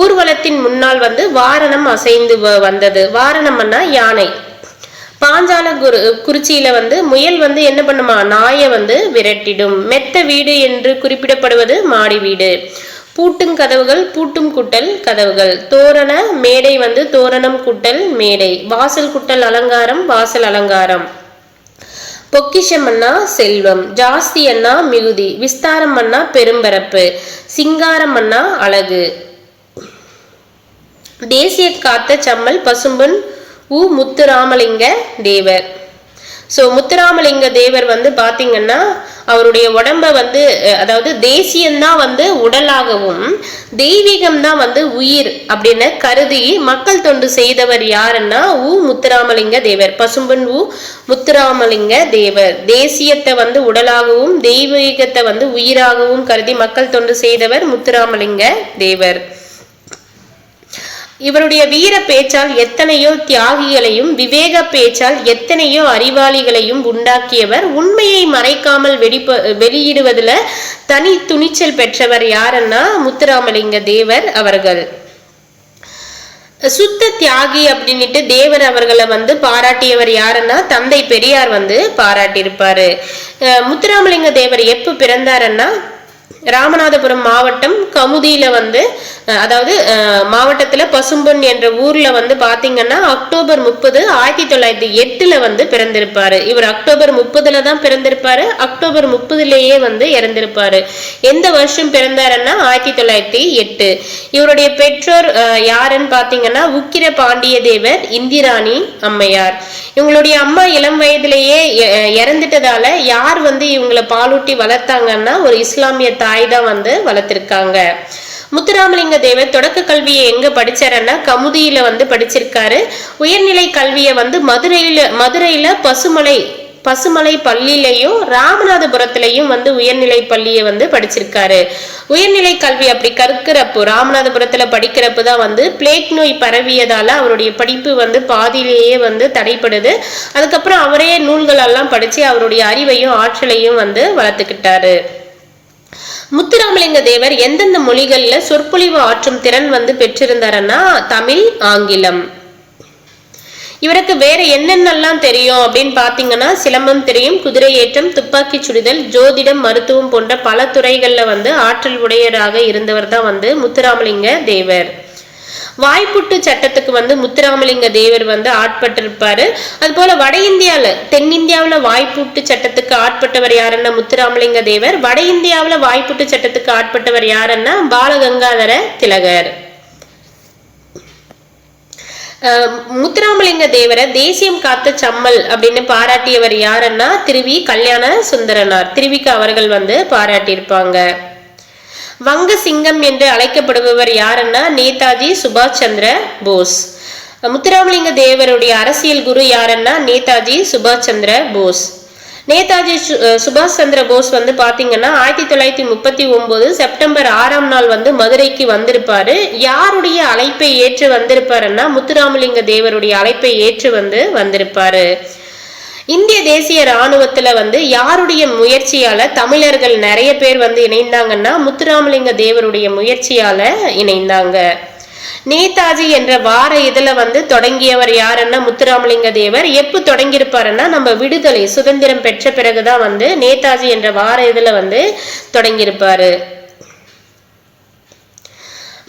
ஊர்வலத்தின் முன்னால் வந்து வாரணம் அசைந்து வந்தது. வாரணம்னா யானை. பாஞ்சால குறிச்சியில வந்து முயல் வந்து என்ன பண்ணுமா? நாயை வந்து விரட்டிடும். மெத்த வீடு என்று குறிப்பிடப்படுவது மாடி வீடு. பூட்டும் கதவுகள், பூட்டும் குட்டல் கதவுகள். தோரண மேடை வந்து தோரணம் குட்டல் மேடை. வாசல் குட்டல் அலங்காரம், வாசல் அலங்காரம். பொக்கிஷம் அண்ணா செல்வம். ஜாஸ்தி அண்ணா மிகுதி. விஸ்தாரம் அண்ணா பெரும்பரப்பு. சிங்காரம் அண்ணா அழகு. தேசிய காத்த சம்மல் பசும்பொன் முத்துராமலிங்க தேவர். ஸோ முத்துராமலிங்க தேவர் வந்து பாத்தீங்கன்னா அவருடைய உடம்ப வந்து, அதாவது தேசியம்தான் வந்து உடலாகவும் தெய்வீகம் தான் வந்து உயிர் அப்படின்னு கருதி மக்கள் தொண்டு செய்தவர் யாருன்னா முத்துராமலிங்க தேவர். பசும்பொன் முத்துராமலிங்க தேவர். தேசியத்தை வந்து உடலாகவும் தெய்வீகத்தை வந்து உயிராகவும் கருதி மக்கள் தொண்டு செய்தவர் முத்துராமலிங்க தேவர். இவருடைய வீர பேச்சால் எத்தனையோ தியாகிகளையும் விவேக பேச்சால் எத்தனையோ அறிவாளிகளையும் உண்டாக்கியவர். உண்மையை மறைக்காமல் வெளியிடுவதில் தனி துணிச்சல் பெற்றவர் யாருன்னா முத்துராமலிங்க தேவர் அவர்கள். சுத்த தியாகி அப்படின்னுட்டு தேவர் அவர்களை வந்து பாராட்டியவர் யாருன்னா தந்தை பெரியார் வந்து பாராட்டியிருப்பாரு. முத்துராமலிங்க தேவர் எப்ப பிறந்தாருன்னா ராமநாதபுரம் மாவட்டம் கமுதியில வந்து, அதாவது மாவட்டத்துல பசும்பொன் என்ற ஊர்ல வந்து பாத்தீங்கன்னா அக்டோபர் 30, 1908 வந்து பிறந்திருப்பாரு. இவர் அக்டோபர் 30 தான் பிறந்திருப்பாரு. அக்டோபர் 30 வந்து இறந்திருப்பாரு. எந்த வருஷம் பிறந்தாருன்னா 1908. இவருடைய பெற்றோர் யாருன்னு பாத்தீங்கன்னா உக்கிர பாண்டிய தேவர், இந்திராணி அம்மையார். இவங்களுடைய அம்மா இளம் வயதிலேயே இறந்துட்டதால யார் வந்து இவங்களை பாலூட்டி வளர்த்தாங்கன்னா ஒரு இஸ்லாமிய தாய் தான் வந்து வளர்த்திருக்காங்க. முத்துராமலிங்க தேவர் தொடக்க கல்வியை எங்க படிச்சாருன்னா கமுதியில வந்து படிச்சிருக்காரு. உயர்நிலை கல்வியை வந்து மதுரையில பசுமலை பள்ளியிலையும் ராமநாதபுரத்திலையும் வந்து உயர்நிலை பள்ளியை வந்து படிச்சிருக்காரு. உயர்நிலை கல்வி அப்படி கற்கிறப்போ ராமநாதபுரத்துல படிக்கிறப்போ தான் வந்து பிளேக் நோய் பரவியதால அவருடைய படிப்பு வந்து பாதியிலேயே வந்து தடைப்படுது. அதுக்கப்புறம் அவரே நூல்கள் எல்லாம் படிச்சு அவருடைய அறிவையும் ஆற்றலையும் வந்து வளர்த்துக்கிட்டாரு. முத்துராமலிங்க தேவர் எந்தெந்த மொழிகள்ல சொற்பொழிவு ஆற்றும் திறன் வந்து பெற்றிருந்தாருன்னா தமிழ், ஆங்கிலம். இவருக்கு வேற என்னென்னலாம் தெரியும் அப்படின்னு பாத்தீங்கன்னா சிலம்பம் தெரியும், குதிரை ஏற்றம், துப்பாக்கி சுடுதல், ஜோதிடம், மருத்துவம் போன்ற பல துறைகள்ல வந்து ஆற்றல் உடையராக இருந்தவர் தான் வந்து முத்துராமலிங்க தேவர். வாய்ப்புட்டு சட்டத்துக்கு வந்து முத்துராமலிங்க தேவர் வந்து ஆட்பட்டிருப்பாரு. அது போல வட இந்தியாவில தென்னிந்தியாவில வாய்ப்புட்டு சட்டத்துக்கு ஆட்பட்டவர் யாருன்னா முத்துராமலிங்க தேவர். வட இந்தியாவில வாய்ப்புட்டு சட்டத்துக்கு ஆட்பட்டவர் யாருன்னா பாலகங்காதர திலகர். முத்துராமலிங்க தேவரை தேசியம் காத்த சம்மல் அப்படின்னு பாராட்டியவர் யாருன்னா திருவி கல்யாண சுந்தரனார். திருவிக்கு அவர்கள் வந்து பாராட்டியிருப்பாங்க. வங்க சிங்கம் என்று அழைக்கப்படுபவர் யாருன்னா நேதாஜி சுபாஷ் சந்திர போஸ். முத்துராமலிங்க தேவருடைய அரசியல் குரு யாருன்னா நேதாஜி சுபாஷ் சந்திர போஸ். நேதாஜி சுபாஷ் சந்திர போஸ் வந்து பாத்தீங்கன்னா 1939 செப்டம்பர் 6ஆம் நாள் வந்து மதுரைக்கு வந்திருப்பாரு. யாருடைய அழைப்பை ஏற்று வந்திருப்பாருன்னா முத்துராமலிங்க தேவருடைய அழைப்பை ஏற்று வந்திருப்பாரு. இந்திய தேசிய இராணுவத்துல வந்து யாருடைய முயற்சியால தமிழர்கள் நிறைய பேர் வந்து இணைந்தாங்கன்னா முத்துராமலிங்க தேவருடைய முயற்சியால இணைந்தாங்க. நேதாஜி என்ற வார இதழ வந்து தொடங்கியவர் யாருன்னா முத்துராமலிங்க தேவர். எப்ப தொடங்கியிருப்பாருன்னா நம்ம விடுதலை சுதந்திரம் பெற்ற பிறகுதான் வந்து நேதாஜி என்ற வார இதழ வந்து தொடங்கியிருப்பாரு.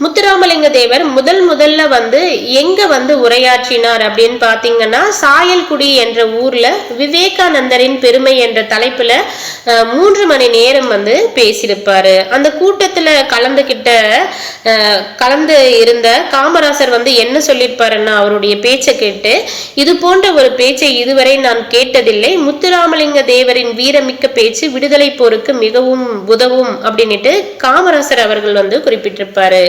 முத்துராமலிங்க தேவர் முதல்ல வந்து எங்க வந்து உரையாற்றினார் அப்படின்னு பாத்தீங்கன்னா சாயல்குடி என்ற ஊர்ல விவேகானந்தரின் பெருமை என்ற தலைப்புல 3 மணி நேரம் வந்து பேசியிருப்பாரு. அந்த கூட்டத்துல கலந்து இருந்த காமராசர் வந்து என்ன சொல்லியிருப்பாருன்னா அவருடைய பேச்சை கேட்டு, இது போன்ற ஒரு பேச்சை இதுவரை நான் கேட்டதில்லை, முத்துராமலிங்க தேவரின் வீரமிக்க பேச்சு விடுதலை போருக்கு மிகவும் உதவும் அப்படின்னுட்டு காமராசர் அவர்கள் வந்து குறிப்பிட்டிருப்பாரு.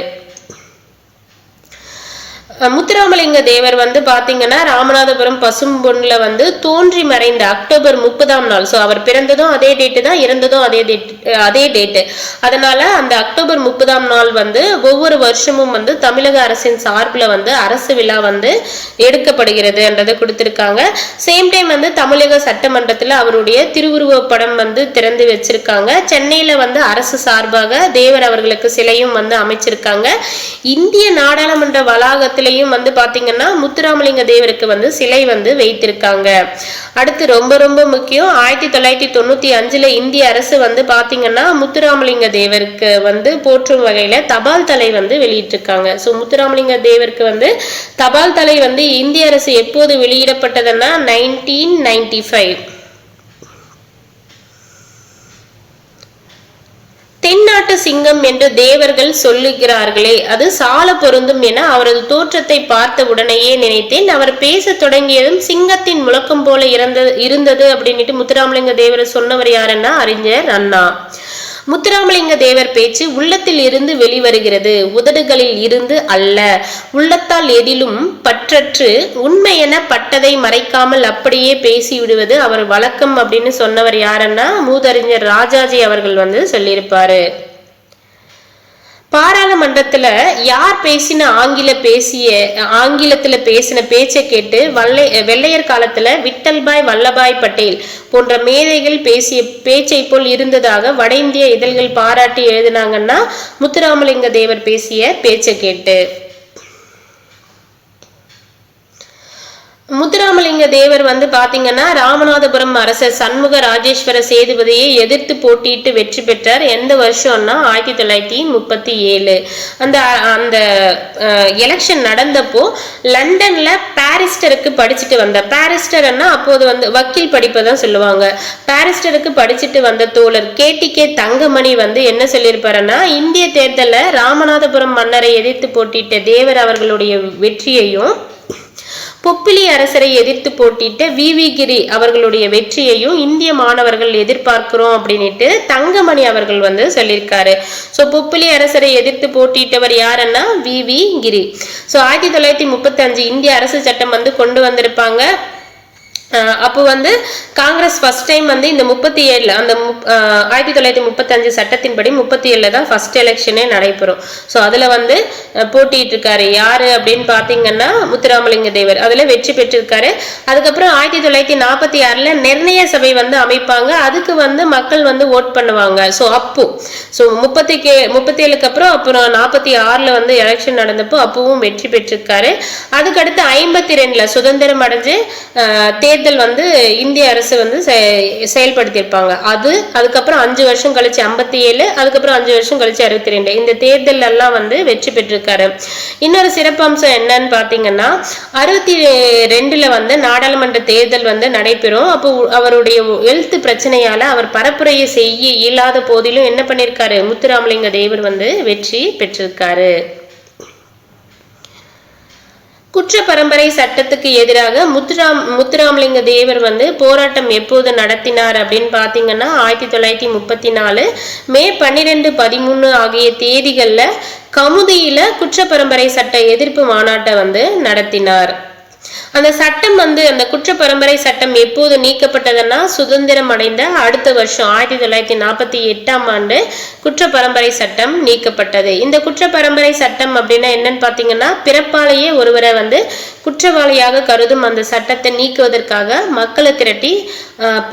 முத்துராமலிங்க தேவர் வந்து பாத்தீங்கன்னா ராமநாதபுரம் பசும்பொன்ல வந்து தோன்றி மறைந்த அக்டோபர் 30ஆம் நாள், ஸோ அவர் பிறந்ததும் அதே டேட்டு தான், இறந்ததும் அதே டேட்டு. அதனால அந்த அக்டோபர் 30ஆம் நாள் வந்து ஒவ்வொரு வருஷமும் வந்து தமிழக அரசின் சார்பில் வந்து அரசு விழா வந்து எடுக்கப்படுகிறது என்றதை கொடுத்திருக்காங்க. சேம் டைம் வந்து தமிழக சட்டமன்றத்தில் அவருடைய திருவுருவ படம் வந்து திறந்து வச்சிருக்காங்க. சென்னையில வந்து அரசு சார்பாக தேவர் அவர்களுக்கு சிலையும் வந்து அமைச்சிருக்காங்க. இந்திய நாடாளுமன்ற வளாகத்தில் வந்து பாத்தீங்கன்னா முத்துராமலிங்க தேவருக்கு வந்து சிலை வந்து வைத்திருக்காங்க. அடுத்து ரொம்ப முக்கியம், 1995 இந்திய அரசு வந்து பாத்தீங்கன்னா முத்துராமலிங்க தேவருக்கு வந்து போற்றும் வகையில தபால் தலை வந்து வெளியிட்டிருக்காங்க. சோ முத்துராமலிங்க தேவருக்கு வந்து தபால் தலை வந்து இந்திய அரசு எப்போது வெளியிடப்பட்டதுன்னா 1995. தென்னாட்டு சிங்கம் என்று தேவர்கள் சொல்லுகிறார்களே, அது சால பொருந்தும் என அவரது தோற்றத்தை பார்த்த உடனேயே நினைத்தேன். அவர் பேச தொடங்கியதும் சிங்கத்தின் முழக்கம் போல இருந்தது அப்படின்ட்டு முத்துராமலிங்க தேவர் சொன்னவர் யாருன்னா அறிஞர் அண்ணா. முத்துராமலிங்க தேவர் பேச்சு உள்ளத்தில் இருந்து வெளிவருகிறது, உதடுகளில் இருந்து அல்ல. உள்ளத்தால் எதிலும் பற்றற்று உண்மையென பட்டதை மறைக்காமல் அப்படியே பேசி விடுவது அவர் வழக்கம் அப்படின்னு சொன்னவர் யாருன்னா மூதறிஞர் ராஜாஜி அவர்கள் வந்து சொல்லியிருப்பாரு. பாராளுமன்றத்துல யார் பேசின ஆங்கிலத்துல பேசின பேச்சை கேட்டு வெள்ளையர் காலத்துல விட்டல்பாய் வல்லபாய் பட்டேல் போன்ற மேதைகள் பேசிய பேச்சை போல் இருந்ததாக வட இந்திய இதழ்கள் பாராட்டி எழுதினாங்கன்னா முத்துராமலிங்க தேவர் பேசிய பேச்சை கேட்டு. முத்துராமலிங்க தேவர் வந்து பாத்தீங்கன்னா ராமநாதபுரம் அரசர் சண்முக ராஜேஸ்வர சேதுபதியை எதிர்த்து போட்டியிட்டு வெற்றி பெற்றார். எந்த வருஷம்னா 1937. அந்த எலெக்ஷன் நடந்தப்போ லண்டன்ல பாரிஸ்டருக்கு படிச்சுட்டு வந்த பாரிஸ்டர்னா அப்போது வந்து வக்கீல் படிப்பதான் சொல்லுவாங்க. பாரிஸ்டருக்கு படிச்சுட்டு வந்த தோழர் KTK தங்கமணி வந்து என்ன சொல்லியிருப்பாருன்னா, இந்திய தேர்தல ராமநாதபுரம் மன்னரை எதிர்த்து போட்டியிட்ட தேவர் அவர்களுடைய வெற்றியையும் பொப்பிலி அரசரை எதிர்த்து போட்டிட்ட VV கிரி அவர்களுடைய வெற்றியையும் இந்திய மாணவர்கள் எதிர்பார்க்கிறோம் அப்படின்ட்டு தங்கமணி அவர்கள் வந்து சொல்லியிருக்காரு. சோ பொப்பிலி அரசரை எதிர்த்து போட்டிட்டவர் யாருன்னா VV கிரி. சோ 1935 இந்திய அரசு சட்டம் வந்து கொண்டு வந்திருப்பாங்க. அப்போ வந்து காங்கிரஸ் ஃபர்ஸ்ட் டைம் வந்து இந்த 37 அந்த 1935 சட்டத்தின்படி 37 தான் ஃபர்ஸ்ட் எலெக்ஷனே நடைபெறும். ஸோ அதுல வந்து போட்டிட்டு இருக்காரு யாரு அப்படின்னு பாத்தீங்கன்னா முத்துராமலிங்க தேவர். அதுல வெற்றி பெற்றிருக்காரு. அதுக்கப்புறம் 1946 நிர்ணய சபை வந்து அமைப்பாங்க. அதுக்கு வந்து மக்கள் வந்து ஓட் பண்ணுவாங்க. ஸோ அப்போ 37க்கு அப்புறம் 46 வந்து எலெக்ஷன் நடந்தப்போ அப்பவும் வெற்றி பெற்றிருக்காரு. அதுக்கடுத்து 52 சுதந்திரம் அடைஞ்சு தேர்தல் வந்து இந்திய அரசு வந்து செயல்படுத்தியிருப்பாங்க. அதுக்கப்புறம் 5 வருஷம் கழிச்சு 57, அதுக்கப்புறம் 5 வருஷம் கழிச்சு 62 இந்த தேர்தல் எல்லாம் வந்து வெற்றி பெற்றிருக்காரு. இன்னொரு சிறப்பம்சம் என்னன்னு பாத்தீங்கன்னா 62 வந்து நாடாளுமன்ற தேர்தல் வந்து நடைபெறும். அப்போ அவருடைய ஹெல்த் பிரச்சனையால அவர் பரப்புரையை செய்ய இயலாத போதிலும் என்ன பண்ணிருக்காரு, முத்துராமலிங்க தேவர் வந்து வெற்றி பெற்றிருக்காரு. குற்ற பரம்பரை சட்டத்துக்கு எதிராக முத்துராமலிங்க தேவர் வந்து போராட்டம் எப்போது நடத்தினார் அப்படின்னு பாத்தீங்கன்னா 1934 மே 12, 13 ஆகிய தேதிகள்ல கமுதியில குற்ற பரம்பரை சட்ட எதிர்ப்பு மாநாட்டை வந்து நடத்தினார். அந்த சட்டம் வந்து அந்த குற்ற பரம்பரை சட்டம் எப்போது நீக்கப்பட்டதுன்னா சுதந்திரம் அடைந்த அடுத்த வருஷம் 1948ஆம் ஆண்டு குற்ற பரம்பரை சட்டம் நீக்கப்பட்டது. இந்த குற்ற பரம்பரை சட்டம் அப்படின்னா என்னன்னு பாத்தீங்கன்னா பிறப்பாலேயே ஒருவரை வந்து குற்றவாளியாக கருதும் அந்த சட்டத்தை நீக்குவதற்காக மக்களை திரட்டி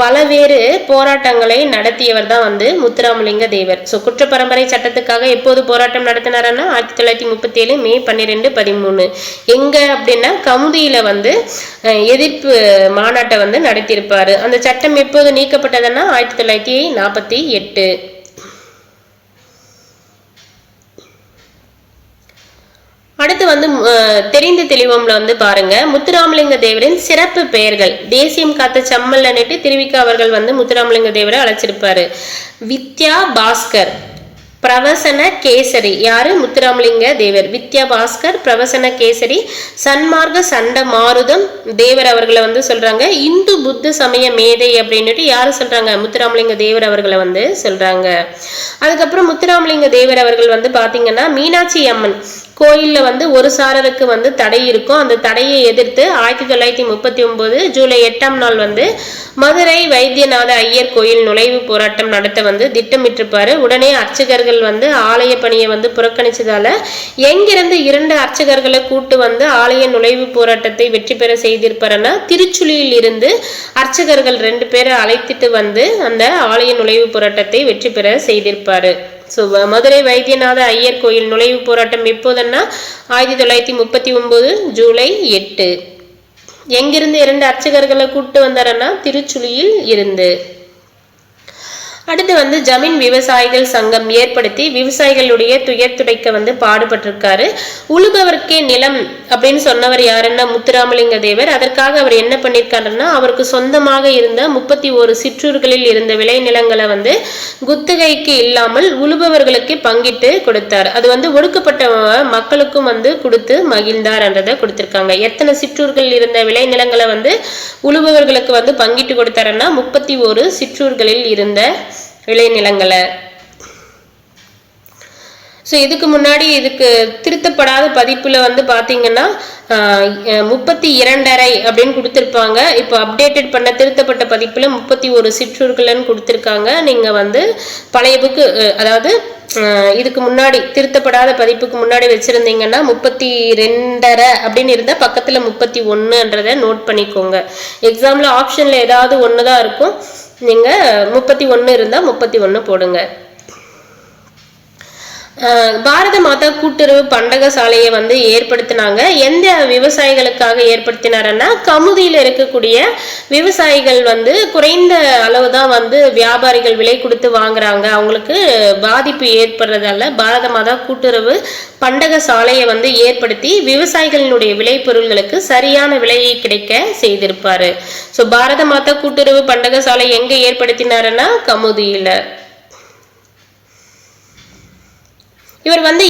பலவேறு போராட்டங்களை நடத்தியவர் தான் வந்து முத்துராமலிங்க தேவர். ஸோ குற்ற பரம்பரை சட்டத்துக்காக எப்போது போராட்டம் நடத்தினாருன்னா 1937 மே 12, 13 எங்க அப்படின்னா கமுதியில வந்து எதிர்ப்பு மாநாட்டை வந்து நடத்தியிருப்பாரு. அந்த சட்டம் எப்போது நீக்கப்பட்டதுன்னா 1948. அடுத்து வந்து தெரிந்து தெளிவம்ல வந்து பாருங்க, முத்துராமலிங்க தேவரின் சிறப்பு பெயர்கள். தேசியம் காத்த செம்மல்லன்னுட்டு திருவிக்கா அவர்கள் வந்து முத்துராமலிங்க தேவரை அழைச்சிருப்பாரு. வித்யா பாஸ்கர், பிரவசன கேசரி, யாரு? முத்துராமலிங்க தேவர். வித்யா பாஸ்கர், பிரவசன கேசரி, சன்மார்க்க சண்ட மாருதம் தேவர் அவர்களை வந்து சொல்றாங்க. இந்து புத்த சமய மேதை அப்படின்னுட்டு யாரு சொல்றாங்க? முத்துராமலிங்க தேவர் அவர்களை வந்து சொல்றாங்க. அதுக்கப்புறம் முத்துராமலிங்க தேவர் அவர்கள் வந்து பாத்தீங்கன்னா மீனாட்சி அம்மன் கோயில்ல வந்து ஒரு சாரருக்கு வந்து தடை இருக்கும். அந்த தடையை எதிர்த்து 1939 ஜூலை 8ஆம் நாள் வந்து மதுரை வைத்தியநாத ஐயர் கோயில் நுழைவு போராட்டம் நடத்த வந்து திட்டமிட்டிருப்பாரு. உடனே அர்ச்சகர்கள் வந்து ஆலய பணியை வந்து புறக்கணிச்சதால எங்கிருந்து 2 அர்ச்சகர்களை கூட்டு வந்து ஆலய நுழைவு போராட்டத்தை வெற்றி பெற செய்திருப்பாருன்னா, திருச்சுழியில் இருந்து அர்ச்சகர்கள் 2 பேரை அழைத்துட்டு வந்து அந்த ஆலய நுழைவு போராட்டத்தை வெற்றி பெற செய்திருப்பாரு. மதுரை வைத்தியநாத ஐயர் கோயில் நுழைவு போராட்டம் எப்போதுன்னா 1939 ஜூலை 8. எங்கிருந்து 2 அர்ச்சகர்களை கூட்டு வந்தாரன்னா, திருச்சுழியில் இருந்து. அடுத்து வந்து ஜமீன் விவசாயிகள் சங்கம் ஏற்படுத்தி விவசாயிகளுடைய துயர் துடைக்க வந்து பாடுபட்டிருக்காரு. உழுபவர்க்கே நிலம் அப்படின்னு சொன்னவர் யாருன்னா முத்துராமலிங்க தேவர். அதற்காக அவர் என்ன பண்ணியிருக்காருன்னா, அவருக்கு சொந்தமாக இருந்த 31 சிற்றூர்களில் இருந்த விளை நிலங்களை வந்து குத்தகைக்கு இல்லாமல் உழுபவர்களுக்கு பங்கிட்டு கொடுத்தார். அது வந்து ஒடுக்கப்பட்ட மக்களுக்கும் வந்து கொடுத்து மகிழ்ந்தார் என்றதை கொடுத்திருக்காங்க. எத்தனை சிற்றூர்கள் இருந்த விளை நிலங்களை வந்து உழுபவர்களுக்கு வந்து பங்கிட்டு கொடுத்தாருன்னா 31 சிற்றூர்களில் இருந்த விளைநிலங்களை. ஸோ இதுக்கு முன்னாடி இதுக்கு திருத்தப்படாத பதிப்புல வந்து பாத்தீங்கன்னா 32.5 அப்படின்னு கொடுத்துருப்பாங்க. இப்போ அப்டேட்டட் பண்ண திருத்தப்பட்ட பதிப்புல 31 சிற்றூர்கள்னு கொடுத்துருக்காங்க. நீங்க வந்து பழைய புக்கு, அதாவது இதுக்கு முன்னாடி திருத்தப்படாத பதிப்புக்கு முன்னாடி வச்சிருந்தீங்கன்னா 32.5 அப்படின்னு இருந்தா பக்கத்துல 31ன்றத நோட் பண்ணிக்கோங்க. எக்ஸாம்ல ஆப்ஷன்ல ஏதாவது ஒண்ணுதான் இருக்கும். நீங்க 31 இருந்தா 31 போடுங்க. பாரத மாதா கூட்டுறவு பண்டக சாலையை வந்து ஏற்படுத்தினாங்க. எந்த விவசாயிகளுக்காக ஏற்படுத்தினாருன்னா, கமுதியில இருக்கக்கூடிய விவசாயிகள் வந்து குறைந்த அளவு தான் வந்து வியாபாரிகள் விலை கொடுத்து வாங்குறாங்க, அவங்களுக்கு பாதிப்பு ஏற்படுறதால பாரத மாதா கூட்டுறவு பண்டக சாலையை வந்து ஏற்படுத்தி விவசாயிகளினுடைய விளை பொருள்களுக்கு சரியான விலையை கிடைக்க செய்திருப்பாரு. ஸோ பாரத மாதா கூட்டுறவு பண்டக சாலை எங்க ஏற்படுத்தினாருன்னா, கமுதியில. இவர் வந்து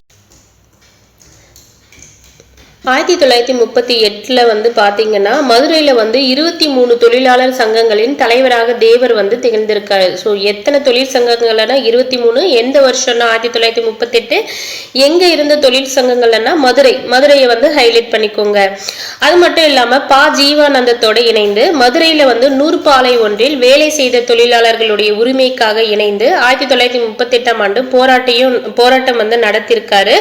1938 வந்து பாத்தீங்கன்னா மதுரையில வந்து 23 தொழிலாளர் சங்கங்களின் தலைவராக தேவர் வந்து திகழ்ந்திருக்காரு. ஸோ எத்தனை தொழில் சங்கங்கள்னா 23. எந்த வருஷம்னா 1938. எங்க இருந்த தொழில் சங்கங்கள்னா மதுரையை வந்து ஹைலைட் பண்ணிக்கோங்க. அது மட்டும் இல்லாம ஜீவானந்தத்தோட இணைந்து மதுரையில வந்து நூற்பாலை ஒன்றில் வேலை செய்த தொழிலாளர்களுடைய உரிமைக்காக இணைந்து 1938ஆம் ஆண்டு போராட்டம் வந்து நடத்திருக்காரு.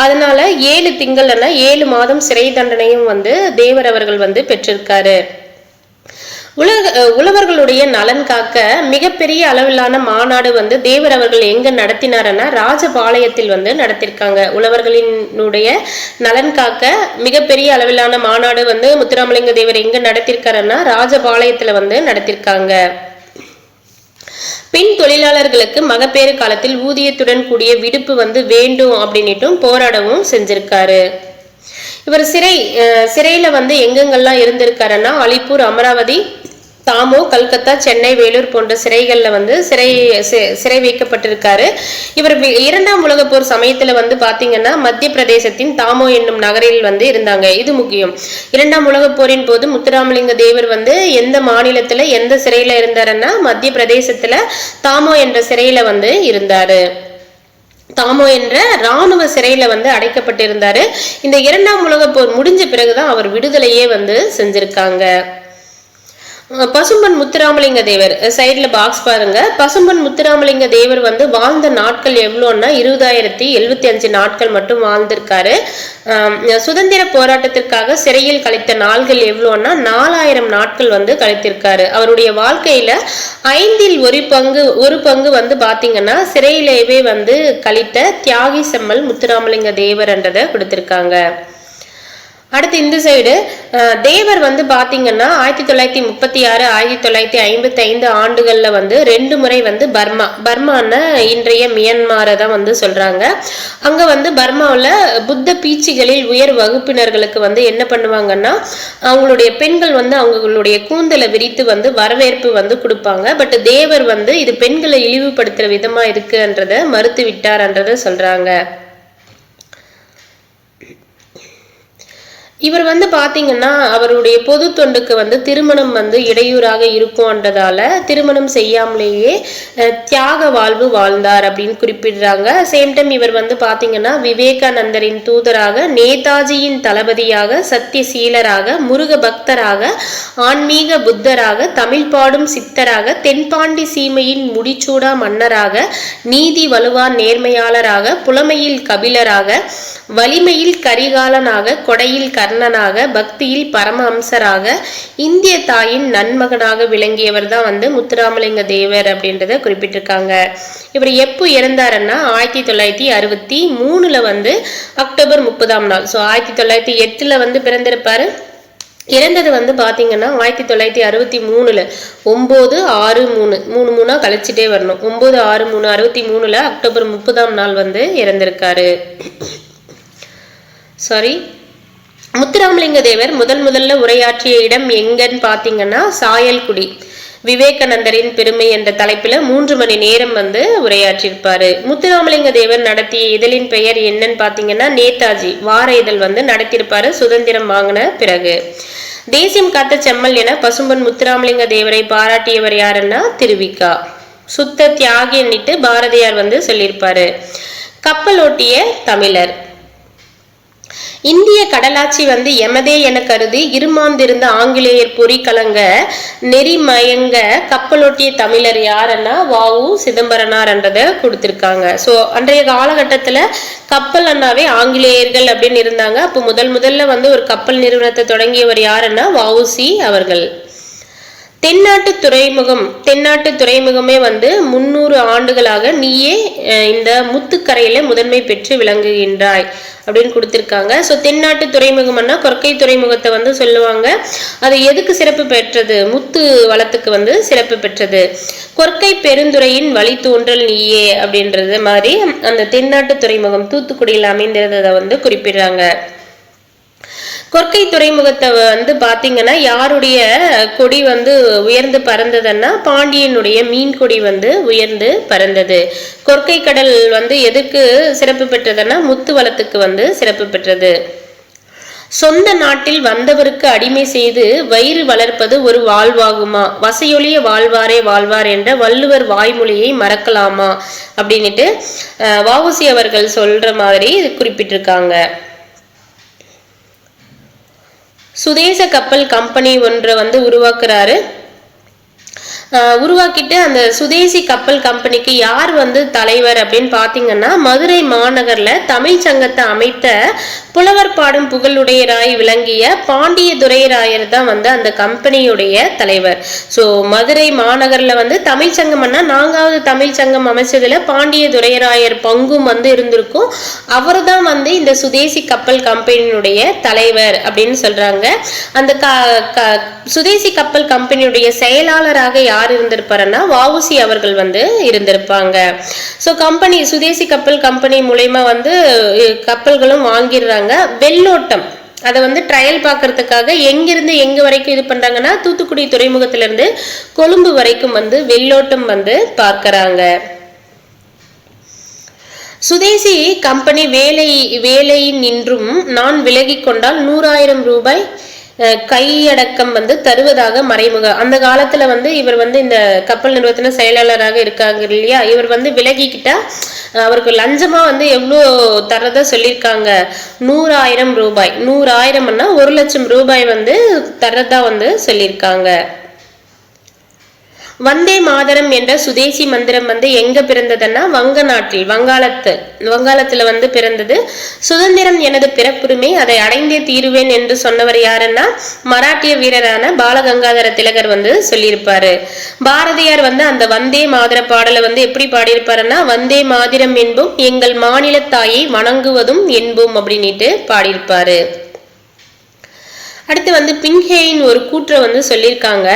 அதனால 7 திங்கள்னா 7 மாதம் சிறை தண்டனையும் வந்து தேவர் அவர்கள் வந்து பெற்றிருக்காரு. உழவர்களுடைய நலன் காக்க மிகப்பெரிய அளவிலான மாநாடு வந்து தேவர் அவர்கள் எங்க நடத்தினாருன்னா, ராஜபாளையத்தில் வந்து நடத்திருக்காங்க. உழவர்களினுடைய நலன் காக்க மிகப்பெரிய அளவிலான மாநாடு வந்து முத்துராமலிங்க தேவர் எங்க நடத்திருக்காருன்னா, ராஜபாளையத்துல வந்து நடத்திருக்காங்க. பெண் தொழிலாளர்களுக்கு மகப்பேறு காலத்தில் ஊதியத்துடன் கூடிய விடுப்பு வந்து வேண்டும் அப்படின்னுட்டும் போராடவும் செஞ்சிருக்காரு. இவர் சிறையில வந்து எங்கெங்கெல்லாம் இருந்திருக்காருன்னா, அலிப்பூர், அமராவதி, தாமோ, கல்கத்தா, சென்னை, வேலூர் போன்ற சிறைகள்ல வந்து சிறை வைக்கப்பட்டிருக்காரு. இவர் 2ஆம் உலகப் போர் சமயத்துல வந்து பாத்தீங்கன்னா மத்திய பிரதேசத்தின் தாமோ என்னும் நகரில் வந்து இருந்தாங்க. இது முக்கியம். 2ஆம் உலகப் போரின் போது முத்துராமலிங்க தேவர் வந்து எந்த மாநிலத்துல எந்த சிறையில இருந்தாருன்னா, மத்திய பிரதேசத்துல தாமோ என்ற சிறையில வந்து இருந்தாரு. தாமோ என்ற இராணுவ சிறையில வந்து அடைக்கப்பட்டிருந்தாரு. இந்த 2ஆம் உலகப் போர் முடிஞ்ச பிறகுதான் அவர் விடுதலையே வந்து செஞ்சிருக்காங்க. பசும்பன் முத்துராமலிங்க தேவர் சைட்ல பாக்ஸ் பாருங்க. பசும்பன் முத்துராமலிங்க தேவர் வந்து வாழ்ந்த நாட்கள் எவ்வளோன்னா 20,075 நாட்கள் மட்டும் வாழ்ந்திருக்காரு. சுதந்திர போராட்டத்திற்காக சிறையில் கழித்த நாள்கள் எவ்வளோன்னா 4,000 நாட்கள் வந்து கழித்திருக்காரு. அவருடைய வாழ்க்கையில 5இல் ஒரு பங்கு வந்து பாத்தீங்கன்னா சிறையிலேயே வந்து கழித்த தியாகி செம்மல் முத்துராமலிங்க தேவர் என்றதை கொடுத்திருக்காங்க. அடுத்து இந்த சைடு தேவர் வந்து பாத்தீங்கன்னா 1936 1955 ஆண்டுகள்ல வந்து 2 முறை வந்து பர்மான இன்றைய மியான்மரை தான் வந்து சொல்றாங்க. அங்க வந்து பர்மாவில் புத்த பீச்சிகளில் உயர் வகுப்பினர்களுக்கு வந்து என்ன பண்ணுவாங்கன்னா அவங்களுடைய பெண்கள் வந்து அவங்களுடைய கூந்தலை விரித்து வந்து வரவேற்பு வந்து கொடுப்பாங்க. பட் தேவர் வந்து இது பெண்களை இழிவுபடுத்துற விதமா இருக்குன்றத மறுத்து விட்டார்ன்றத சொல்றாங்க. இவர் வந்து பாத்தீங்கன்னா அவருடைய பொது தொண்டுக்கு வந்து திருமணம் வந்து இடையூறாக இருக்கும்ன்றதால திருமணம் செய்யாமலேயே தியாக வாழ்வு வாழ்ந்தார் அப்படின்னு குறிப்பிடுறாங்க. சேம் டைம் இவர் வந்து பாத்தீங்கன்னா விவேகானந்தரின் தூதராக, நேதாஜியின் தளபதியாக, சத்தியசீலராக, முருக பக்தராக, ஆன்மீக புத்தராக, தமிழ் பாடும் சித்தராக, தென்பாண்டி சீமையின் முடிச்சூடா மன்னராக, நீதி வலுவான் நேர்மையாளராக, புலமையில் கபிலராக, வலிமையில் கரிகாலனாக, கொடையில் கர்ணனாக, பக்தியில் பரமஹம்சராக, இந்திய தாயின் நன்மகனாக விளங்கியவர் தான் வந்து முத்துராமலிங்க தேவர் அப்படின்றத குறிப்பிட்டிருக்காங்க. இவர் எப்போ இறந்தாருன்னா 1963 வந்து அக்டோபர் 30ஆம் நாள். ஸோ 1908 வந்து பிறந்திருப்பாரு. இறந்தது வந்து பாத்தீங்கன்னா 1963 9/6/3 கழிச்சுட்டே வரணும். 9/6/3 அக்டோபர் 30ஆம் நாள் வந்து இறந்திருக்காரு. சாரி, முத்துராமலிங்க தேவர் முதல்ல உரையாற்றிய இடம் எங்கன்னு பாத்தீங்கன்னா சாயல்குடி. விவேகானந்தரின் பெருமை என்ற தலைப்புல 3 மணி நேரம் வந்து உரையாற்றிருப்பாரு. முத்துராமலிங்க தேவர் நடத்திய இதழின் பெயர் என்னன்னு பாத்தீங்கன்னா நேதாஜி வார இதழ் வந்து நடத்தியிருப்பாரு சுதந்திரம் வாங்கின பிறகு. தேசியம் காத்த செம்மல் என பசும்பொன் முத்துராமலிங்க தேவரை பாராட்டியவர் யாருன்னா திருவிக்கா. சுத்த தியாகி எண்ணிட்டு பாரதியார் வந்து சொல்லியிருப்பாரு. கப்பலோட்டிய தமிழர். இந்திய கடலாட்சி வந்து எமதே என கருதி இருமாந்திருந்த ஆங்கிலேயர் பொறி கலங்க நெறிமயங்க கப்பலோட்டிய தமிழர் யாருன்னா வ.உ. சிதம்பரனார் என்றதை கொடுத்திருக்காங்க. ஸோ அன்றைய காலகட்டத்துல கப்பல் அண்ணாவே ஆங்கிலேயர்கள் அப்படின்னு இருந்தாங்க. அப்போ முதல்ல வந்து ஒரு கப்பல் நிறுவனத்தை தொடங்கியவர் யாருன்னா வ.உ.சி. அவர்கள். தென்னாட்டு துறைமுகமே வந்து 300 ஆண்டுகளாக நீயே இந்த முத்துக்கரையில முதன்மை பெற்று விளங்குகின்றாய் அப்படின்னு கொடுத்திருக்காங்க. ஸோ தென்னாட்டு துறைமுகம்னா கொற்கை துறைமுகத்தை வந்து சொல்லுவாங்க. அது எதுக்கு சிறப்பு பெற்றது? முத்து வளத்துக்கு வந்து சிறப்பு பெற்றது. கொற்கை பெருந்துறையின் வழி தோன்றல் நீயே அப்படின்றது மாதிரி அந்த தென்னாட்டு துறைமுகம் தூத்துக்குடியில் அமைந்திருந்ததை வந்து குறிப்பிடுறாங்க. கொற்கை துறைமுகத்தை வந்து பாத்தீங்கன்னா யாருடைய கொடி வந்து உயர்ந்து பறந்ததுன்னா பாண்டியனுடைய மீன் கொடி வந்து உயர்ந்து பறந்தது. கொற்கை கடல் வந்து எதுக்கு சிறப்பு பெற்றதுன்னா முத்து வளத்துக்கு வந்து சிறப்பு பெற்றது. சொந்த நாட்டில் வந்தவருக்கு அடிமை செய்து வயிறு வளர்ப்பது ஒரு வாழ்வாகுமா, வசையொழிய வாழ்வாரே வாழ்வார் என்ற வள்ளுவர் வாய்மொழியை மறக்கலாமா அப்படின்னுட்டு வ.உ.சி. அவர்கள் சொல்ற மாதிரி குறிப்பிட்டிருக்காங்க. சுதேச கப்பல் கம்பெனி ஒன்றை வந்து உருவாக்கிட்டு அந்த சுதேசி கப்பல் கம்பெனிக்கு யார் வந்து தலைவர் அப்படின்னு பாத்தீங்கன்னா மதுரை மாநகர்ல தமிழ் சங்கத்தை அமைத்த புலவர் பாடும் புகழுடையராய் விளங்கிய பாண்டிய துரைராயர் தான் வந்து அந்த கம்பெனியுடைய தலைவர். ஸோ மதுரை மாநகர்ல வந்து தமிழ் சங்கம்னா 4வது தமிழ் சங்கம் அமைச்சதுல பாண்டிய துரைராயர் பங்கும் வந்து இருந்திருக்கும். அவர் தான் வந்து இந்த சுதேசி கப்பல் கம்பெனியுடைய தலைவர் அப்படின்னு சொல்றாங்க. அந்த சுதேசி கப்பல் கம்பெனியுடைய செயலாளராக யார் இருந்திருப்பாருன்னா வ.உ.சி. அவர்கள் வந்து இருந்திருப்பாங்க. ஸோ சுதேசி கப்பல் கம்பெனி மூலமா வந்து கப்பல்களும் வாங்கிடுறாங்க. வெள்ளோட்டம் அதை வந்து ட்ரையல் பார்க்கறதுக்காக எங்கிருந்து எங்க வரைக்கும் இது பண்றாங்கன்னா தூத்துக்குடி துறைமுகத்தில இருந்து கொழும்பு வரைக்கும் வந்து வெள்ளோட்டம் வந்து பார்க்கறாங்க. சுதேசி கம்பெனி வேலை நின்றும் நான் விலகி கொண்டால் 100,000 ரூபாய் கையடக்கம் வந்து தருவதாக மறைமுக. அந்த காலத்துல வந்து இவர் வந்து இந்த கப்பல் நிறுவனத்தின செயலாளராக இருக்காங்க இல்லையா, இவர் வந்து விலகிக்கிட்டா அவருக்கு லஞ்சமா வந்து எவ்வளோ தரதா சொல்லியிருக்காங்க, 100,000 ரூபாய். 100,000ன்னா 1,00,000 ரூபாய் வந்து தரதா வந்து சொல்லியிருக்காங்க. வந்தே மாதரம் என்ற சுதேசி மந்திரம் வந்து எங்க பிறந்ததுன்னா வங்காளத்துல வந்து பிறந்தது. சுதந்திரம் எனது பிறப்புரிமை, அதை அடைந்தே தீருவேன் என்று சொன்னவர் யாருன்னா மராட்டிய வீரரான பாலகங்காதர திலகர் வந்து சொல்லியிருப்பாரு. பாரதியார் வந்து அந்த வந்தே மாதர பாடலை வந்து எப்படி பாடியிருப்பாருன்னா வந்தே மாதிரம் என்பும் எங்கள் மாநில தாயை வணங்குவதும் என்பும் அப்படின்ட்டு பாடியிருப்பாரு. அடுத்து வந்து பின்ஹேயின் ஒரு கூற்றை வந்து சொல்லியிருக்காங்க.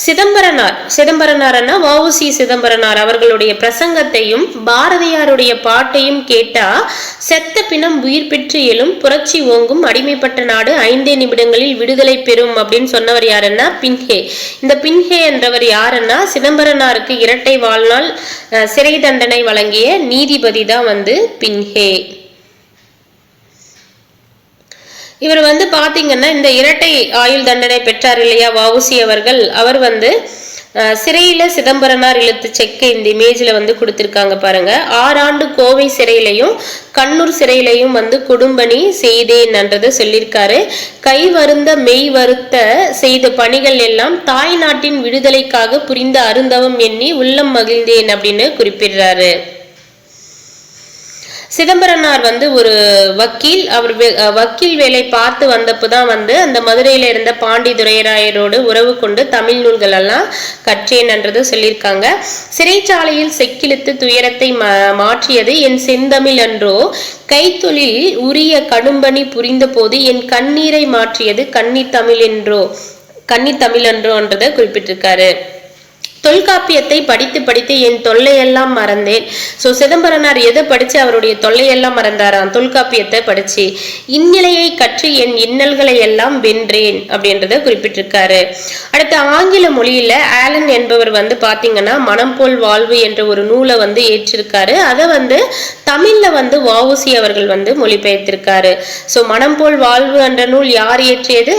சிதம்பரனார்னா வ.உ.சி. சிதம்பரனார் அவர்களுடைய பிரசங்கத்தையும் பாரதியாருடைய பாட்டையும் கேட்டா செத்த பிணம் உயிர் பெற்று எழும், புரட்சி ஓங்கும், அடிமைப்பட்ட நாடு 5 நிமிடங்களில் விடுதலை பெறும் அப்படின்னு சொன்னவர் யாருன்னா பின்ஹே. இந்த பின்ஹே என்றவர் யாருன்னா சிதம்பரனாருக்கு இரட்டை வாழ்நாள் சிறை தண்டனை வழங்கிய நீதிபதி தான் வந்து பின்ஹே. இவர் வந்து பாத்தீங்கன்னா இந்த இரட்டை ஆயுள் தண்டனை பெற்றார் இல்லையா வ.உ.சி. அவர்கள். அவர் வந்து சிறையில சிதம்பரனார் இழுத்து செக்க இந்த இமேஜ்ல வந்து கொடுத்திருக்காங்க பாருங்க. 6 ஆண்டு கோவை சிறையிலையும் கண்ணூர் சிறையிலையும் வந்து குடும்பணி செய்தேன் என்றதை சொல்லியிருக்காரு. கை வருந்த மெய் வருத்த செய்த பணிகள் எல்லாம் தாய் நாட்டின் விடுதலைக்காக புரிந்த அருந்தவம் எண்ணி உள்ளம் மகிழ்ந்தேன் அப்படின்னு குறிப்பிடுறாரு. சிதம்பரனார் வந்து ஒரு வக்கீல். அவர் வக்கீல் வேலை பார்த்து வந்தப்போதான் வந்து அந்த மதுரையில இருந்த பாண்டி துரைராயரோடு உறவு கொண்டு தமிழ் நூல்கள் எல்லாம் கற்றேன் என்றது சொல்லியிருக்காங்க. சிறைச்சாலையில் செக்கிழுத்து துயரத்தை மாற்றியது என் செந்தமிழ் அன்றோ, கைத்தொழில் உரிய கடும்பணி புரிந்த போது என் கண்ணீரை மாற்றியது கன்னித்தமிழ் என்றோன்றதை குறிப்பிட்டிருக்காரு. தொல்காப்பியத்தை படித்து என் தொல்லையெல்லாம் மறந்தேன். ஸோ சிதம்பரனார் எதை படிச்சு அவருடைய தொல்லையெல்லாம் மறந்தாராம்? தொல்காப்பியத்தை படிச்சு. இந்நிலையை கற்று என் இன்னல்களை எல்லாம் வென்றேன் அப்படின்றத குறிப்பிட்டிருக்காரு. அடுத்து ஆங்கில மொழியில ஆலன் என்பவர் வந்து பாத்தீங்கன்னா மனம் போல் வாழ்வு என்ற ஒரு நூலை வந்து ஏற்றிருக்காரு. அதை வந்து தமிழ்ல வந்து வ.உ.சி. அவர்கள் வந்து மொழிபெயர்த்திருக்காரு. ஸோ மனம் போல் வாழ்வு என்ற நூல் யார் ஏற்றியது?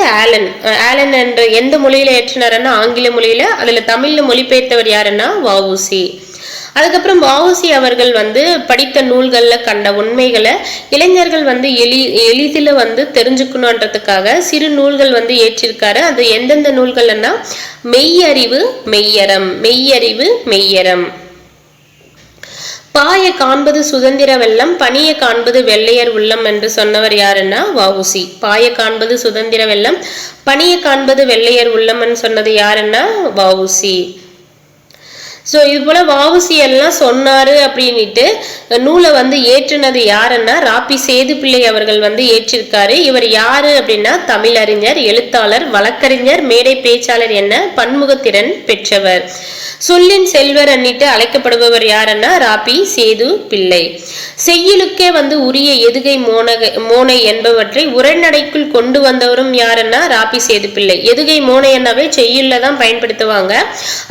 ஆலன் என்ற எந்த மொழியில ஏற்றினாருன்னா ஆங்கில மொழியில. அதுல தமிழ்ல மொழிபெயர்த்தவர் யாருன்னா வ.உ.சி. அதுக்கப்புறம் வ.உ.சி. அவர்கள் வந்து படித்த நூல்கள்ல கண்ட உண்மைகளை இளைஞர்கள் வந்து எளிதில வந்து தெரிஞ்சுக்கணுன்றதுக்காக சிறு நூல்கள் வந்து ஏற்றிருக்காரு. அது எந்தெந்த நூல்கள்னா மெய்யறிவு மெய்யறம், பாய காண்பது சுதந்திர வெள்ளம், பணிய காண்பது வெள்ளையர் உள்ளம் என்று சொன்னவர் யாருன்னா வ.உ.சி. பாய காண்பது சுதந்திர வெள்ளம், பணிய காண்பது வெள்ளையர் உள்ளம் சொன்னது யாருன்னா வ.உ.சி. ஸோ இது போல வ.உ.சி. எல்லாம் சொன்னாரு அப்படின்ட்டு நூலை வந்து ஏற்றுனது யாருன்னா ராபி சேதுப்பிள்ளை அவர்கள் வந்து ஏற்றிருக்காரு. இவர் யாரு அப்படின்னா தமிழறிஞர், எழுத்தாளர், வழக்கறிஞர், மேடை பேச்சாளர் என பன்முகத்திறன் பெற்றவர். சொல்லின் செல்வர் அன்னிட்டு அழைக்கப்படுபவர் யாருன்னா ராபி சேது பிள்ளை. செய்யுளுக்கே வந்து உரிய எதுகை மோனை என்பவற்றை உரைநடைக்குள் கொண்டு வந்தவரும் யாருன்னா ராபி சேது பிள்ளை. எதுகை மோனை என்னவே செய்யுள்ள தான் பயன்படுத்துவாங்க.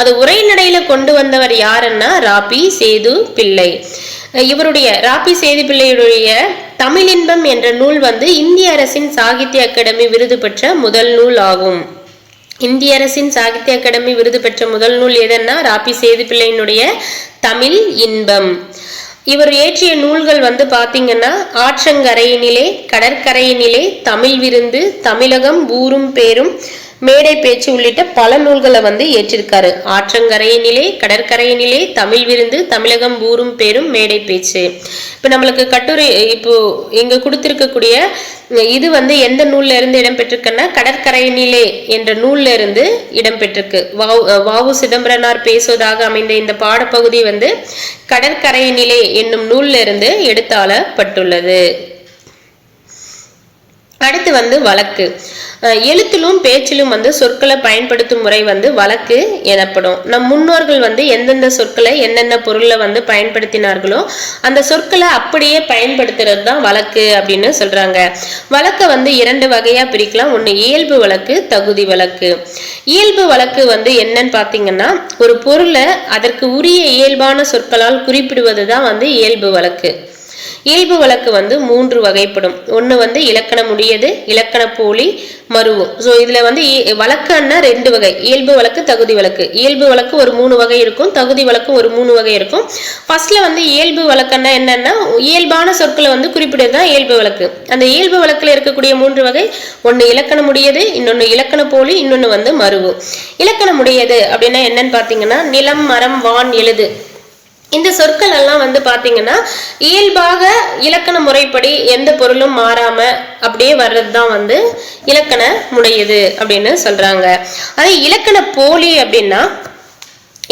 அது உரைநடையில கொண்டு வந்தவர் யாருன்னா ராபி சேது பிள்ளை. இவருடைய ராபி சேது பிள்ளையுடைய தமிழின்பம் என்ற நூல் வந்து இந்திய அரசின் சாகித்ய அகாடமி விருது பெற்ற முதல் நூல் ஆகும். இந்திய அரசின் சாகித்ய அகாடமி விருது பெற்ற முதல் நூல் எதுன்னா ராபி சேது பிள்ளையினுடைய தமிழ் இன்பம். இவர் இயற்றிய நூல்கள் வந்து பாத்தீங்கன்னா ஆற்றங்கரையினிலே, கடற்கரையினிலே, தமிழ் விருந்து, தமிழகம் ஊரும் பேரும், மேடை பேச்சு உள்ளிட்ட பல நூல்களை வந்து ஏற்றிருக்காரு. ஆற்றங்கரையினிலே, கடற்கரையினிலே, தமிழ் விருந்து, தமிழகம் ஊரும் பேரும், மேடை பேச்சு. இப்ப நம்மளுக்கு கட்டுரை இப்போ இங்க கொடுத்திருக்கக்கூடிய இது வந்து எந்த நூல்ல இருந்து இடம்பெற்றிருக்குன்னா கடற்கரையினிலே என்ற நூல்ல இருந்து இடம்பெற்றிருக்கு. வ.உ. சிதம்பரனார் பேசுவதாக அமைந்த இந்த பாடப்பகுதி வந்து கடற்கரையினிலே என்னும் நூல்ல இருந்து எடுத்தாளப்பட்டுள்ளது. அடுத்து வந்து வழக்கு. எழுத்திலும் பேச்சிலும் வந்து சொற்களை பயன்படுத்தும் முறை வந்து வழக்கு எனப்படும். நம் முன்னோர்கள் வந்து எந்தெந்த சொற்களை என்னென்ன பொருள்ல வந்து பயன்படுத்தினார்களோ அந்த சொற்களை அப்படியே பயன்படுத்துறது தான் வழக்கு அப்படின்னு சொல்றாங்க. வழக்கை வந்து 2 வகையா பிரிக்கலாம். ஒண்ணு இயல்பு வழக்கு, தகுதி வழக்கு. இயல்பு வழக்கு வந்து என்னன்னு பாத்தீங்கன்னா ஒரு பொருளை அதற்கு உரிய இயல்பான சொற்களால் குறிப்பிடுவது தான் வந்து இயல்பு வழக்கு. இயல்பு வழக்கு வந்து 3 வகைப்படும். ஒன்று வந்து இலக்கணம் உடையது, இலக்கண போலி, மருவும். ஸோ இதுல வந்து வழக்குன்னா 2 வகை, இயல்பு வழக்கு, தகுதி வழக்கு. இயல்பு வழக்கு ஒரு 3 வகை இருக்கும், தகுதி வழக்கு ஒரு 3 வகை இருக்கும். ஃபர்ஸ்ட்ல வந்து இயல்பு வழக்குன்னா என்னன்னா இயல்பான சொற்களை வந்து குறிப்பிடுறதுதான் இயல்பு வழக்கு. அந்த இயல்பு வழக்குல இருக்கக்கூடிய 3 வகை, ஒன்று இலக்கணம் உடையது, இன்னொன்று இலக்கண போலி, இன்னொன்று வந்து மருவு. இலக்கணம் உடையது அப்படின்னா என்னன்னு பாத்தீங்கன்னா நிலம், மரம், வான், எழுது இந்த சொற்கள் எல்லாம் வந்து பாத்தீங்கன்னா இயல்பாக இலக்கண முறைப்படி எந்த பொருளும் மாறாம அப்படியே வர்றதுதான் வந்து இலக்கண முடையது அப்படின்னு சொல்றாங்க. அதே இலக்கண போலி அப்படின்னா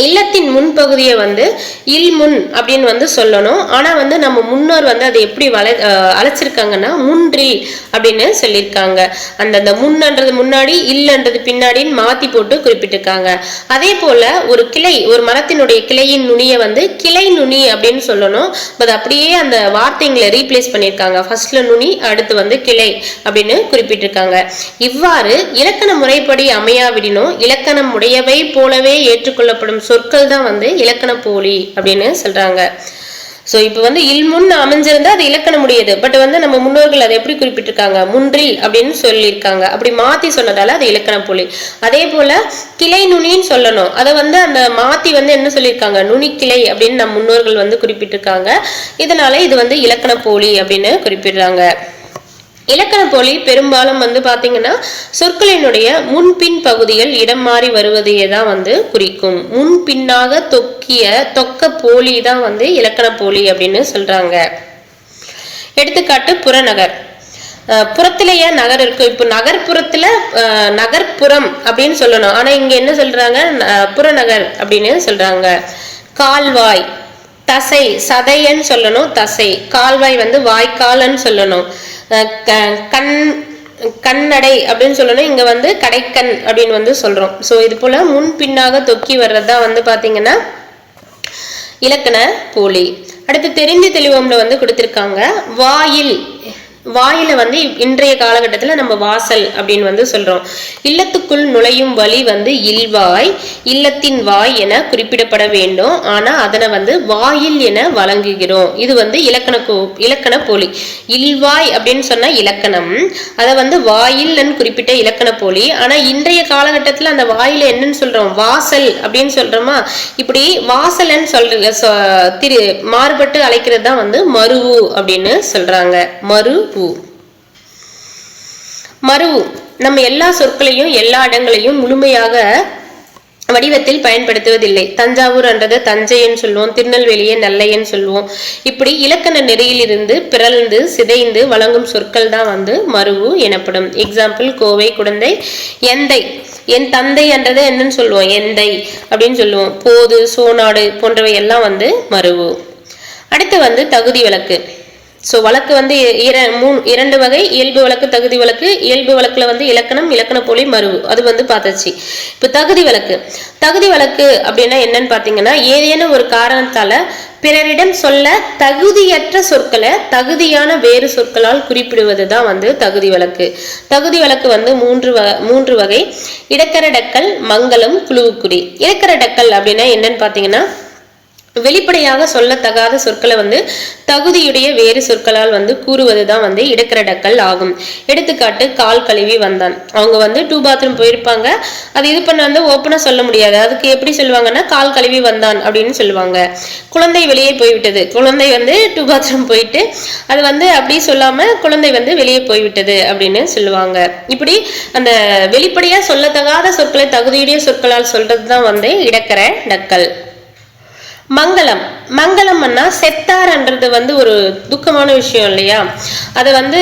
இல்லத்தின் முன்பகுதியை வந்து இல்முன் அப்படின்னு வந்து சொல்லணும். ஆனா வந்து நம்ம முன்னோர் வந்து அதை எப்படி அழைச்சிருக்காங்கன்னா முன்றில் அப்படின்னு சொல்லியிருக்காங்க. அந்த முன்னன்றது முன்னாடி இல்லன்றது பின்னாடின்னு மாத்தி போட்டு குறிப்பிட்டிருக்காங்க. அதே போல ஒரு கிளை, ஒரு மரத்தினுடைய கிளையின் நுனியை வந்து கிளை நுனி அப்படின்னு சொல்லணும். அது அப்படியே அந்த வார்த்தைங்களை ரீப்ளேஸ் பண்ணியிருக்காங்க. ஃபர்ஸ்ட்ல நுனி, அடுத்து வந்து கிளை அப்படின்னு குறிப்பிட்டிருக்காங்க. இவ்வாறு இலக்கண முறைப்படி அமையாவிடினும் இலக்கணம் உடையவை போலவே ஏற்றுக்கொள்ளப்படும் சொற்கள் தான் வந்து இலக்கண போலி அப்படின்னு சொல்றாங்க. ஸோ இப்போ வந்து இல்முன் அமைஞ்சிருந்தா அது இலக்கணம் முடியுது. பட் வந்து நம்ம முன்னோர்கள் அதை எப்படி குறிப்பிட்டிருக்காங்க, முன்றில் அப்படின்னு சொல்லியிருக்காங்க. அப்படி மாத்தி சொன்னதால அது இலக்கண போலி. அதே போல கிளை நுனின்னு சொல்லணும், அதை வந்து அந்த மாத்தி வந்து என்ன சொல்லியிருக்காங்க, நுனி கிளை அப்படின்னு நம்ம முன்னோர்கள் வந்து குறிப்பிட்டிருக்காங்க. இதனால இது வந்து இலக்கண போலி அப்படின்னு குறிப்பிடுறாங்க. இலக்கண போலி பெரும்பாலும் வந்து பாத்தீங்கன்னா சொற்களினுடைய முன்பின் பகுதிகள் இடம் மாறி வருவதையே தான் வந்து குறிக்கும். முன்பின்னாக தொக்க போலி தான் வந்து இலக்கண போலி அப்படின்னு சொல்றாங்க. எடுத்துக்காட்டு புறநகர். புறத்திலேயே நகர் இருக்கு. இப்போ நகர்ப்புறத்துல நகர்ப்புறம் அப்படின்னு சொல்லணும், ஆனா இங்க என்ன சொல்றாங்க, புறநகர் அப்படின்னு சொல்றாங்க. கால்வாய், தசை, சதையன்னு சொல்லணும், தசை. கால்வாய் வந்து வாய்க்கால்னு சொல்லணும். கண்ணடை அப்படின்னு சொல்லணும், இங்க வந்து கடைக்கண் அப்படின்னு வந்து சொல்றோம். ஸோ இது போல முன் பின்னாக தொக்கி வர்றதா வந்து பாத்தீங்கன்னா இலக்கண போலி. அடுத்து தெரிந்து தெளிவம்ல வந்து கொடுத்திருக்காங்க. வாயில், வாயில வந்து இன்றைய காலகட்டத்தில் நம்ம வாசல் அப்படின்னு வந்து சொல்றோம். இல்லத்துக்குள் நுழையும் வழி வந்து இல்வாய், இல்லத்தின் வாய் என குறிப்பிடப்பட வேண்டும். ஆனா அதனை வந்து வாயில் என வழங்குகிறோம். இது வந்து இலக்கண போலி. இல்வாய் அப்படின்னு சொன்னா இலக்கணம், அதை வந்து வாயில்னு குறிப்பிட்ட இலக்கண போலி. ஆனா இன்றைய காலகட்டத்தில் அந்த வாயில என்னன்னு சொல்றோம், வாசல் அப்படின்னு சொல்றோமா. இப்படி வாசல்னு மாறுபட்டு அழைக்கிறது தான் வந்து மருவு அப்படின்னு சொல்றாங்க. மருவு நம்ம எல்லா சொற்களையும் எல்லா இடங்களையும் முழுமையாக வடிவத்தில் பயன்படுத்துவதில்லை. தஞ்சாவூர் என்றது தஞ்சைன்னு சொல்லுவோம், திருநெல்வேலியை நெல்லைன்னு சொல்லுவோம். இப்படி இலக்கண நெறியிலிருந்து பிறழ்ந்து சிதைந்து வழங்கும் சொற்கள் தான் வந்து மருவு எனப்படும். எக்ஸாம்பிள் கோவை, குடந்தை. எந்தை, என் தந்தை என்றதை என்னன்னு சொல்லுவோம், எந்தை அப்படின்னு சொல்லுவோம். போது, சோநாடு போன்றவை எல்லாம் வந்து மருவு. அடுத்து வந்து தகுதி வழக்கு. ஸோ வழக்கு வந்து இரண்டு வகை, இயல்பு வழக்கு, தகுதி வழக்கு. இயல்பு வழக்குல வந்து இலக்கணம், இலக்கண போலி, மருவு, அது வந்து பார்த்தாச்சு. இப்போ தகுதி வழக்கு. தகுதி வழக்கு அப்படின்னா என்னன்னு பார்த்தீங்கன்னா, ஏதேனும் ஒரு காரணத்தால பிறரிடம் சொல்ல தகுதியற்ற சொற்களை தகுதியான வேறு சொற்களால் குறிப்பிடுவது தான் வந்து தகுதி வழக்கு. தகுதி வழக்கு வந்து மூன்று வகை. இடக்கரடக்கல், மங்கலம், குழுவுக்குறி. இடக்கரடக்கல் அப்படின்னா என்னன்னு பார்த்தீங்கன்னா, வெளிப்படையாக சொல்லத்தகாத சொற்களை வந்து தகுதியுடைய வேறு சொற்களால் வந்து கூறுவதுதான் வந்து இடக்கரடக்கல் ஆகும். எடுத்துக்காட்டு கால் கழுவி வந்தான். அவங்க வந்து 2 பாத்ரூம் போயிருப்பாங்க, அது இது பண்ண வந்து ஓப்பனா சொல்ல முடியாது. அதுக்கு எப்படி சொல்லுவாங்கன்னா கால் கழுவி வந்தான் அப்படின்னு சொல்லுவாங்க. குழந்தை வெளியே போய்விட்டது, குழந்தை வந்து 2 பாத்ரூம் போயிட்டு அது வந்து அப்படி சொல்லாம குழந்தை வந்து வெளியே போய்விட்டது அப்படின்னு சொல்லுவாங்க. இப்படி அந்த வெளிப்படையா சொல்லத்தகாத சொற்களை தகுதியுடைய சொற்களால் சொல்றதுதான் வந்து இடக்கரடக்கல். மங்களம். மங்களம்னா செத்தார்ன்றது வந்து ஒரு துக்கமான விஷயம் இல்லையா, அதை வந்து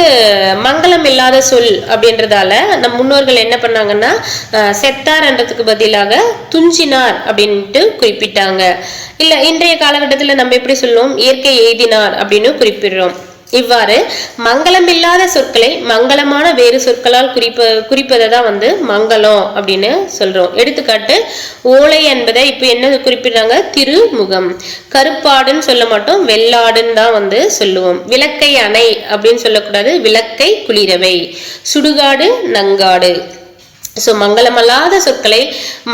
மங்களம் இல்லாத சொல் அப்படின்றதால நம் முன்னோர்கள் என்ன பண்ணாங்கன்னா செத்தார்ன்றதுக்கு பதிலாக துஞ்சினார் அப்படின்ட்டு குறிப்பிட்டாங்க. இல்ல இன்றைய காலகட்டத்தில் நம்ம எப்படி சொல்லுவோம், இயற்கை எய்தினார் அப்படின்னு குறிப்பிடுறோம். இவ்வாறு மங்களம் இல்லாத சொற்களை மங்களமான வேறு சொற்களால் குறிப்பதை தான் வந்து மங்களம் அப்படின்னு சொல்றோம். எடுத்துக்காட்டு ஓலை என்பதை இப்ப என்ன குறிப்பிடுறாங்க, திருமுகம். கருப்பாடுன்னு சொல்ல மாட்டோம், வெள்ளாடுன்னு தான் வந்து சொல்லுவோம். விளக்கை அணை அப்படின்னு சொல்லக்கூடாது, விளக்கை குளிரவை. சுடுகாடு, நங்காடு. ஸோ மங்களமல்லாத சொற்களை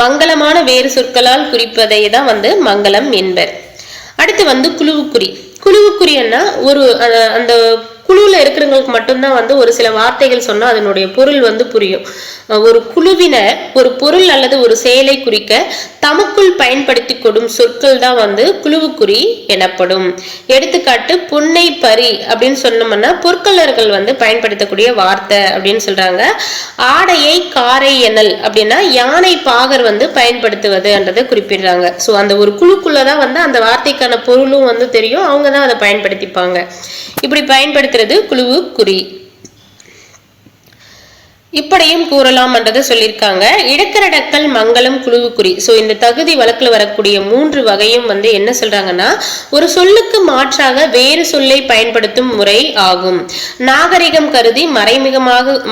மங்களமான வேறு சொற்களால் குறிப்பதை தான் வந்து மங்களம் என்பர். அடுத்து வந்து குழுவுக்குறி. குழுவுக்குரியன்னா ஒரு அந்த குழுவில் இருக்கிறவங்களுக்கு மட்டும்தான் வந்து ஒரு சில வார்த்தைகள் சொன்னால் அதனுடைய பொருள் வந்து புரியும். ஒரு குழுவினர் ஒரு பொருள் அல்லது ஒரு செயலை குறிக்க தமக்குள் பயன்படுத்தி கொடும் சொற்கள் தான் வந்து குழுவுக்குறி எனப்படும். எடுத்துக்காட்டு பொன்னை பரி அப்படின்னு சொன்னோம்னா பொற்கொள்ளர்கள் வந்து பயன்படுத்தக்கூடிய வார்த்தை அப்படின்னு சொல்றாங்க. ஆடையை காரை எனல் அப்படின்னா யானை பாகர் வந்து பயன்படுத்துவது என்றதை குறிப்பிடுறாங்க. ஸோ அந்த ஒரு குழுக்குள்ளதான் வந்து அந்த வார்த்தைக்கான பொருளும் வந்து தெரியும், அவங்க தான் அதை பயன்படுத்திப்பாங்க. இப்படி பயன்படுத்துறது குழுவுக்குறி. இப்படியும் கூறலாம் என்றதை சொல்லியிருக்காங்க. இடக்கரடக்கல் மங்களம் குழுவுக்குறி. ஸோ இந்த தகுதி வழக்கில் வரக்கூடிய 3 வகையும் என்ன சொல்றாங்கன்னா, ஒரு சொல்லுக்கு மாற்றாக வேறு சொல்லை பயன்படுத்தும் முறை ஆகும். நாகரிகம் கருதி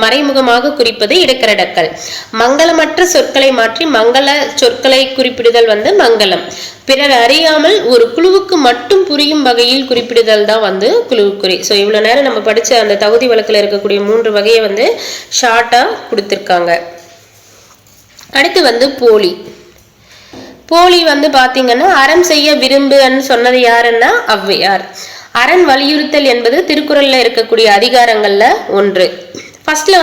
மறைமுகமாக குறிப்பது இடக்கரடக்கல். மங்களமற்ற சொற்களை மாற்றி மங்கள சொற்களை குறிப்பிடுதல் மங்களம். பிறர் அறியாமல் ஒரு குழுவுக்கு மட்டும் புரியும் வகையில் குறிப்பிடுதல் தான் குழுவுக்குறி. ஸோ இவ்வளோ நேரம் நம்ம படித்த அந்த தகுதி வழக்கில் இருக்கக்கூடிய 3 வகையை ஷார்ட்டாக கொடுத்துருக்காங்க. அடுத்து போலி. போலி பார்த்தீங்கன்னா, அறம் செய்ய விரும்புன்னு சொன்னது யாருன்னா ஔவையார். அரண் வலியுறுத்தல் என்பது திருக்குறள்ல இருக்கக்கூடிய அதிகாரங்கள்ல ஒன்று. ஃபர்ஸ்ட்ல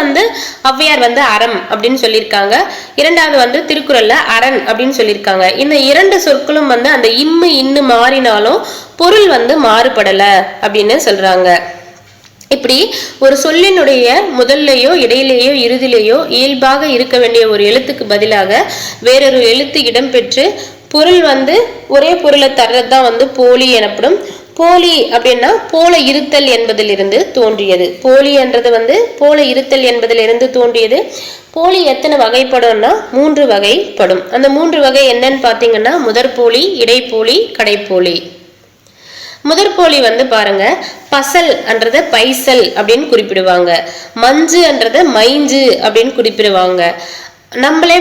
ஔவையார் அறம் அப்படின்னு சொல்லியிருக்காங்க. இரண்டாவது திருக்குறள்ல அரண் அப்படின்னு சொல்லியிருக்காங்க. இந்த 2 சொற்களும் அந்த இம்மு இன்னு மாறினாலும் பொருள் மாறுபடல அப்படின்னு சொல்றாங்க. இப்படி ஒரு சொல்லினுடைய முதல்லையோ இடையிலேயோ இறுதியிலேயோ இயல்பாக இருக்க வேண்டிய ஒரு எழுத்துக்கு பதிலாக வேறொரு எழுத்து இடம்பெற்று பொருள் ஒரே பொருளை தர்றதுதான் போலி எனப்படும். போலி அப்படின்னா போல இருத்தல் என்பதிலிருந்து தோன்றியது. போலி என்றது போல இருத்தல் என்பதிலிருந்து தோன்றியது. போலி எத்தனை வகைப்படும்னா 3 வகைப்படும். அந்த 3 வகை என்னன்னு பாத்தீங்கன்னா, முதற்போலி, இடைப்போலி, கடைப்போலி. முதற்போலி பாருங்க, பசல் என்றத பைசல் அப்படின்னு குறிப்பிடுவாங்க. மஞ்சு என்றத மைஞ்சு அப்படின்னு குறிப்பிடுவாங்க. நம்மளே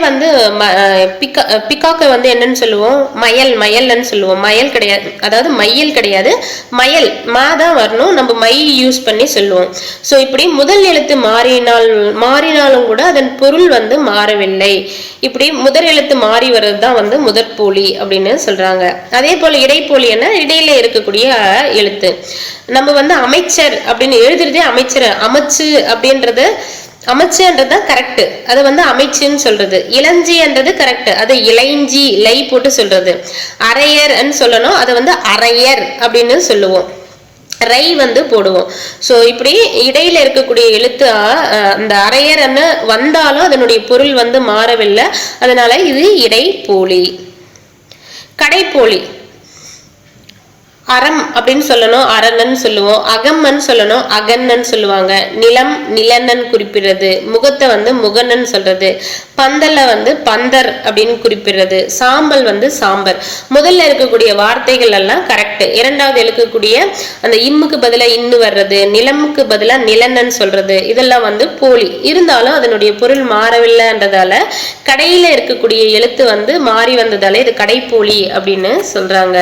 பிக்காக்க என்னன்னு சொல்லுவோம், மயல்னு சொல்லுவோம். மயல் கிடையாது, அதாவது மையல் கிடையாது, மயல் மாதான் வரணும், நம்ம மை யூஸ் பண்ணி சொல்லுவோம். ஸோ இப்படி முதல் எழுத்து மாறினாலும் கூட அதன் பொருள் மாறவில்லை. இப்படி முதல் எழுத்து மாறி வர்றது தான் முதற்போலி அப்படின்னு சொல்றாங்க. அதே போல இடைப்போலி இடையில இருக்கக்கூடிய எழுத்து. நம்ம அமைச்சர் அப்படின்னு எழுதுறதே அமைச்சர், அமைச்சு அப்படின்றது அமைச்சுன்றதுதான் கரெக்ட், அது அமைச்சுன்னு சொல்றது. இளஞ்சின்றது கரெக்ட், அது இளைஞ்சி லை போட்டு சொல்றது. அரையர் சொல்லணும், அதை அரையர் அப்படின்னு சொல்லுவோம். ரை போடுவோம். ஸோ இப்படி இடையில இருக்கக்கூடிய எழுத்து அந்த அரையர் வந்தாலும் அதனுடைய பொருள் மாறவில்லை. அதனால இது இடைப்போலி. கடைப்போலி. அறம் அப்படின்னு சொல்லணும், அரண்ன்னு சொல்லுவோம். அகம்மன்னு சொல்லணும், அகன்னு சொல்லுவாங்க. நிலம் நிலன்னு குறிப்பிடுறது. முகத்தை முகன்னு சொல்றது. பந்தல்ல பந்தர் அப்படின்னு குறிப்பிடுறது. சாம்பல் சாம்பர். முதல்ல இருக்கக்கூடிய வார்த்தைகள் எல்லாம் கரெக்ட். இரண்டாவது இருக்கக்கூடிய அந்த இம்முக்கு பதிலா இன்னு வர்றது, நிலமுக்கு பதிலா நிலன்னு சொல்றது, இதெல்லாம் போலி. இருந்தாலும் அதனுடைய பொருள் மாறவில்லைன்றதால கடையில இருக்கக்கூடிய எழுத்து மாறி வந்ததால இது கடைப்போலி அப்படின்னு சொல்றாங்க.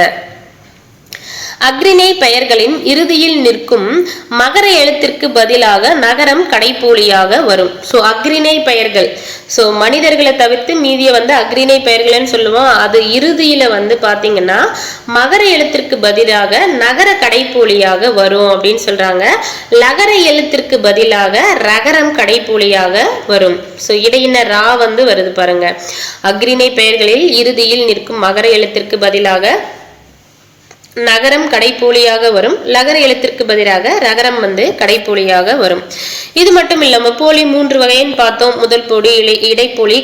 அக்ரிணை பெயர்களின் இறுதியில் நிற்கும் மகர எழுத்திற்கு பதிலாக நகரம் கடைப்போலியாக வரும். ஸோ அக்ரிணை பெயர்கள், ஸோ மனிதர்களை தவிர்த்து மீதிய அக்ரிணை பெயர்கள்னு சொல்லுவோம். அது இறுதியில பாத்தீங்கன்னா மகர எழுத்திற்கு பதிலாக நகர கடைப்போலியாக வரும் அப்படின்னு சொல்றாங்க. லகர எழுத்திற்கு பதிலாக ரகரம் கடைப்போலியாக வரும். ஸோ இடையின ரா வருது பாருங்க. அக்ரிணை பெயர்களில் இறுதியில் நிற்கும் மகர எழுத்திற்கு பதிலாக நகரம் கடைப்போலியாக வரும். லகர எழுத்திற்கு பதிலாக ரகரம் கடைப்போலியாக வரும். இது மட்டும் இல்லாம போலி 3 வகைன்னு பார்த்தோம். முதல் போலி, இடைப்போலி,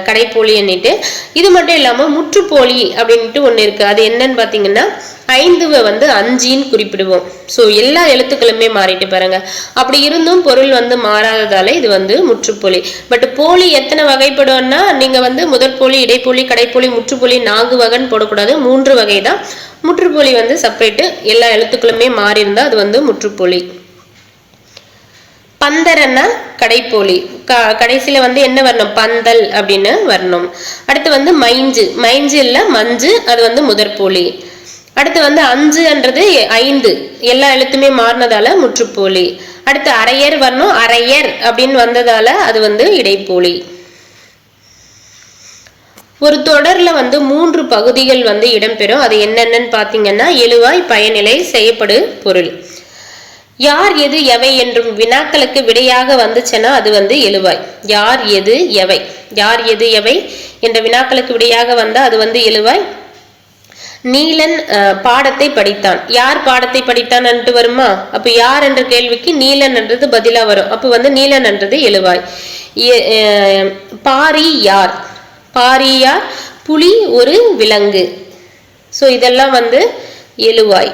கடைப்போலி என்னிட்டு. இது மட்டும் இல்லாம முற்றுப்போலி அப்படின்ட்டு ஒண்ணு இருக்கு. அது என்னன்னு பாத்தீங்கன்னா 5வை 5ன்னு குறிப்பிடுவோம். ஸோ எல்லா எழுத்துக்களுமே மாறிட்டு பாருங்க. அப்படி இருந்தும் பொருள் மாறாததால இது முற்றுப்போலி. பட் போலி எத்தனை வகைப்படும்னா, நீங்க முதற்போலி, இடைப்போலி, கடைப்போலி, முற்றுப்போலி 4 வகைன்னு போடக்கூடாது. 3 வகை தான். முற்றுப்போலி செப்பரேட்டு. எல்லா எழுத்துக்களுமே மாறி இருந்தா அது முற்றுப்போலி. பந்தரன்னா கடைப்போலி. கடைசியில என்ன வரணும், பந்தல் அப்படின்னு வரணும். அடுத்து மைஞ்சு. மைஞ்சு இல்ல மஞ்சு, அது முதற்போலி. அடுத்து 5ன்றது 5, எல்லா எழுத்துமே மாறினதால முற்றுப்போலி. அடுத்து அரையர் வரணும், அரையர் அப்படின்னு வந்ததால அது இடைப்போலி. ஒரு தொடர்ல 3 பகுதிகள் இடம்பெறும். அது என்னென்னு பாத்தீங்கன்னா, எழுவாய், பயனிலை, செய்யப்படு, பொருள். யார் எது எவை என்றும் வினாக்களுக்கு விடையாக வந்துச்சுன்னா அது எழுவாய். யார் எது எவை, யார் எது எவை என்ற வினாக்களுக்கு விடையாக வந்தா அது எழுவாய். நீலன் பாடத்தை படித்தான். யார் பாடத்தை படித்தான் என்று வருமா? அப்ப யார் என்ற கேள்விக்கு நீலன் என்றது பதிலா வரும். அப்ப நீலன் என்றது எழுவாய். பாரி யார், பாரியார், புலி ஒரு விலங்கு. ஸோ இதெல்லாம் எழுவாய்.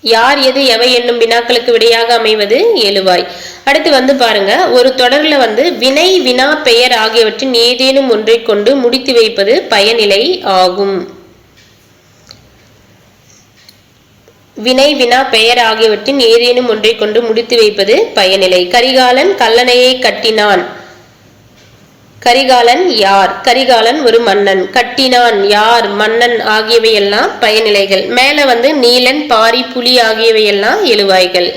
யார் எது எவை என்னும் வினாக்களுக்கு விடையாக அமைவது எழுவாய். அடுத்து வந்து பாருங்க, ஒரு தொடர்ல வந்து வினை வினா பெயர் ஆகியவற்றின் ஏதேனும் ஒன்றை கொண்டு முடித்து வைப்பது பயனிலை ஆகும். வினை வினா பெயர் ஆகியவற்றின் ஏதேனும் ஒன்றை கொண்டு முடித்து வைப்பது பயனிலை. கரிகாலன் கல்லணையை கட்டினான். கரிகாலன் யார்? கரிகாலன் ஒரு மன்னன். கட்டினான் யார்? மன்னன். ஆகியவையெல்லாம் பயனிலைகள். மேல வந்து நீலன் பாரி புலி ஆகியவையெல்லாம் எழுவாய்கள்.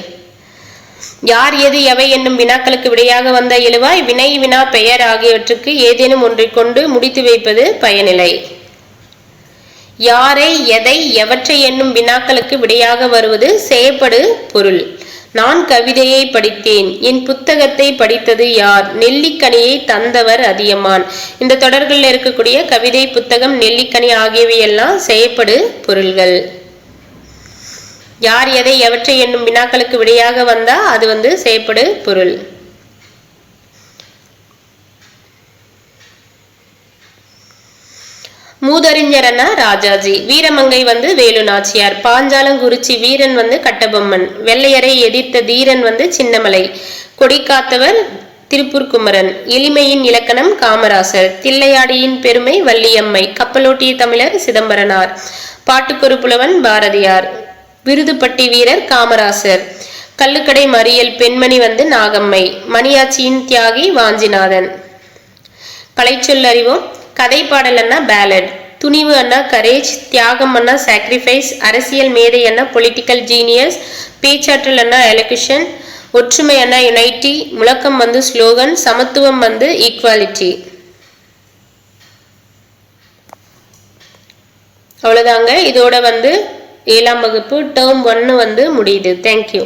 யார் எது எவை என்னும் வினாக்களுக்கு விடையாக வந்த எழுவாய். வினை வினா பெயர் ஆகியவற்றுக்கு ஏதேனும் ஒன்றை கொண்டு முடித்து வைப்பது பயனிலை. யாரை எதை எவற்றை என்னும் வினாக்களுக்கு விடையாக வருவது செயப்படு பொருள். நான் கவிதையை படித்தேன். என் புத்தகத்தை படித்தது யார்? நெல்லிக்கனியை தந்தவர் அதியமான். இந்த தொடர்களில் இருக்கக்கூடிய கவிதை, புத்தகம், நெல்லிக்கனி ஆகியவையெல்லாம் செயப்படு பொருள்கள். யார் எதை எவற்றை என்னும் வினாக்களுக்கு விடையாக வந்தா அது வந்து செயப்படு பொருள். மூதறிஞரனா ராஜாஜி. வீரமங்கை வந்து வேலு நாச்சியார். பாஞ்சாலங்குறிச்சி வீரன் வந்து கட்டபொம்மன். வெள்ளையரை எதிர்த்த தீரன் வந்து சின்னமலை. கொடி காத்தவர் திருப்பூர் குமரன். எளிமையின் இலக்கணம் காமராசர். தில்லையாடியின் பெருமை வள்ளியம்மை. கப்பலோட்டிய தமிழர் சிதம்பரனார். பாட்டுக்கொரு புலவன் பாரதியார். விருதுப்பட்டி வீரர் காமராசர். கள்ளுக்கடை மறியல் பெண்மணி வந்து நாகம்மை. மணியாச்சியின் தியாகி வாஞ்சிநாதன். கலைச்சொல் அறிவோம். கதை பாடல் அண்ணா பேலட். துணிவு அண்ணா கரேஜ். தியாகம் அண்ணா சாக்ரிஃபைஸ். அரசியல் மேதை அண்ணா பொலிட்டிக்கல் ஜீனியஸ். பேச்சாற்றல் அண்ணா எலக்யூஷன். ஒற்றுமை அண்ணா யுனைட்டி. முழக்கம் வந்து ஸ்லோகன். சமத்துவம் வந்து ஈக்வாலிட்டி. அவ்வளவுதாங்க. இதோட வந்து 7ஆம் வகுப்பு டேர்ம் 1 வந்து முடியுது. தேங்க்யூ.